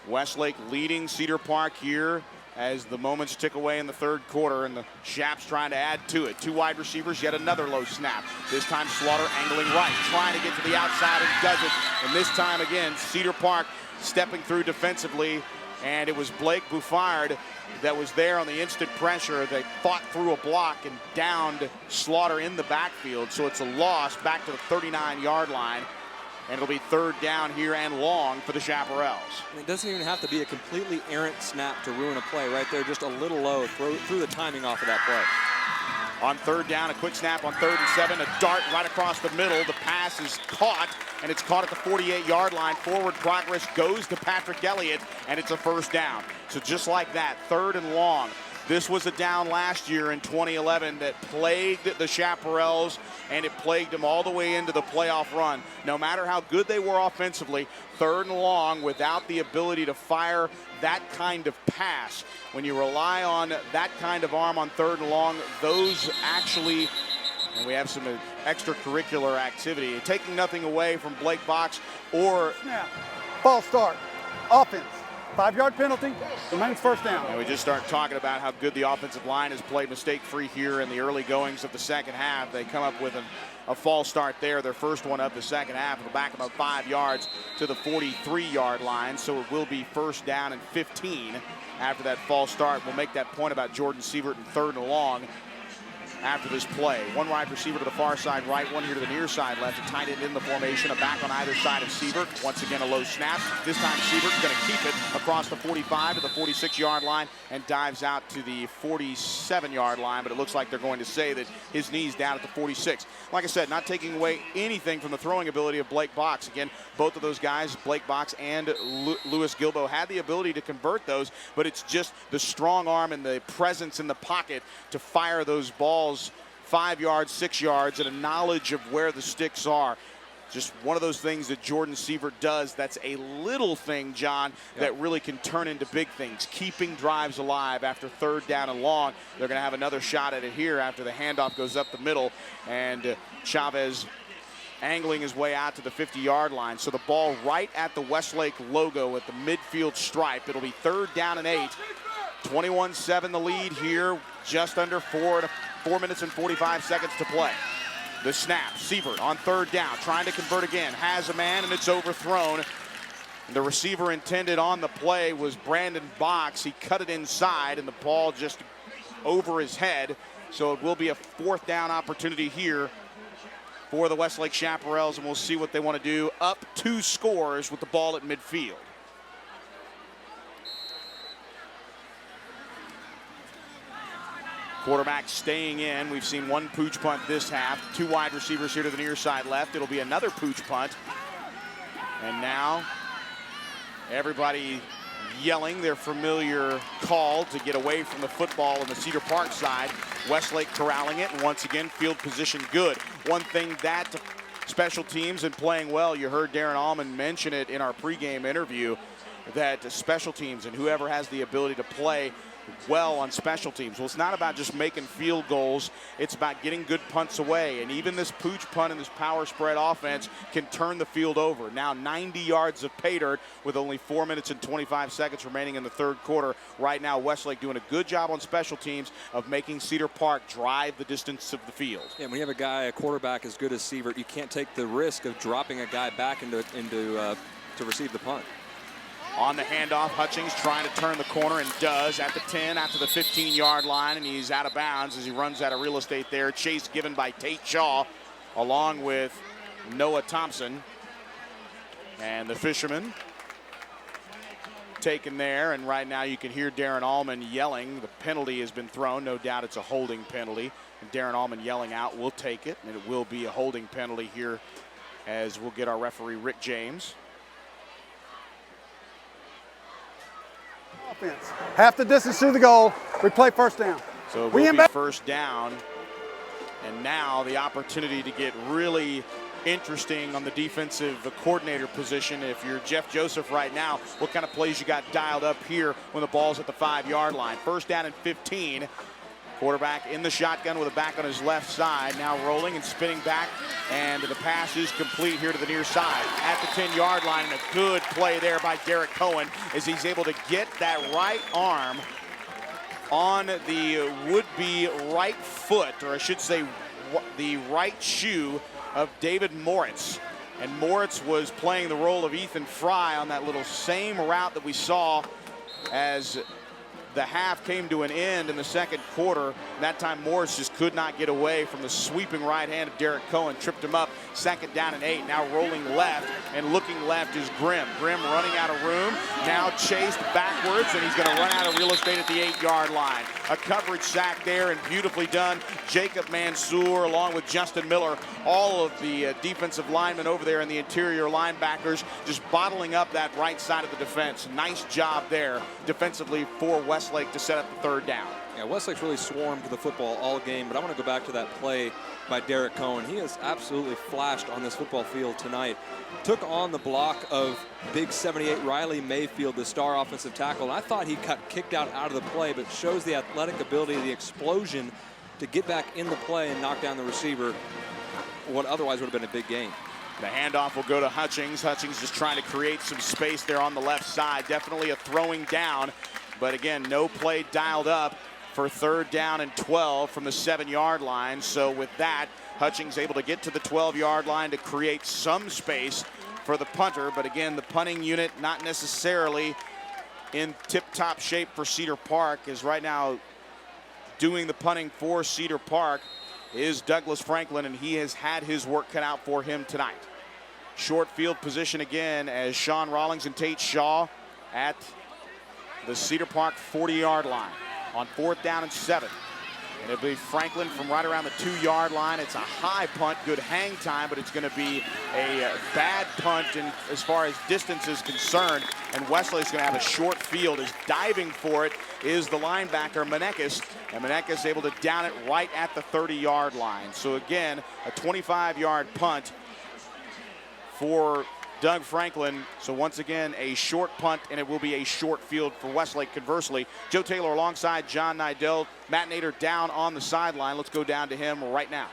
Westlake leading Cedar Park here as the moments tick away in the third quarter, and the Chaps trying to add to it. 2 wide receivers, yet another low snap. This time Slaughter angling right, trying to get to the outside, and does it. And this time again, Cedar Park stepping through defensively, and it was Blake Buffard that was there on the instant pressure that fought through a block and downed Slaughter in the backfield. So it's a loss back to the 39-yard line. And it'll be third down here and long for the Chaparrals. And it doesn't even have to be a completely errant snap to ruin a play. Right there, just a little low. Threw the timing off of that play. On third down, a quick snap on 3rd and 7. A dart right across the middle. The pass is caught, and it's caught at the 48-yard line. Forward progress goes to Patrick Elliott, and it's a first down. So just like that, 3rd and long. This was a down last year in 2011 that plagued the Chaparrals, and it plagued them all the way into the playoff run. No matter how good they were offensively, 3rd and long without the ability to fire that kind of pass. When you rely on that kind of arm on 3rd and long, those actually, and we have some extracurricular activity, taking nothing away from Blake Box or snap, false start, offense. 5-yard penalty, remains first down. And we just start talking about how good the offensive line has played mistake-free here in the early goings of the second half. They come up with a false start there, their first one of the second half. It'll back them up 5 yards to the 43-yard line, so it will be first down and 15 after that false start. We'll make that point about Jordan Sievert in 3rd and long after this play. 1 wide receiver to the far side right, 1 here to the near side left. A tight end in the formation, a back on either side of Sievert. Once again, a low snap. This time Sievert's going to keep it across the 45 to the 46-yard line and dives out to the 47-yard line, but it looks like they're going to say that his knee's down at the 46. Like I said, not taking away anything from the throwing ability of Blake Box. Again, both of those guys, Blake Box and Lewis Gilbo, had the ability to convert those, but it's just the strong arm and the presence in the pocket to fire those balls 5 yards, 6 yards, and a knowledge of where the sticks are. Just one of those things that Jordan Sievert does that's a little thing, John, that really can turn into big things. Keeping drives alive after 3rd down and long. They're going to have another shot at it here after the handoff goes up the middle. And Chavez angling his way out to the 50-yard line. So the ball right at the Westlake logo at the midfield stripe. It'll be 3rd down and 8. 21-7 the lead here. Just under 4 minutes and 45 seconds to play. The snap, Sievert on 3rd down, trying to convert again, has a man and it's overthrown. The receiver intended on the play was Brandon Box. He cut it inside and the ball just over his head. So it will be a 4th down opportunity here for the Westlake Chaparrals, and we'll see what they want to do. Up 2 scores with the ball at midfield. Quarterback staying in. We've seen 1 pooch punt this half. 2 wide receivers here to the near side left. It'll be another pooch punt. And now everybody yelling their familiar call to get away from the football on the Cedar Park side. Westlake corralling it, and once again, field position good. One thing that special teams and playing well, you heard Darren Allman mention it in our pregame interview, that special teams and whoever has the ability to play well on special teams. Well, it's not about just making field goals. It's about getting good punts away. And even this pooch punt and this power spread offense can turn the field over. Now 90 yards of pay dirt with only 4 minutes and 25 seconds remaining in the 3rd quarter. Right now, Westlake doing a good job on special teams of making Cedar Park drive the distance of the field. Yeah, when you have a quarterback as good as Sievert, you can't take the risk of dropping a guy back to receive the punt. On the handoff, Hutchings trying to turn the corner and does at the 10, after the 15-yard line, and he's out of bounds as he runs out of real estate there. Chase given by Tate Shaw along with Noah Thompson. And the Fisherman taken there, and right now you can hear Darren Allman yelling. The penalty has been thrown. No doubt it's a holding penalty. And Darren Allman yelling out, "We'll take it," and it will be a holding penalty here as we'll get our referee, Rick James. Offense. Half the distance to the goal. We play 1st down. So it will be 1st down. And now the opportunity to get really interesting on the defensive coordinator position. If you're Jeff Joseph right now, what kind of plays you got dialed up here when the ball's at the 5-yard line? 1st down and 15. Quarterback in the shotgun with a back on his left side. Now rolling and spinning back, and the pass is complete here to the near side. At the 10-yard line, and a good play there by Derek Cohen as he's able to get that right arm on the would-be right foot, or I should say the right shoe of David Moritz. And Moritz was playing the role of Ethan Fry on that little same route that we saw as the half came to an end in the 2nd quarter. That time Morris just could not get away from the sweeping right hand of Derek Cohen. Tripped him up. 2nd down and 8. Now rolling left and looking left is Grimm. Grimm running out of room. Now chased backwards, and he's going to run out of real estate at the 8-yard line. A coverage sack there and beautifully done. Jacob Mansour along with Justin Miller. All of the defensive linemen over there and the interior linebackers just bottling up that right side of the defense. Nice job there defensively for Westlake to set up the 3rd down. Yeah, Westlake's really swarmed the football all game, but I want to go back to that play by Derek Cohen. He has absolutely flashed on this football field tonight. Took on the block of big 78 Riley Mayfield, the star offensive tackle. And I thought he got kicked out of the play, but shows the athletic ability, the explosion to get back in the play and knock down the receiver. What otherwise would have been a big gain. The handoff will go to Hutchings. Hutchings just trying to create some space there on the left side. Definitely a throwing down, but again, no play dialed up for 3rd down and 12 from the 7-yard line. So with that, Hutchings able to get to the 12-yard line to create some space for the punter. But again, the punting unit not necessarily in tip-top shape for Cedar Park, is right now doing the punting for Cedar Park is Douglas Franklin, and he has had his work cut out for him tonight. Short field position again as Sean Rawlings and Tate Shaw at the Cedar Park 40-yard line on 4th down and 7. And it'll be Franklin from right around the 2-yard line. It's a high punt, good hang time, but it's going to be a bad punt as far as distance is concerned. And Westlake's going to have a short field. As diving for it is the linebacker, Menekes. And Menekes able to down it right at the 30-yard line. So again, a 25-yard punt for Doug Franklin. So once again, a short punt, and it will be a short field for Westlake. Conversely, Joe Taylor alongside John Nidell. Matt Nader down on the sideline. Let's go down to him right now.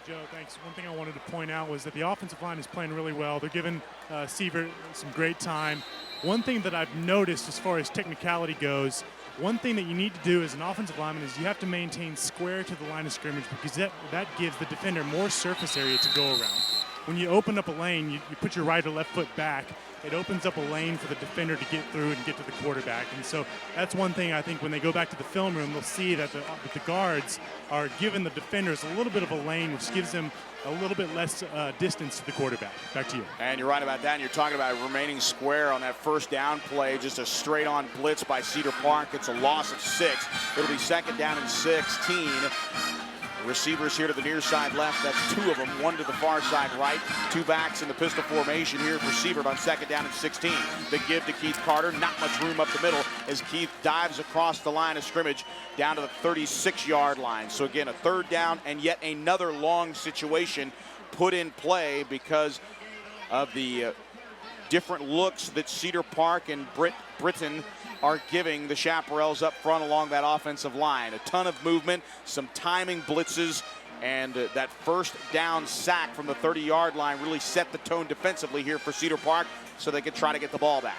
Joe, thanks. One thing I wanted to point out was that the offensive line is playing really well. They're giving Sievert some great time. One thing that I've noticed as far as technicality goes, one thing that you need to do as an offensive lineman is you have to maintain square to the line of scrimmage, because that gives the defender more surface area to go around. When you open up a lane, you put your right or left foot back, it opens up a lane for the defender to get through and get to the quarterback. And so that's one thing I think when they go back to the film room, they'll see that the guards are giving the defenders a little bit of a lane, which gives them a little bit less distance to the quarterback. Back to you. And you're right about that. And you're talking about remaining square on that first down play. Just a straight-on blitz by Cedar Park. It's a loss of 6. It'll be 2nd down and 16. Receivers here to the near side left. That's 2 of them. 1 to the far side right. 2 backs in the pistol formation here for Sievert on 2nd down and 16. The give to Keith Carter. Not much room up the middle as Keith dives across the line of scrimmage down to the 36-yard line. So again, a 3rd down and yet another long situation put in play because of the different looks that Cedar Park and Britton are giving the Chaparrals up front along that offensive line. A ton of movement, some timing blitzes, and that first down sack from the 30-yard line really set the tone defensively here for Cedar Park so they could try to get the ball back.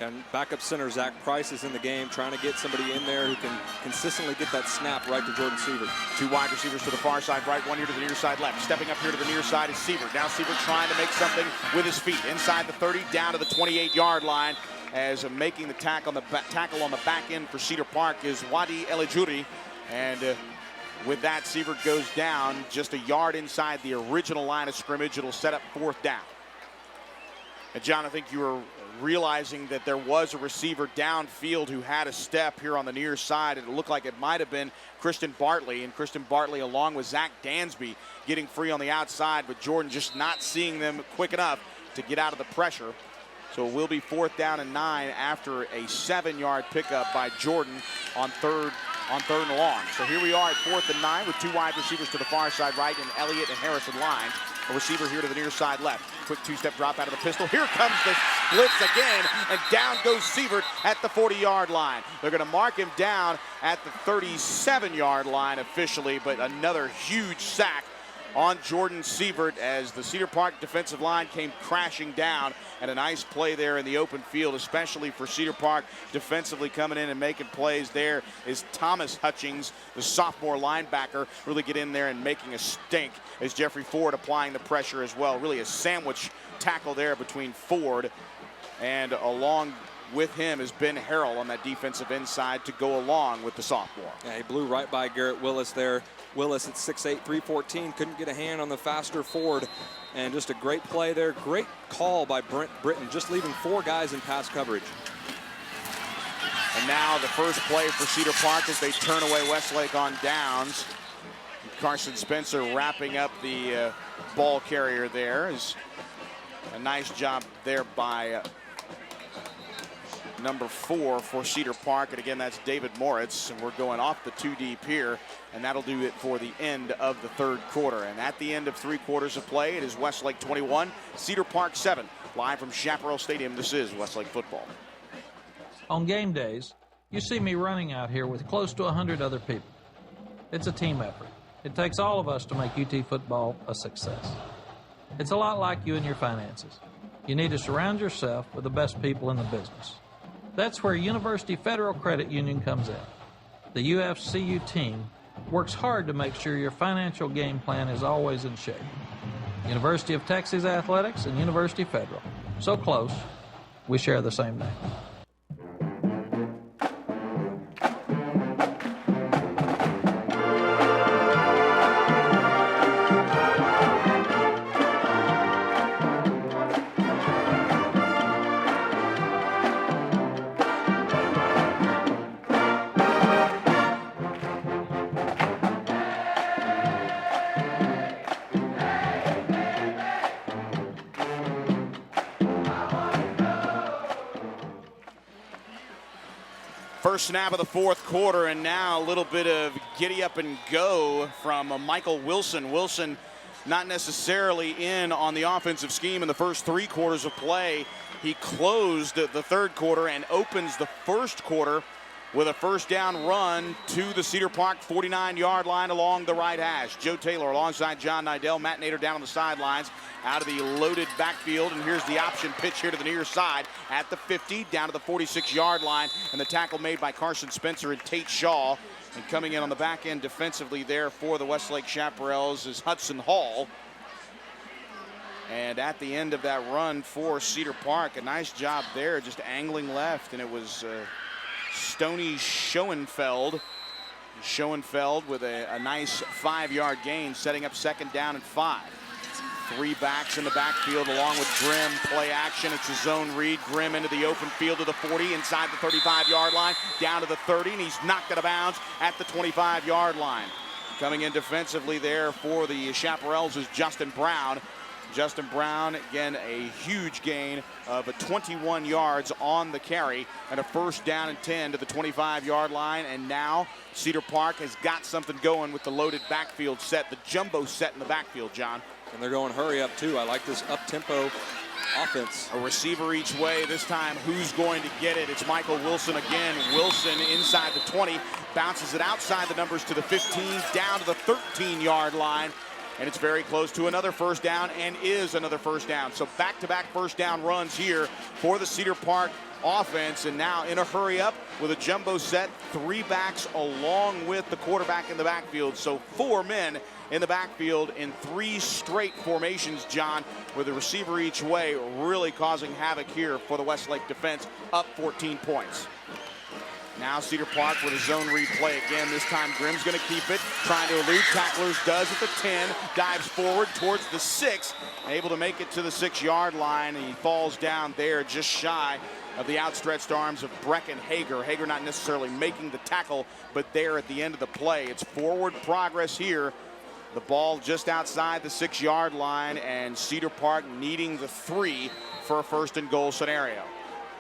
And backup center Zach Price is in the game, trying to get somebody in there who can consistently get that snap right to Jordan Sievert. 2 wide receivers to the far side right, 1 here to the near side left. Stepping up here to the near side is Sievert. Now Sievert trying to make something with his feet. Inside the 30, down to the 28-yard line. As making the tackle on the back end for Cedar Park is Wadi Elijuri. And with that, Sievert goes down just a yard inside the original line of scrimmage. It'll set up 4th down. And John, I think you were realizing that there was a receiver downfield who had a step here on the near side. It looked like it might have been Christian Bartley, and Christian Bartley along with Zach Dansby getting free on the outside, but Jordan just not seeing them quick enough to get out of the pressure. So it will be 4th down and 9 after a 7-yard pickup by Jordan on third and long. So here we are at 4th and 9 with 2 wide receivers to the far side right and Elliott and Harrison line. A receiver here to the near side left. Quick 2-step drop out of the pistol. Here comes the blitz again, and down goes Sievert at the 40-yard line. They're going to mark him down at the 37-yard line officially, but another huge sack on Jordan Sievert as the Cedar Park defensive line came crashing down, and a nice play there in the open field, especially for Cedar Park defensively coming in and making plays. There is Thomas Hutchings, the sophomore linebacker, really get in there and making a stink as Jeffrey Ford applying the pressure as well. Really a sandwich tackle there between Ford, and along with him is Ben Harrell on that defensive inside to go along with the sophomore. Yeah, he blew right by Garrett Willis there. Willis at 6'8", 314, couldn't get a hand on the faster Ford. And just a great play there. Great call by Brent Britton, just leaving 4 guys in pass coverage. And now the first play for Cedar Park as they turn away Westlake on downs. Carson Spencer wrapping up the ball carrier there. Is a nice job there by number 4 for Cedar Park. And again, that's David Moritz. And we're going off the 2 deep here. And that'll do it for the end of the 3rd quarter. And at the end of 3 quarters of play, it is Westlake 21, Cedar Park 7. Live from Chaparral Stadium, this is Westlake football. On game days, you see me running out here with close to 100 other people. It's a team effort. It takes all of us to make UT football a success. It's a lot like you and your finances. You need to surround yourself with the best people in the business. That's where University Federal Credit Union comes in. The UFCU team works hard to make sure your financial game plan is always in shape. University of Texas Athletics and University Federal. So close, we share the same name. First snap of the fourth quarter, and now a little bit of giddy up and go from Michael Wilson. Wilson not necessarily in on the offensive scheme in the first 3 quarters of play. He closed the third quarter and opens the first quarter with a first down run to the Cedar Park 49-yard line along the right hash. Joe Taylor alongside John Nidell. Matt Nader down on the sidelines out of the loaded backfield. And here's the option pitch here to the near side at the 50 down to the 46-yard line. And the tackle made by Carson Spencer and Tate Shaw. And coming in on the back end defensively there for the Westlake Chaparrals is Hudson Hall. And at the end of that run for Cedar Park, a nice job there, just angling left. And it was Stoney Schoenfeld. Schoenfeld with a nice 5-yard gain, setting up second down and 5. 3 backs in the backfield along with Grimm. Play action. It's a zone read. Grimm into the open field to the 40, inside the 35-yard line, down to the 30, and he's knocked out of bounds at the 25-yard line. Coming in defensively there for the Chaparrals is Justin Brown. Justin Brown, again, a huge gain of 21 yards on the carry and a first down and 10 to the 25-yard line. And now Cedar Park has got something going with the loaded backfield set, the jumbo set in the backfield, John. And they're going hurry up, too. I like this up-tempo offense. A receiver each way. This time, who's going to get it? It's Michael Wilson again. Wilson inside the 20, bounces it outside the numbers to the 15, down to the 13-yard line. And it's very close to another first down, and is another first down. So back-to-back first down runs here for the Cedar Park offense. And now in a hurry up with a jumbo set, 3 backs along with the quarterback in the backfield. So 4 men in the backfield in 3 straight formations, John, with a receiver each way, really causing havoc here for the Westlake defense, up 14 points. Now Cedar Park with a zone read play again. This time Grimm's going to keep it, trying to elude tacklers, does at the 10, dives forward towards the 6, able to make it to the 6-yard line, and he falls down there just shy of the outstretched arms of Brecken Hager. Hager not necessarily making the tackle, but there at the end of the play. It's forward progress here. The ball just outside the 6-yard line, and Cedar Park needing the 3 for a first and goal scenario.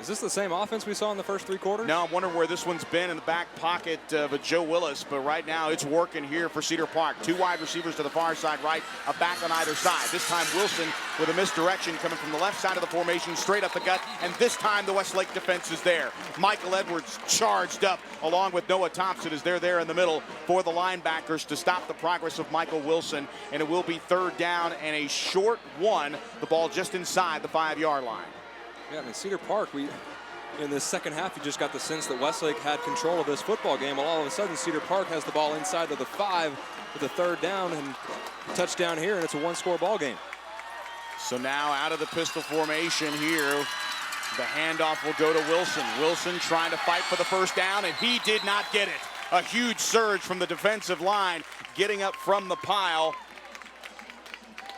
Is this the same offense we saw in the first 3 quarters? No, I'm wondering where this one's been in the back pocket of Joe Willis, but right now it's working here for Cedar Park. 2 wide receivers to the far side right, a back on either side. This time Wilson with a misdirection coming from the left side of the formation, straight up the gut, and this time the Westlake defense is there. Michael Edwards charged up along with Noah Thompson as they're there in the middle for the linebackers to stop the progress of Michael Wilson, and it will be third down and a short 1, the ball just inside the 5-yard line. Yeah, I mean, Cedar Park, in this second half, you just got the sense that Westlake had control of this football game. Well, all of a sudden, Cedar Park has the ball inside of the 5 with a third down and a touchdown here, and it's a 1-score ball game. So now out of the pistol formation here, the handoff will go to Wilson. Wilson trying to fight for the first down, and he did not get it. A huge surge from the defensive line, getting up from the pile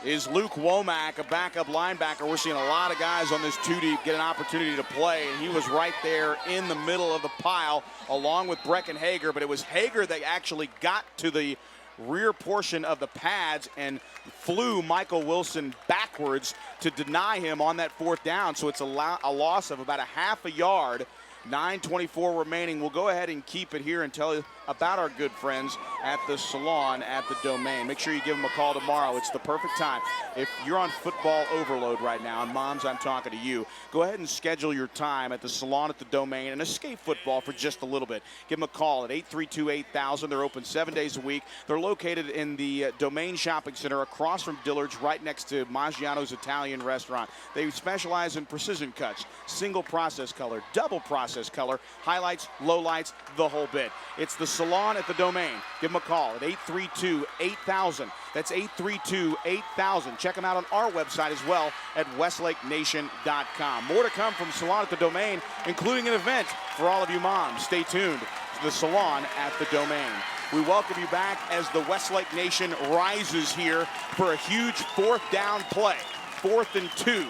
is Luke Womack, a backup linebacker. We're seeing a lot of guys on this 2-deep get an opportunity to play, and he was right there in the middle of the pile along with Brecken Hager, but it was Hager that actually got to the rear portion of the pads and flew Michael Wilson backwards to deny him on that 4th down. So it's a loss of about a half a yard. 9:24 remaining. We'll go ahead and keep it here and tell you about our good friends at the Salon at the Domain. Make sure you give them a call tomorrow. It's the perfect time. If you're on football overload right now, and moms, I'm talking to you, go ahead and schedule your time at the Salon at the Domain and escape football for just a little bit. Give them a call at 832-8000. They're open 7 days a week. They're located in the Domain Shopping Center across from Dillard's, right next to Maggiano's Italian restaurant. They specialize in precision cuts, single process color, double process color, highlights, lowlights, the whole bit. It's the Salon at the Domain. Give them a call at 832-8000. That's 832-8000. Check them out on our website as well at westlakenation.com. More to come from Salon at the Domain, including an event for all of you moms. Stay tuned to the Salon at the Domain. We welcome you back as the Westlake Nation rises here for a huge 4th down play. 4th and 2.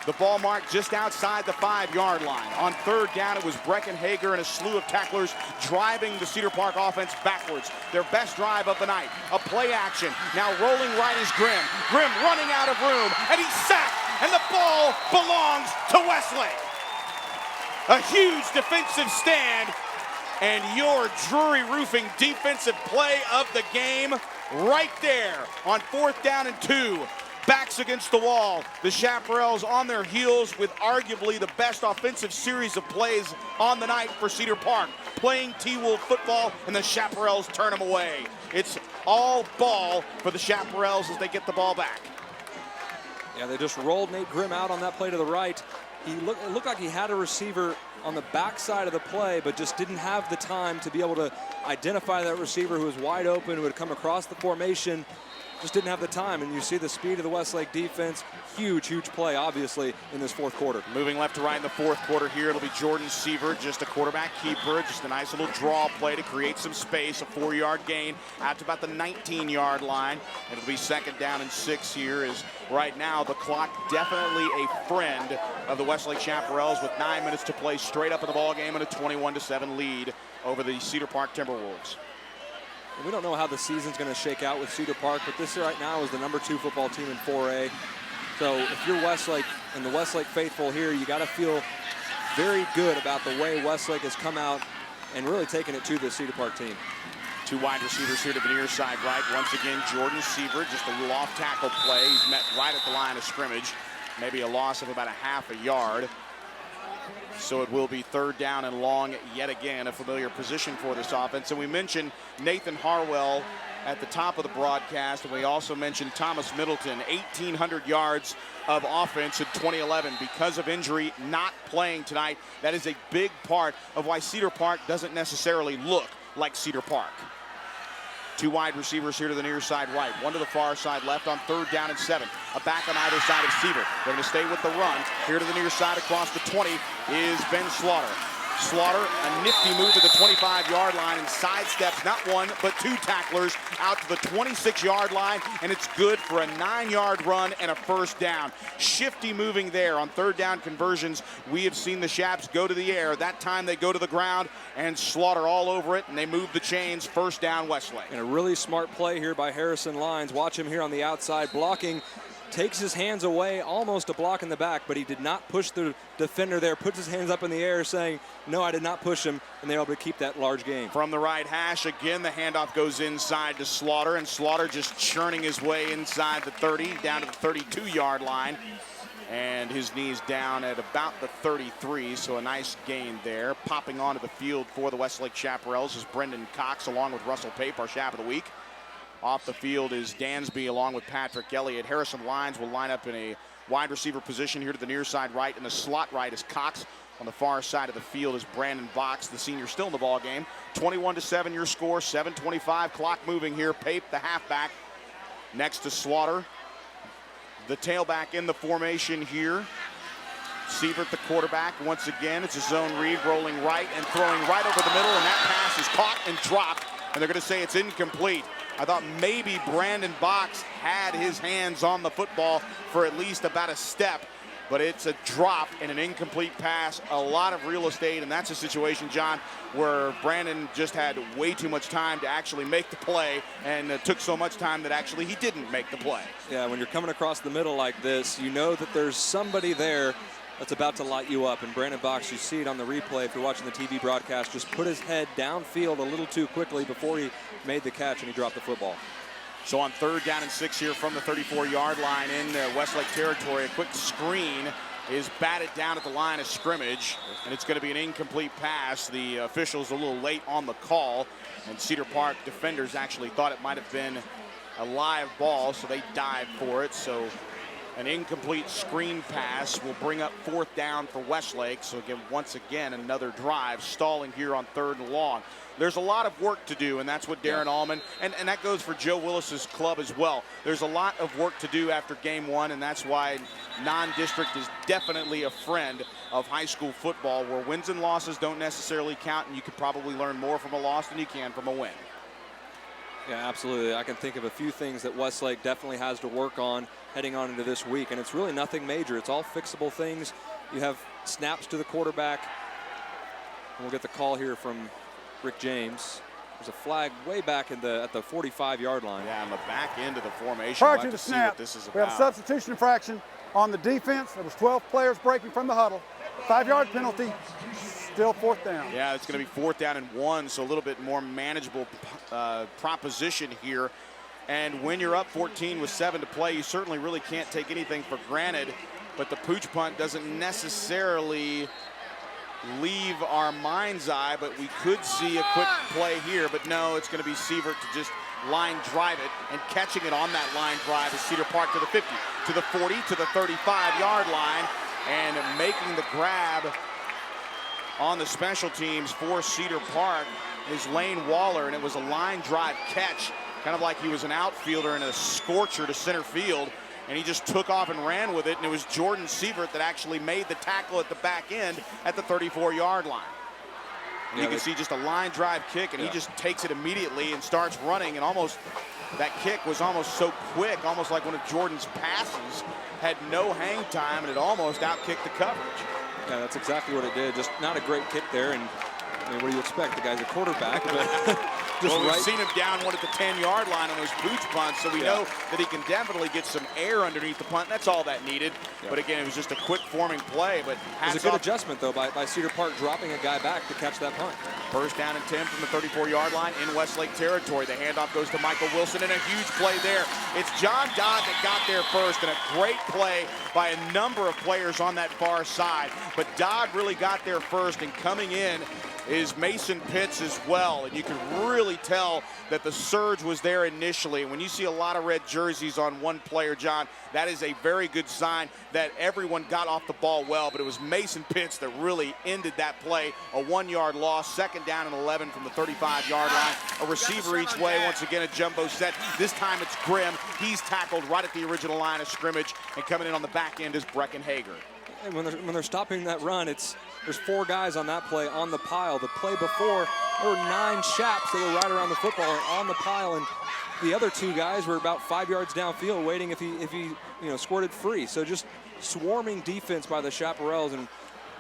The ball marked just outside the 5-yard line. On 3rd down, it was Brecken Hager and a slew of tacklers driving the Cedar Park offense backwards. Their best drive of the night. A play action. Now rolling right is Grimm. Grimm running out of room, and he's sacked, and the ball belongs to Westlake. A huge defensive stand And your Drury Roofing defensive play of the game right there on 4th down and 2. Backs against the wall. The Chaparrals on their heels with arguably the best offensive series of plays on the night for Cedar Park. Playing T-Wolf football, and the Chaparrals turn them away. It's all ball for the Chaparrals as they get the ball back. Yeah, they just rolled Nate Grimm out on that play to the right. It looked like he had a receiver on the backside of the play, but just didn't have the time to be able to identify that receiver who was wide open, who had come across the formation. Just didn't have the time, and you see the speed of the Westlake defense. Huge play, obviously, in this 4th quarter. Moving left to right in the 4th quarter here, it'll be Jordan Sievert, just a quarterback keeper, just a nice little draw play to create some space, a 4-yard gain out to about the 19-yard line. It'll be 2nd down and 6 here, as right now the clock definitely a friend of the Westlake Chaparrals with 9 minutes to play straight up in the ball game and a 21-7 lead over the Cedar Park Timberwolves. And we don't know how the season's going to shake out with Cedar Park, but this right now is the #2 football team in 4A. So if you're Westlake and the Westlake faithful here, you got to feel very good about the way Westlake has come out and really taken it to the Cedar Park team. 2 wide receivers here to the near side right. Once again, Jordan Sievert, just a little off tackle play. He's met right at the line of scrimmage. Maybe a loss of about a half a yard. So it will be 3rd down and long yet again, a familiar position for this offense. And we mentioned Nathan Harwell at the top of the broadcast, and we also mentioned Thomas Middleton, 1,800 yards of offense in 2011 because of injury, not playing tonight. That is a big part of why Cedar Park doesn't necessarily look like Cedar Park. 2 wide receivers here to the near side right, 1 to the far side left on 3rd down and 7. A back on either side of Sievert. They're going to stay with the run. Here to the near side across the 20 is Ben Slaughter. Slaughter, a nifty move to the 25-yard line and sidesteps not 1 but 2 tacklers out to the 26-yard line, and it's good for a 9-yard run and a 1st down. Shifty moving there on 3rd down conversions. We have seen the Chaps go to the air. That time they go to the ground, and Slaughter all over it, and they move the chains. 1st down Westlake. And a really smart play here by Harrison Lyons. Watch him here on the outside blocking. Takes his hands away, almost a block in the back, but he did not push the defender there. Puts his hands up in the air saying, no, I did not push him, and they're able to keep that large gain. From the right hash, again, the handoff goes inside to Slaughter, and Slaughter just churning his way inside the 30, down to the 32-yard line. And his knees down at about the 33, so a nice gain there. Popping onto the field for the Westlake Chaparrals is Brendan Cox, along with Russell Pape, our Chap of the Week. Off the field is Dansby along with Patrick Elliott. Harrison Lyons will line up in a wide receiver position here to the near side right. In the slot right is Cox. On the far side of the field is Brandon Box, the senior, still in the ball game. 21-7 your score, 7:25 clock moving here. Pape, the halfback, next to Slaughter. The tailback in the formation here. Sievert, the quarterback, once again. It's a zone read, rolling right and throwing right over the middle, and that pass is caught and dropped, and they're going to say it's incomplete. I thought maybe Brandon Box had his hands on the football for at least about a step, but it's a drop and an incomplete pass. A lot of real estate, and that's a situation, John, where Brandon just had way too much time to actually make the play, and it took so much time that actually he didn't make the play. Yeah, when you're coming across the middle like this, you know that there's somebody there that's about to light you up. And Brandon Box, you see it on the replay if you're watching the TV broadcast, just put his head downfield a little too quickly before he made the catch and he dropped the football. So on 3rd down and 6 here from the 34-yard line in Westlake territory, a quick screen is batted down at the line of scrimmage, and it's going to be an incomplete pass. The officials a little late on the call, and Cedar Park defenders actually thought it might have been a live ball, so they dived for it. So an incomplete screen pass will bring up 4th down for Westlake. So again, once again, another drive stalling here on 3rd and long. There's a lot of work to do, and that's what Darren Allman, and that goes for Joe Willis's club as well. There's a lot of work to do after game 1, and that's why non-district is definitely a friend of high school football, where wins and losses don't necessarily count, and you could probably learn more from a loss than you can from a win. Yeah, absolutely. I can think of a few things that Westlake definitely has to work on heading on into this week, and it's really nothing major. It's all fixable things. You have snaps to the quarterback, and we'll get the call here from Rick James. There's a flag way back at the 45-yard line. Yeah, on the back end of the formation. Prior we'll to the snap, this is we have a substitution infraction on the defense. There was 12 players breaking from the huddle. 5-yard penalty. Still fourth down. Yeah, it's going to be 4th down and 1, so a little bit more manageable proposition here. And when you're up 14 with 7 to play, you certainly really can't take anything for granted. But the pooch punt doesn't necessarily leave our mind's eye, but we could see a quick play here. But no, it's going to be Sievert to just line drive it, and catching it on that line drive is Cedar Park to the 50, to the 40, to the 35-yard line, and making the grab on the special teams for Cedar Park is Lane Waller, and it was a line drive catch, kind of like he was an outfielder in a scorcher to center field, and he just took off and ran with it, and it was Jordan Sievert that actually made the tackle at the back end at the 34-yard line. You can see just a line drive kick, and he just takes it immediately and starts running, and almost that kick was almost so quick, almost like one of Jordan's passes, had no hang time, and it almost outkicked the coverage. Yeah, that's exactly what it did. Just not a great kick there, and I mean, what do you expect? The guy's a quarterback, but just well, we've seen him down one at the 10-yard line on those pooch punts, so we know that he can definitely get some air underneath the punt. That's all that needed. But again, it was just a quick forming play. But it was a good adjustment, though, by Cedar Park dropping a guy back to catch that punt. 1st down and 10 from the 34-yard line in Westlake territory. The handoff goes to Michael Wilson, and a huge play there. It's John Dodd that got there first, and a great play by a number of players on that far side. But Dodd really got there first, and coming in is Mason Pitts as well, and you can really tell that the surge was there initially. When you see a lot of red jerseys on one player, John, that is a very good sign that everyone got off the ball well, but it was Mason Pitts that really ended that play. A 1-yard loss, 2nd down and 11 from the 35-yard line. A receiver each way, once again a jumbo set. This time it's Grimm. He's tackled right at the original line of scrimmage, and coming in on the back end is Brecken Hager. And when they're stopping that run, there's 4 guys on that play on the pile. The play before, there were 9 chaps that were right around the football and on the pile, and the other 2 guys were about 5 yards downfield waiting if he squirted free. So just swarming defense by the Chaparrals, and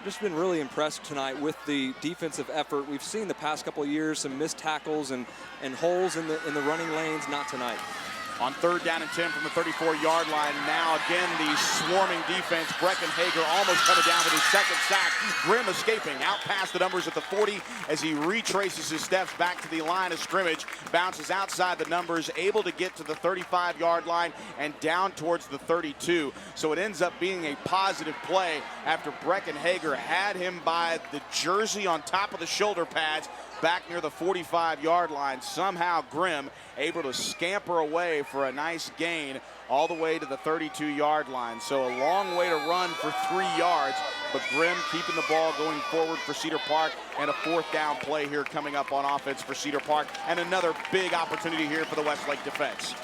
just been really impressed tonight with the defensive effort. We've seen the past couple of years some missed tackles and holes in the running lanes, not tonight. On 3rd down and 10 from the 34-yard line. Now again, the swarming defense. Brecken Hager almost coming down with his 2nd sack. Grimm escaping out past the numbers at the 40 as he retraces his steps back to the line of scrimmage. Bounces outside the numbers, able to get to the 35-yard line and down towards the 32. So it ends up being a positive play after Brecken Hager had him by the jersey on top of the shoulder pads back near the 45-yard line. Somehow Grimm able to scamper away for a nice gain all the way to the 32-yard line. So a long way to run for 3 yards, but Grimm keeping the ball going forward for Cedar Park, and a 4th down play here coming up on offense for Cedar Park, and another big opportunity here for the Westlake defense.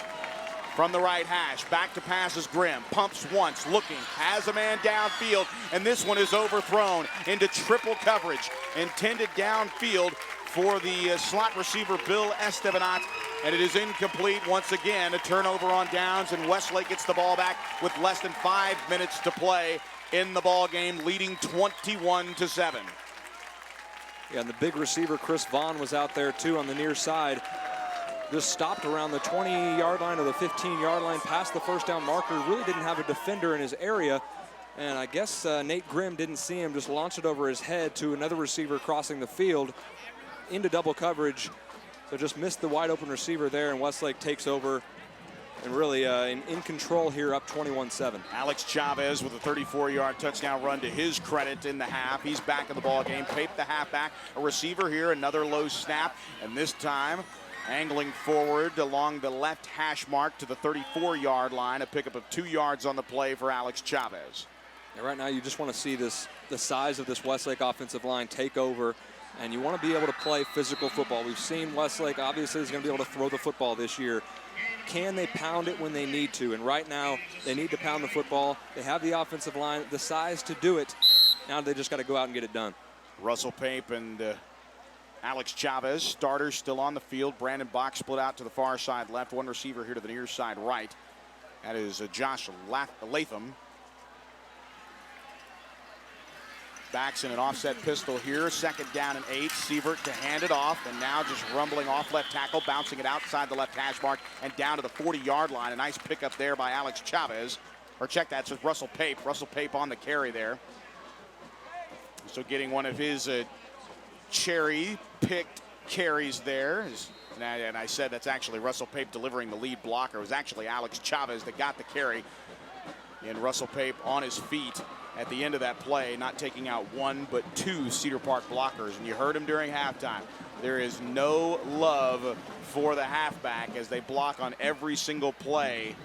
From the right hash, back to passes Grimm, pumps once, looking, has a man downfield, and this one is overthrown into triple coverage, intended downfield for the slot receiver Bill Estebanat, and it is incomplete once again. A turnover on downs, and Westlake gets the ball back with less than 5 minutes to play in the ball game, leading 21-7. Yeah, and the big receiver Chris Vaughn was out there too on the near side. Just stopped around the 20-yard line or the 15-yard line, past the 1st down marker. Really didn't have a defender in his area. And I guess Nate Grimm didn't see him, just launched it over his head to another receiver crossing the field into double coverage. So just missed the wide open receiver there, and Westlake takes over and really in control here, up 21-7. Alex Chavez with a 34-yard touchdown run to his credit in the half. He's back in the ball game. Pape the halfback, a receiver here, another low snap, and this time angling forward along the left hash mark to the 34-yard line. A pickup of 2 yards on the play for Alex Chavez. Yeah, right now you just want to see the size of this Westlake offensive line take over, and you want to be able to play physical football. We've seen Westlake obviously is going to be able to throw the football this year. Can they pound it when they need to? And right now they need to pound the football. They have the offensive line, the size to do it. Now they just got to go out and get it done. Russell Pape and Alex Chavez, starters still on the field. Brandon Bach split out to the far side left. One receiver here to the near side right. That is Josh Latham. Backs in an offset pistol here. 2nd down and 8. Sievert to hand it off, and now just rumbling off left tackle, bouncing it outside the left hash mark and down to the 40-yard line. A nice pickup there by Alex Chavez. Or check that, it's Russell Pape. Russell Pape on the carry there. So getting one of his cherry-picked carries there. And I said that's actually Russell Pape delivering the lead blocker. It was actually Alex Chavez that got the carry. And Russell Pape on his feet at the end of that play, not taking out one but two Cedar Park blockers. And you heard him during halftime. There is no love for the halfback as they block on every single play.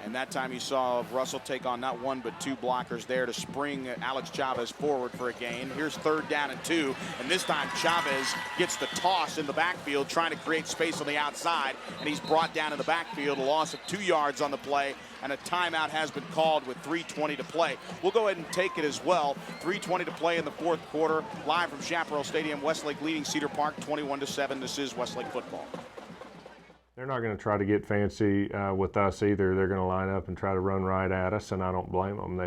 And that time you saw Russell take on not one but two blockers there to spring Alex Chavez forward for a gain. Here's 3rd down and 2. And this time Chavez gets the toss in the backfield, trying to create space on the outside. And he's brought down in the backfield, a loss of 2 yards on the play. And a timeout has been called with 3:20 to play. We'll go ahead and take it as well. 3:20 to play in the 4th quarter. Live from Chaparral Stadium, Westlake leading Cedar Park 21-7. This is Westlake football. They're not going to try to get fancy with us either. They're going to line up and try to run right at us, and I don't blame them.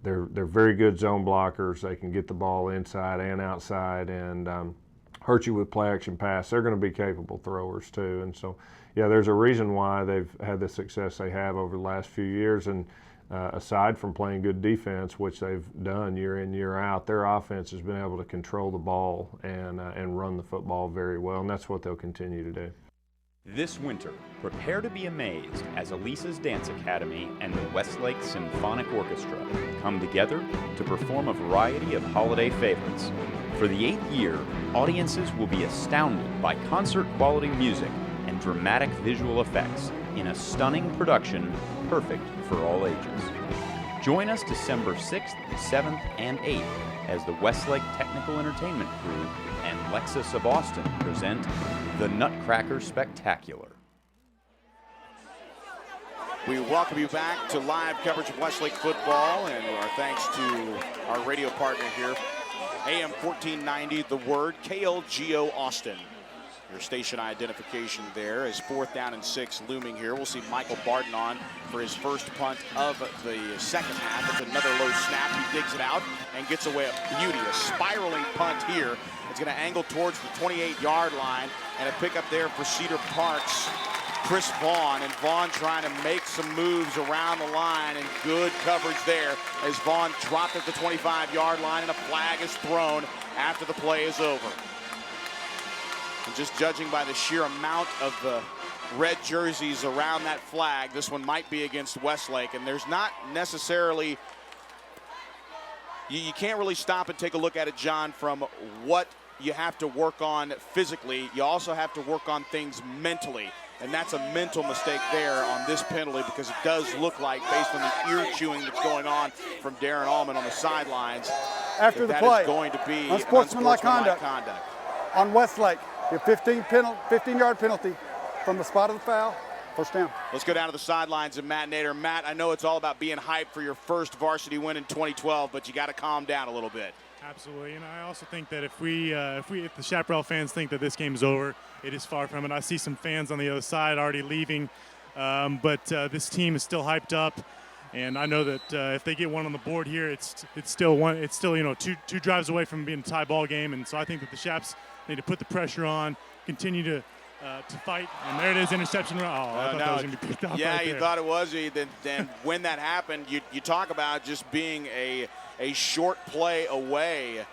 They're very good zone blockers. They can get the ball inside and outside and hurt you with play action pass. They're going to be capable throwers too. And so, yeah, there's a reason why they've had the success they have over the last few years. And aside from playing good defense, which they've done year in, year out, their offense has been able to control the ball and run the football very well, and that's what they'll continue to do. This winter, prepare to be amazed as Elisa's Dance Academy and the Westlake Symphonic Orchestra come together to perform a variety of holiday favorites. For the 8th year, audiences will be astounded by concert-quality music and dramatic visual effects in a stunning production perfect for all ages. Join us December 6th, 7th, and 8th as the Westlake Technical Entertainment Crew and Lexus of Austin present the Nutcracker Spectacular. We welcome you back to live coverage of Westlake football, and our thanks to our radio partner here, AM 1490, The Word, KLGO Austin. Your station identification there is 4th down and 6 looming here. We'll see Michael Barton on for his first punt of the second half. It's another low snap. He digs it out and gets away a beauty. A spiraling punt here. It's going to angle towards the 28-yard line, and a pickup there for Cedar Park's Chris Vaughn. And Vaughn trying to make some moves around the line, and good coverage there as Vaughn dropped at the 25-yard line, and a flag is thrown after the play is over. And just judging by the sheer amount of the red jerseys around that flag, this one might be against Westlake. And there's not necessarily, you can't really stop and take a look at it, John, from what you have to work on physically. You also have to work on things mentally. And that's a mental mistake there on this penalty, because it does look like, based on the ear chewing that's going on from Darren Allman on the sidelines, after the that play, is going to be unsportsmanlike conduct on Westlake. A 15-yard penalty from the spot of the foul. First down. Let's go down to the sidelines and Matt Nader. Matt, I know it's all about being hyped for your first varsity win in 2012, but you got to calm down a little bit. Absolutely, and I also think that if the Chaparral fans think that this game is over, it is far from it. I see some fans on the other side already leaving, but this team is still hyped up, and I know that if they get one on the board here, it's still two drives away from being a tie ball game, and so I think that the Chaps need to put the pressure on, continue to fight, and there it is, interception. Oh, I thought that was going to be picked up. Yeah, right you there. thought it was. Then when that happened, you talk about just being a short play away,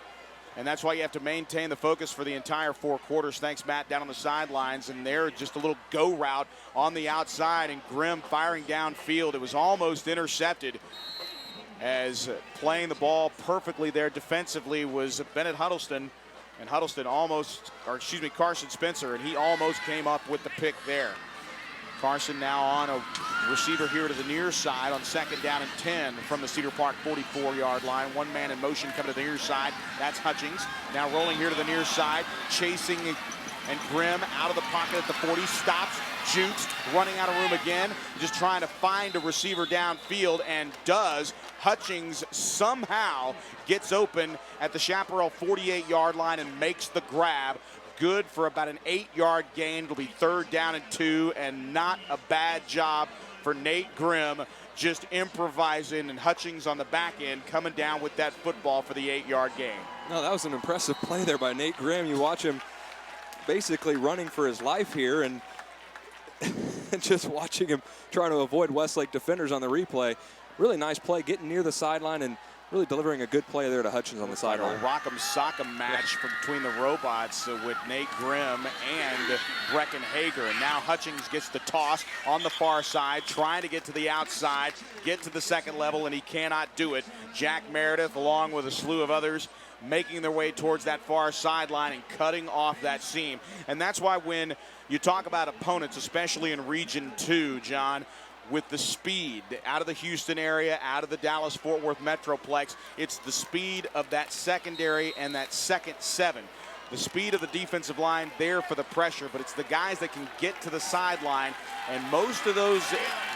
and that's why you have to maintain the focus for the entire 4 quarters. Thanks, Matt, down on the sidelines, and there just a little go route on the outside, and Grimm firing downfield. It was almost intercepted, as playing the ball perfectly there defensively was Bennett Huddleston. And Carson Spencer, and he almost came up with the pick there. Carson now on a receiver here to the near side on 2nd down and 10 from the Cedar Park 44-yard line. One man in motion coming to the near side. That's Hutchings. Now rolling here to the near side, chasing, and Grimm out of the pocket at the 40. Stops, shoots, running out of room again. Just trying to find a receiver downfield, and does. Hutchings somehow gets open at the Chaparral 48-yard line and makes the grab. Good for about an 8-yard gain. It'll be 3rd down and 2, and not a bad job for Nate Grimm, just improvising, and Hutchings on the back end coming down with that football for the 8-yard gain. No, that was an impressive play there by Nate Grimm. You watch him basically running for his life here, and just watching him trying to avoid Westlake defenders on the replay. Really nice play, getting near the sideline and really delivering a good play there to Hutchins on the sideline. A rock'em sock'em match between the robots with Nate Grimm and Brecken Hager. And now Hutchins gets the toss on the far side, trying to get to the outside, get to the second level, and he cannot do it. Jack Meredith, along with a slew of others, making their way towards that far sideline and cutting off that seam. And that's why when you talk about opponents, especially in Region 2, John, with the speed out of the Houston area, out of the Dallas-Fort Worth Metroplex, it's the speed of that secondary and that second seven. The speed of the defensive line there for the pressure, but it's the guys that can get to the sideline, and most of those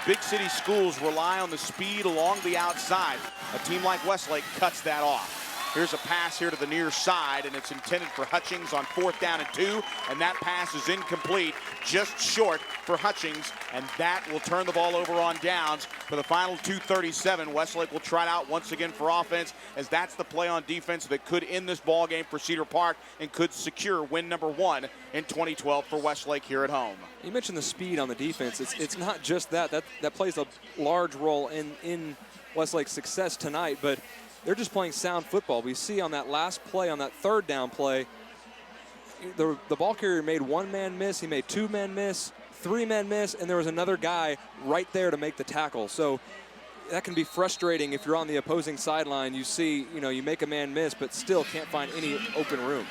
big city schools rely on the speed along the outside. A team like Westlake cuts that off. Here's a pass here to the near side, and it's intended for Hutchins on 4th down and 2, and that pass is incomplete, just short for Hutchins, and that will turn the ball over on downs for the final 2:37. Westlake will try it out once again for offense, as that's the play on defense that could end this ball game for Cedar Park and could secure win number 1 in 2012 for Westlake here at home. You mentioned the speed on the defense. It's not just that plays a large role in Westlake's success tonight, but they're just playing sound football. We see on that last play, on that 3rd down play, the ball carrier made 1 man miss, he made 2 men miss, 3 men miss, and there was another guy right there to make the tackle. So that can be frustrating if you're on the opposing sideline. You see, you make a man miss, but still can't find any open room.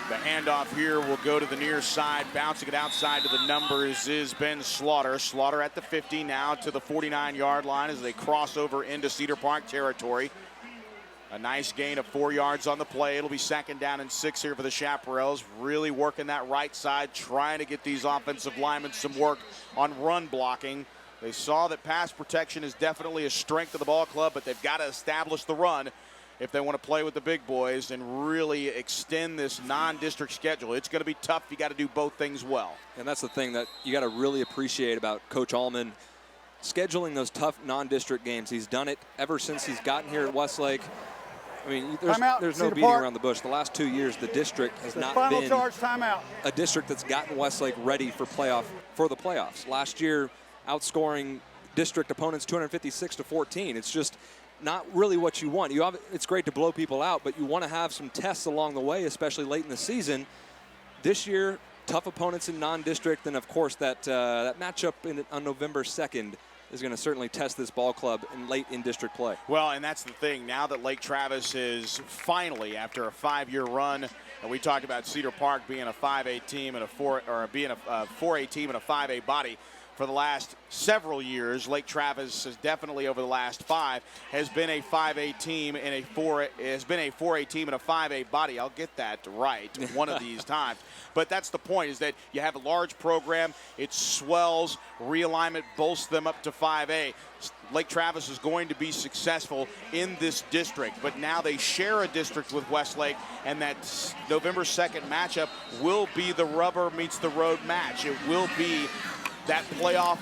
The handoff here will go to the near side. Bouncing it outside to the numbers is Ben Slaughter. Slaughter at the 50, now to the 49-yard line as they cross over into Cedar Park territory. A nice gain of 4 yards on the play. It'll be 2nd down and 6 here for the Chaparrals. Really working that right side, trying to get these offensive linemen some work on run blocking. They saw that pass protection is definitely a strength of the ball club, but they've got to establish the run if they want to play with the big boys and really extend this non-district schedule. It's going to be tough. You got to do both things well. And that's the thing that you got to really appreciate about Coach Allman, scheduling those tough non-district games. He's done it ever since he's gotten here at Westlake. I mean, there's no beating around the bush. The last 2 years, the district has not been a district that's gotten Westlake ready for the playoffs. Last year, outscoring district opponents 256-14. It's just not really what you want. It's great to blow people out, but you want to have some tests along the way, especially late in the season. This year, tough opponents in non-district, and of course that matchup on November 2nd is going to certainly test this ball club late in district play. Well, and that's the thing. Now that Lake Travis is finally, after a 5-year run, and we talked about Cedar Park being a 5A team and being a 4A team and a 5A body for the last several years. Lake Travis has definitely, over the last 5, has been a 5A team and a 4A team and a 5A body. I'll get that right one of these times. But that's the point, is that you have a large program, it swells, realignment bolsts them up to 5A. Lake Travis is going to be successful in this district, but now they share a district with Westlake, and that November 2nd matchup will be the rubber meets the road match. It will be that playoff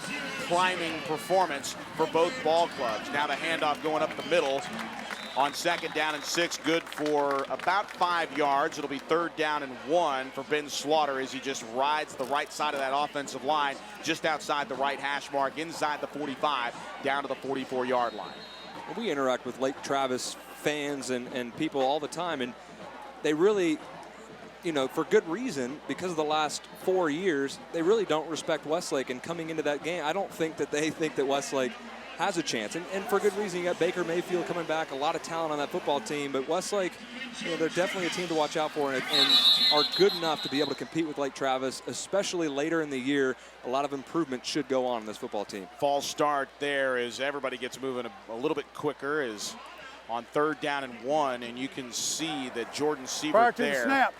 priming performance for both ball clubs. Now the handoff going up the middle on 2nd down and 6, good for about 5 yards. It'll be 3rd down and 1 for Ben Slaughter as he just rides the right side of that offensive line, just outside the right hash mark, inside the 45, down to the 44-yard line. We interact with Lake Travis fans and people all the time, and they really, for good reason, because of the last 4 years, they really don't respect Westlake. And coming into that game, I don't think that they think that Westlake has a chance. And for good reason. You got Baker Mayfield coming back, a lot of talent on that football team. But Westlake, they're definitely a team to watch out for and are good enough to be able to compete with Lake Travis, especially later in the year. A lot of improvement should go on in this football team. False start there as everybody gets moving a little bit quicker is on 3rd down and 1. And you can see that Jordan Siebert prior to there. The snap.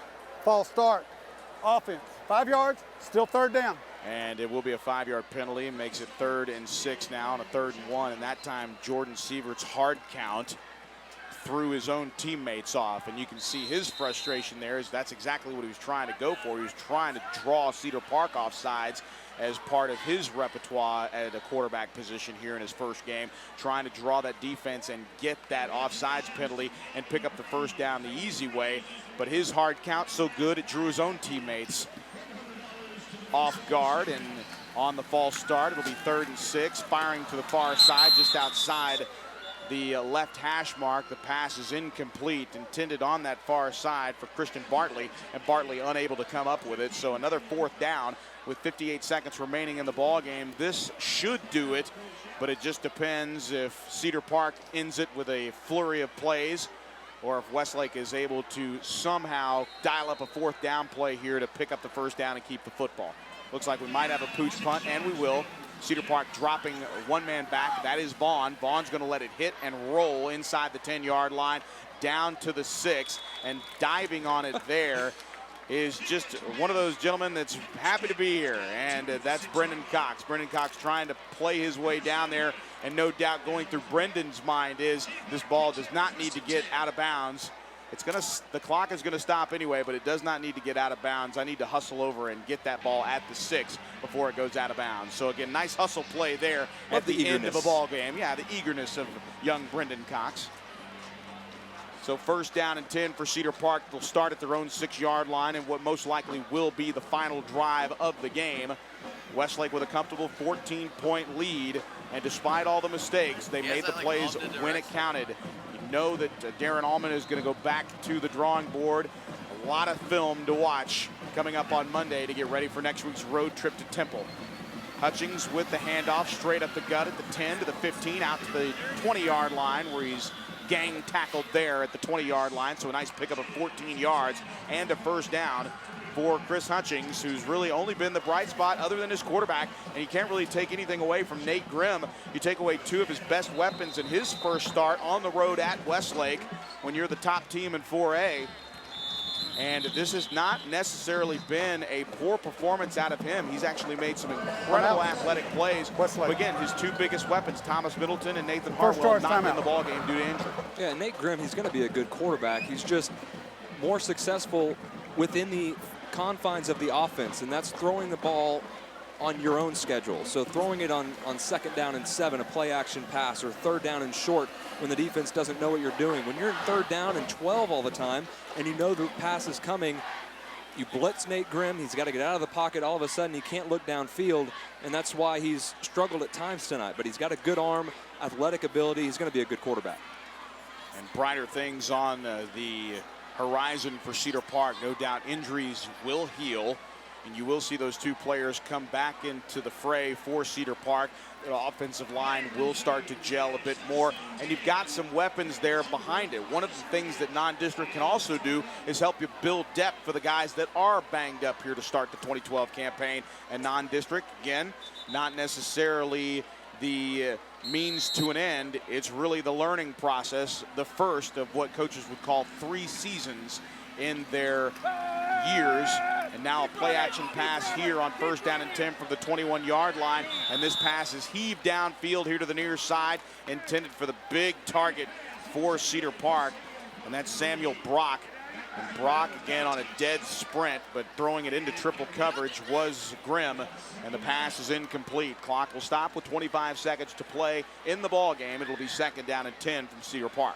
False start, offense, 5 yards, still 3rd down. And it will be a 5-yard penalty, makes it 3rd and 6 now on a 3rd and 1. And that time, Jordan Sievert's hard count threw his own teammates off. And you can see his frustration there, is that's exactly what he was trying to go for. He was trying to draw Cedar Park off sides as part of his repertoire at a quarterback position here in his first game, trying to draw that defense and get that offsides penalty and pick up the 1st down the easy way. But his hard count so good, it drew his own teammates off guard. And on the false start, it'll be 3rd and 6, firing to the far side, just outside the left hash mark. The pass is incomplete, intended on that far side for Christian Bartley, and Bartley unable to come up with it. So another 4th down with 58 seconds remaining in the ball game. This should do it, but it just depends if Cedar Park ends it with a flurry of plays, or if Westlake is able to somehow dial up a 4th down play here to pick up the 1st down and keep the football. Looks like we might have a pooch punt, and we will. Cedar Park dropping one man back. That is Vaughn. Vaughn's going to let it hit and roll inside the 10-yard line down to the 6, and diving on it there is just one of those gentlemen that's happy to be here, and that's Brendan Cox. Brendan Cox trying to play his way down there, and no doubt going through Brendan's mind is this ball does not need to get out of bounds. The clock is gonna stop anyway, but it does not need to get out of bounds. I need to hustle over and get that ball at the 6 before it goes out of bounds. So again, nice hustle play there at the end of a ball game. Yeah, the eagerness of young Brendan Cox. So 1st down and 10 for Cedar Park. They'll start at their own 6-yard line and what most likely will be the final drive of the game. Westlake with a comfortable 14-point lead, and despite all the mistakes, they made the plays when it counted. You know that Darren Allman is going to go back to the drawing board. A lot of film to watch coming up on Monday to get ready for next week's road trip to Temple. Hutchings with the handoff straight up the gut at the 10 to the 15, out to the 20-yard line where he's gang tackled there at the 20-yard line. So a nice pickup of 14 yards and a 1st down for Chris Hutchings, who's really only been the bright spot other than his quarterback, and you can't really take anything away from Nate Grimm. You take away 2 of his best weapons in his first start on the road at Westlake when you're the top team in 4A. And this has not necessarily been a poor performance out of him. He's actually made some incredible athletic plays. But again, his 2 biggest weapons, Thomas Middleton and Nathan Hartwell, not in the ball game due to injury. Yeah, Nate Grimm, he's going to be a good quarterback. He's just more successful within the confines of the offense, and that's throwing the ball on your own schedule. So throwing it on 2nd down and 7, a play action pass, or 3rd down and short when the defense doesn't know what you're doing. When you're in 3rd down and 12 all the time and you know the pass is coming, you blitz Nate Grimm. He's got to get out of the pocket. All of a sudden he can't look downfield, and that's why he's struggled at times tonight. But he's got a good arm, athletic ability. He's going to be a good quarterback. And brighter things on the horizon for Cedar Park. No doubt injuries will heal, and you will see those 2 players come back into the fray for Cedar Park. The offensive line will start to gel a bit more, and you've got some weapons there behind it. One of the things that non-district can also do is help you build depth for the guys that are banged up here to start the 2012 campaign. And non-district, again, not necessarily the means to an end. It's really the learning process, the first of what coaches would call 3 seasons in their years. And now a play action pass here on 1st down and 10 from the 21-yard line, and this pass is heaved downfield here to the near side, intended for the big target for Cedar Park, and that's Samuel Brock. And Brock again on a dead sprint, but throwing it into triple coverage was Grimm, and the pass is incomplete. Clock will stop with 25 seconds to play in the ball game. It'll be 2nd down and 10 from Cedar Park.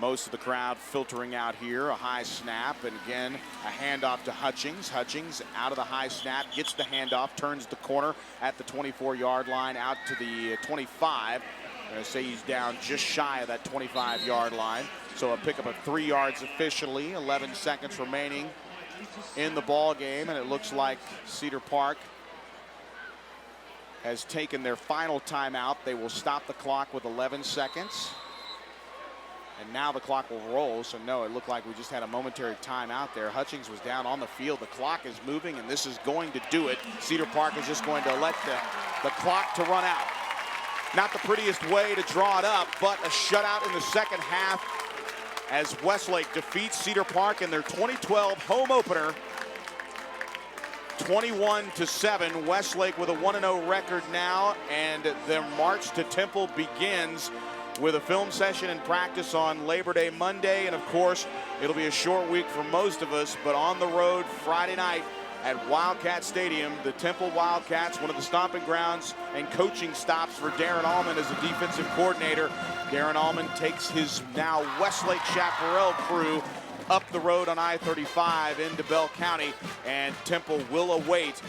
Most of the crowd filtering out here. A high snap, and again a handoff to Hutchings. Hutchings out of the high snap, gets the handoff, turns the corner at the 24-yard line out to the 25. I'm going to say he's down just shy of that 25-yard line. So a pickup of 3 yards officially. 11 seconds remaining in the ball game, and it looks like Cedar Park has taken their final timeout. They will stop the clock with 11 seconds. And now the clock will roll. So no, it looked like we just had a momentary timeout there. Hutchings was down on the field. The clock is moving, and this is going to do it. Cedar Park is just going to let the clock to run out. Not the prettiest way to draw it up, but a shutout in the second half as Westlake defeats Cedar Park in their 2012 home opener, 21-7. Westlake with a 1-0 record now, and their march to Temple begins with a film session and practice on Labor Day Monday. And of course, it'll be a short week for most of us, but on the road Friday night at Wildcat Stadium, the Temple Wildcats, one of the stomping grounds and coaching stops for Darren Allman as a defensive coordinator. Darren Allman takes his now Westlake Chaparral crew up the road on I-35 into Bell County, and Temple will await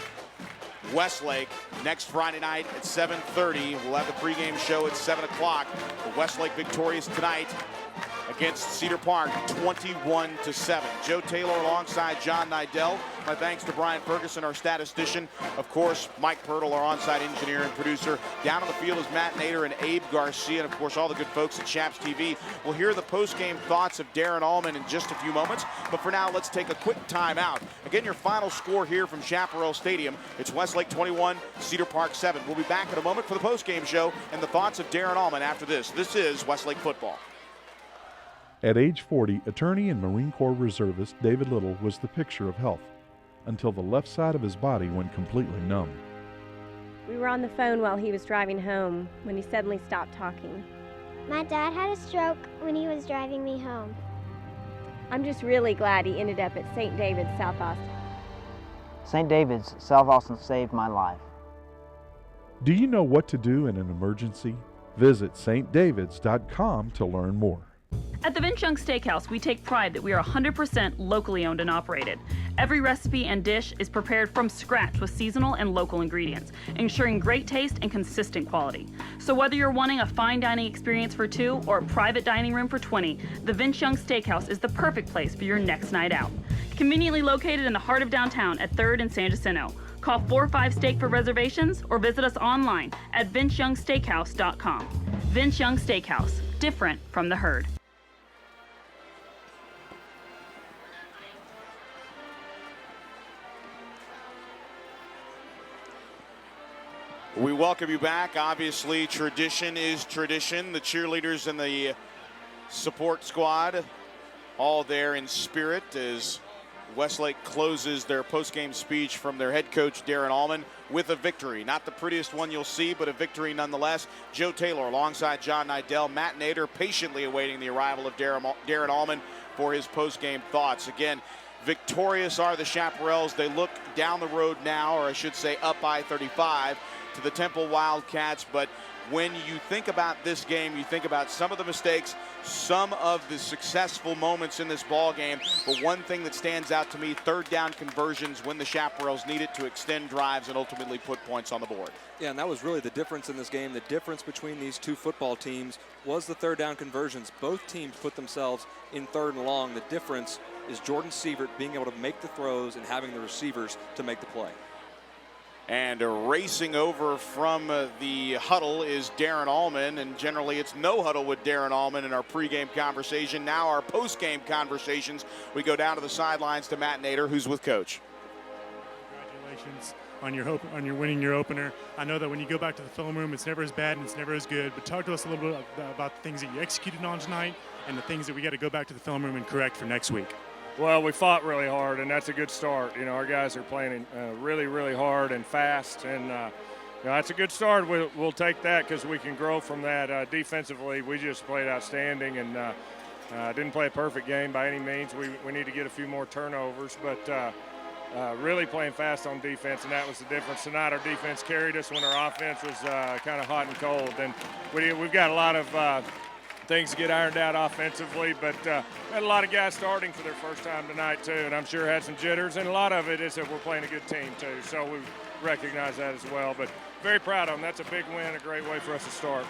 Westlake next Friday night at 7:30. We'll have the pregame show at 7 o'clock. The Westlake victorious tonight against Cedar Park, 21-7. Joe Taylor alongside John Nidell. My thanks to Brian Ferguson, our statistician. Of course, Mike Pirtle, our on-site engineer and producer. Down on the field is Matt Nader and Abe Garcia, and of course all the good folks at CHAP-TV. We'll hear the post-game thoughts of Darren Allman in just a few moments, but for now, let's take a quick timeout. Again, your final score here from Chaparral Stadium. It's Westlake 21, Cedar Park 7. We'll be back in a moment for the post-game show and the thoughts of Darren Allman after this. This is Westlake football. At age 40, attorney and Marine Corps reservist David Little was the picture of health until the left side of his body went completely numb. We were on the phone while he was driving home when he suddenly stopped talking. My dad had a stroke when he was driving me home. I'm just really glad he ended up at St. David's, South Austin. St. David's, South Austin saved my life. Do you know what to do in an emergency? Visit stdavids.com to learn more. At the Vince Young Steakhouse, we take pride that we are 100% locally owned and operated. Every recipe and dish is prepared from scratch with seasonal and local ingredients, ensuring great taste and consistent quality. So whether you're wanting a fine dining experience for 2 or a private dining room for 20, the Vince Young Steakhouse is the perfect place for your next night out. Conveniently located in the heart of downtown at 3rd and San Jacinto. Call 45 Steak for reservations or visit us online at vinceyoungsteakhouse.com. Vince Young Steakhouse, different from the herd. We welcome you back. Obviously, tradition is tradition. The cheerleaders and the support squad all there in spirit as Westlake closes their post-game speech from their head coach, Darren Allman, with a victory. Not the prettiest one you'll see, but a victory nonetheless. Joe Taylor alongside John Nidell, Matt Nader patiently awaiting the arrival of Darren Allman for his post-game thoughts. Again, victorious are the Chaparrals. They look down the road now, or I should say up I-35 to the Temple Wildcats, but when you think about this game, you think about some of the mistakes, some of the successful moments in this ball game, but one thing that stands out to me, third down conversions when the Chaparrals needed to extend drives and ultimately put points on the board. Yeah, and that was really the difference in this game. The difference between these two football teams was the third down conversions. Both teams put themselves in 3rd and long. The difference is Jordan Sievert being able to make the throws and having the receivers to make the play. And racing over from the huddle is Darren Allman, and generally it's no huddle with Darren Allman in our pregame conversation. Now our postgame conversations. We go down to the sidelines to Matt Nader, who's with Coach. Congratulations on your winning your opener. I know that when you go back to the film room, it's never as bad and it's never as good, but talk to us a little bit about the things that you executed on tonight and the things that we got to go back to the film room and correct for next week. Well, we fought really hard, and that's a good start. You know, our guys are playing really, really hard and fast, and you know, that's a good start. We'll take that because we can grow from that. Defensively, we just played outstanding, and didn't play a perfect game by any means. We need to get a few more turnovers, but really playing fast on defense, and that was the difference tonight. Our defense carried us when our offense was kind of hot and cold, and we've got a lot of things to get ironed out offensively, but had a lot of guys starting for their first time tonight too, and I'm sure had some jitters, and a lot of it is that we're playing a good team too, so we recognize that as well, but very proud of them. That's a big win, a great way for us to start.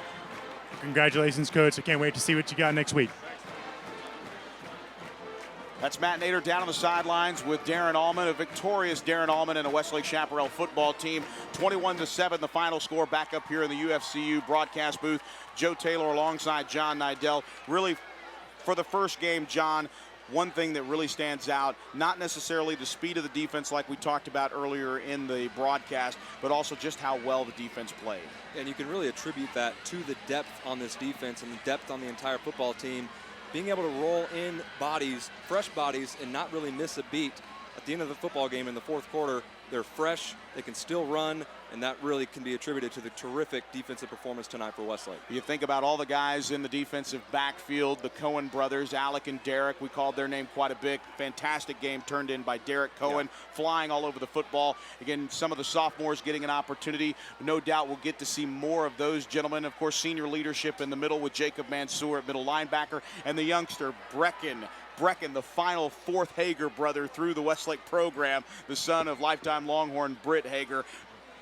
Congratulations, Coach. I can't wait to see what you got next week. That's Matt Nader down on the sidelines with Darren Allman, a victorious Darren Allman and a Westlake Chaparral football team. 21-7, the final score back up here in the UFCU broadcast booth. Joe Taylor alongside John Nidell. Really, for the first game, John, one thing that really stands out, not necessarily the speed of the defense like we talked about earlier in the broadcast, but also just how well the defense played. And you can really attribute that to the depth on this defense and the depth on the entire football team. Being able to roll in bodies, fresh bodies, and not really miss a beat at the end of the football game in the 4th quarter. They're fresh, they can still run, and that really can be attributed to the terrific defensive performance tonight for Westlake. You think about all the guys in the defensive backfield, the Cohen brothers, Alec and Derek. We called their name quite a bit. Fantastic game turned in by Derek Cohen, flying all over the football. Again, some of the sophomores getting an opportunity. No doubt we'll get to see more of those gentlemen. Of course, senior leadership in the middle with Jacob Mansour at middle linebacker, and the youngster Brecken, the final 4th Hager brother through the Westlake program, the son of lifetime Longhorn Britt Hager.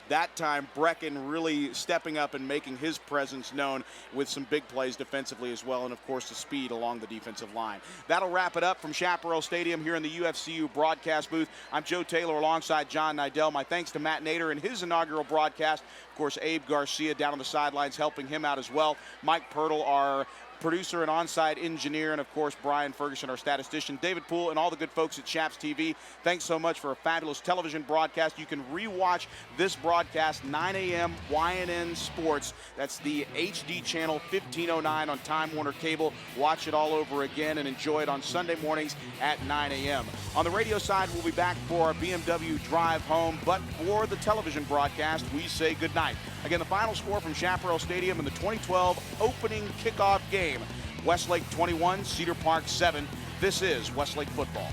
That time, Brecken really stepping up and making his presence known with some big plays defensively as well, and of course the speed along the defensive line. That'll wrap it up from Chaparral Stadium here in the UFCU broadcast booth. I'm Joe Taylor alongside John Nidell. My thanks to Matt Nader in his inaugural broadcast. Of course, Abe Garcia down on the sidelines helping him out as well. Mike Pirtle, our producer and on-site engineer, and of course Brian Ferguson, our statistician, David Poole, and all the good folks at CHAP-TV. Thanks so much for a fabulous television broadcast. You can rewatch this broadcast 9 a.m. YNN Sports. That's the HD channel 1509 on Time Warner Cable. Watch it all over again and enjoy it on Sunday mornings at 9 a.m. On the radio side, we'll be back for our BMW drive home, but for the television broadcast, we say goodnight. Again, the final score from Chaparral Stadium in the 2012 opening kickoff game. Westlake 21, Cedar Park 7. This is Westlake football.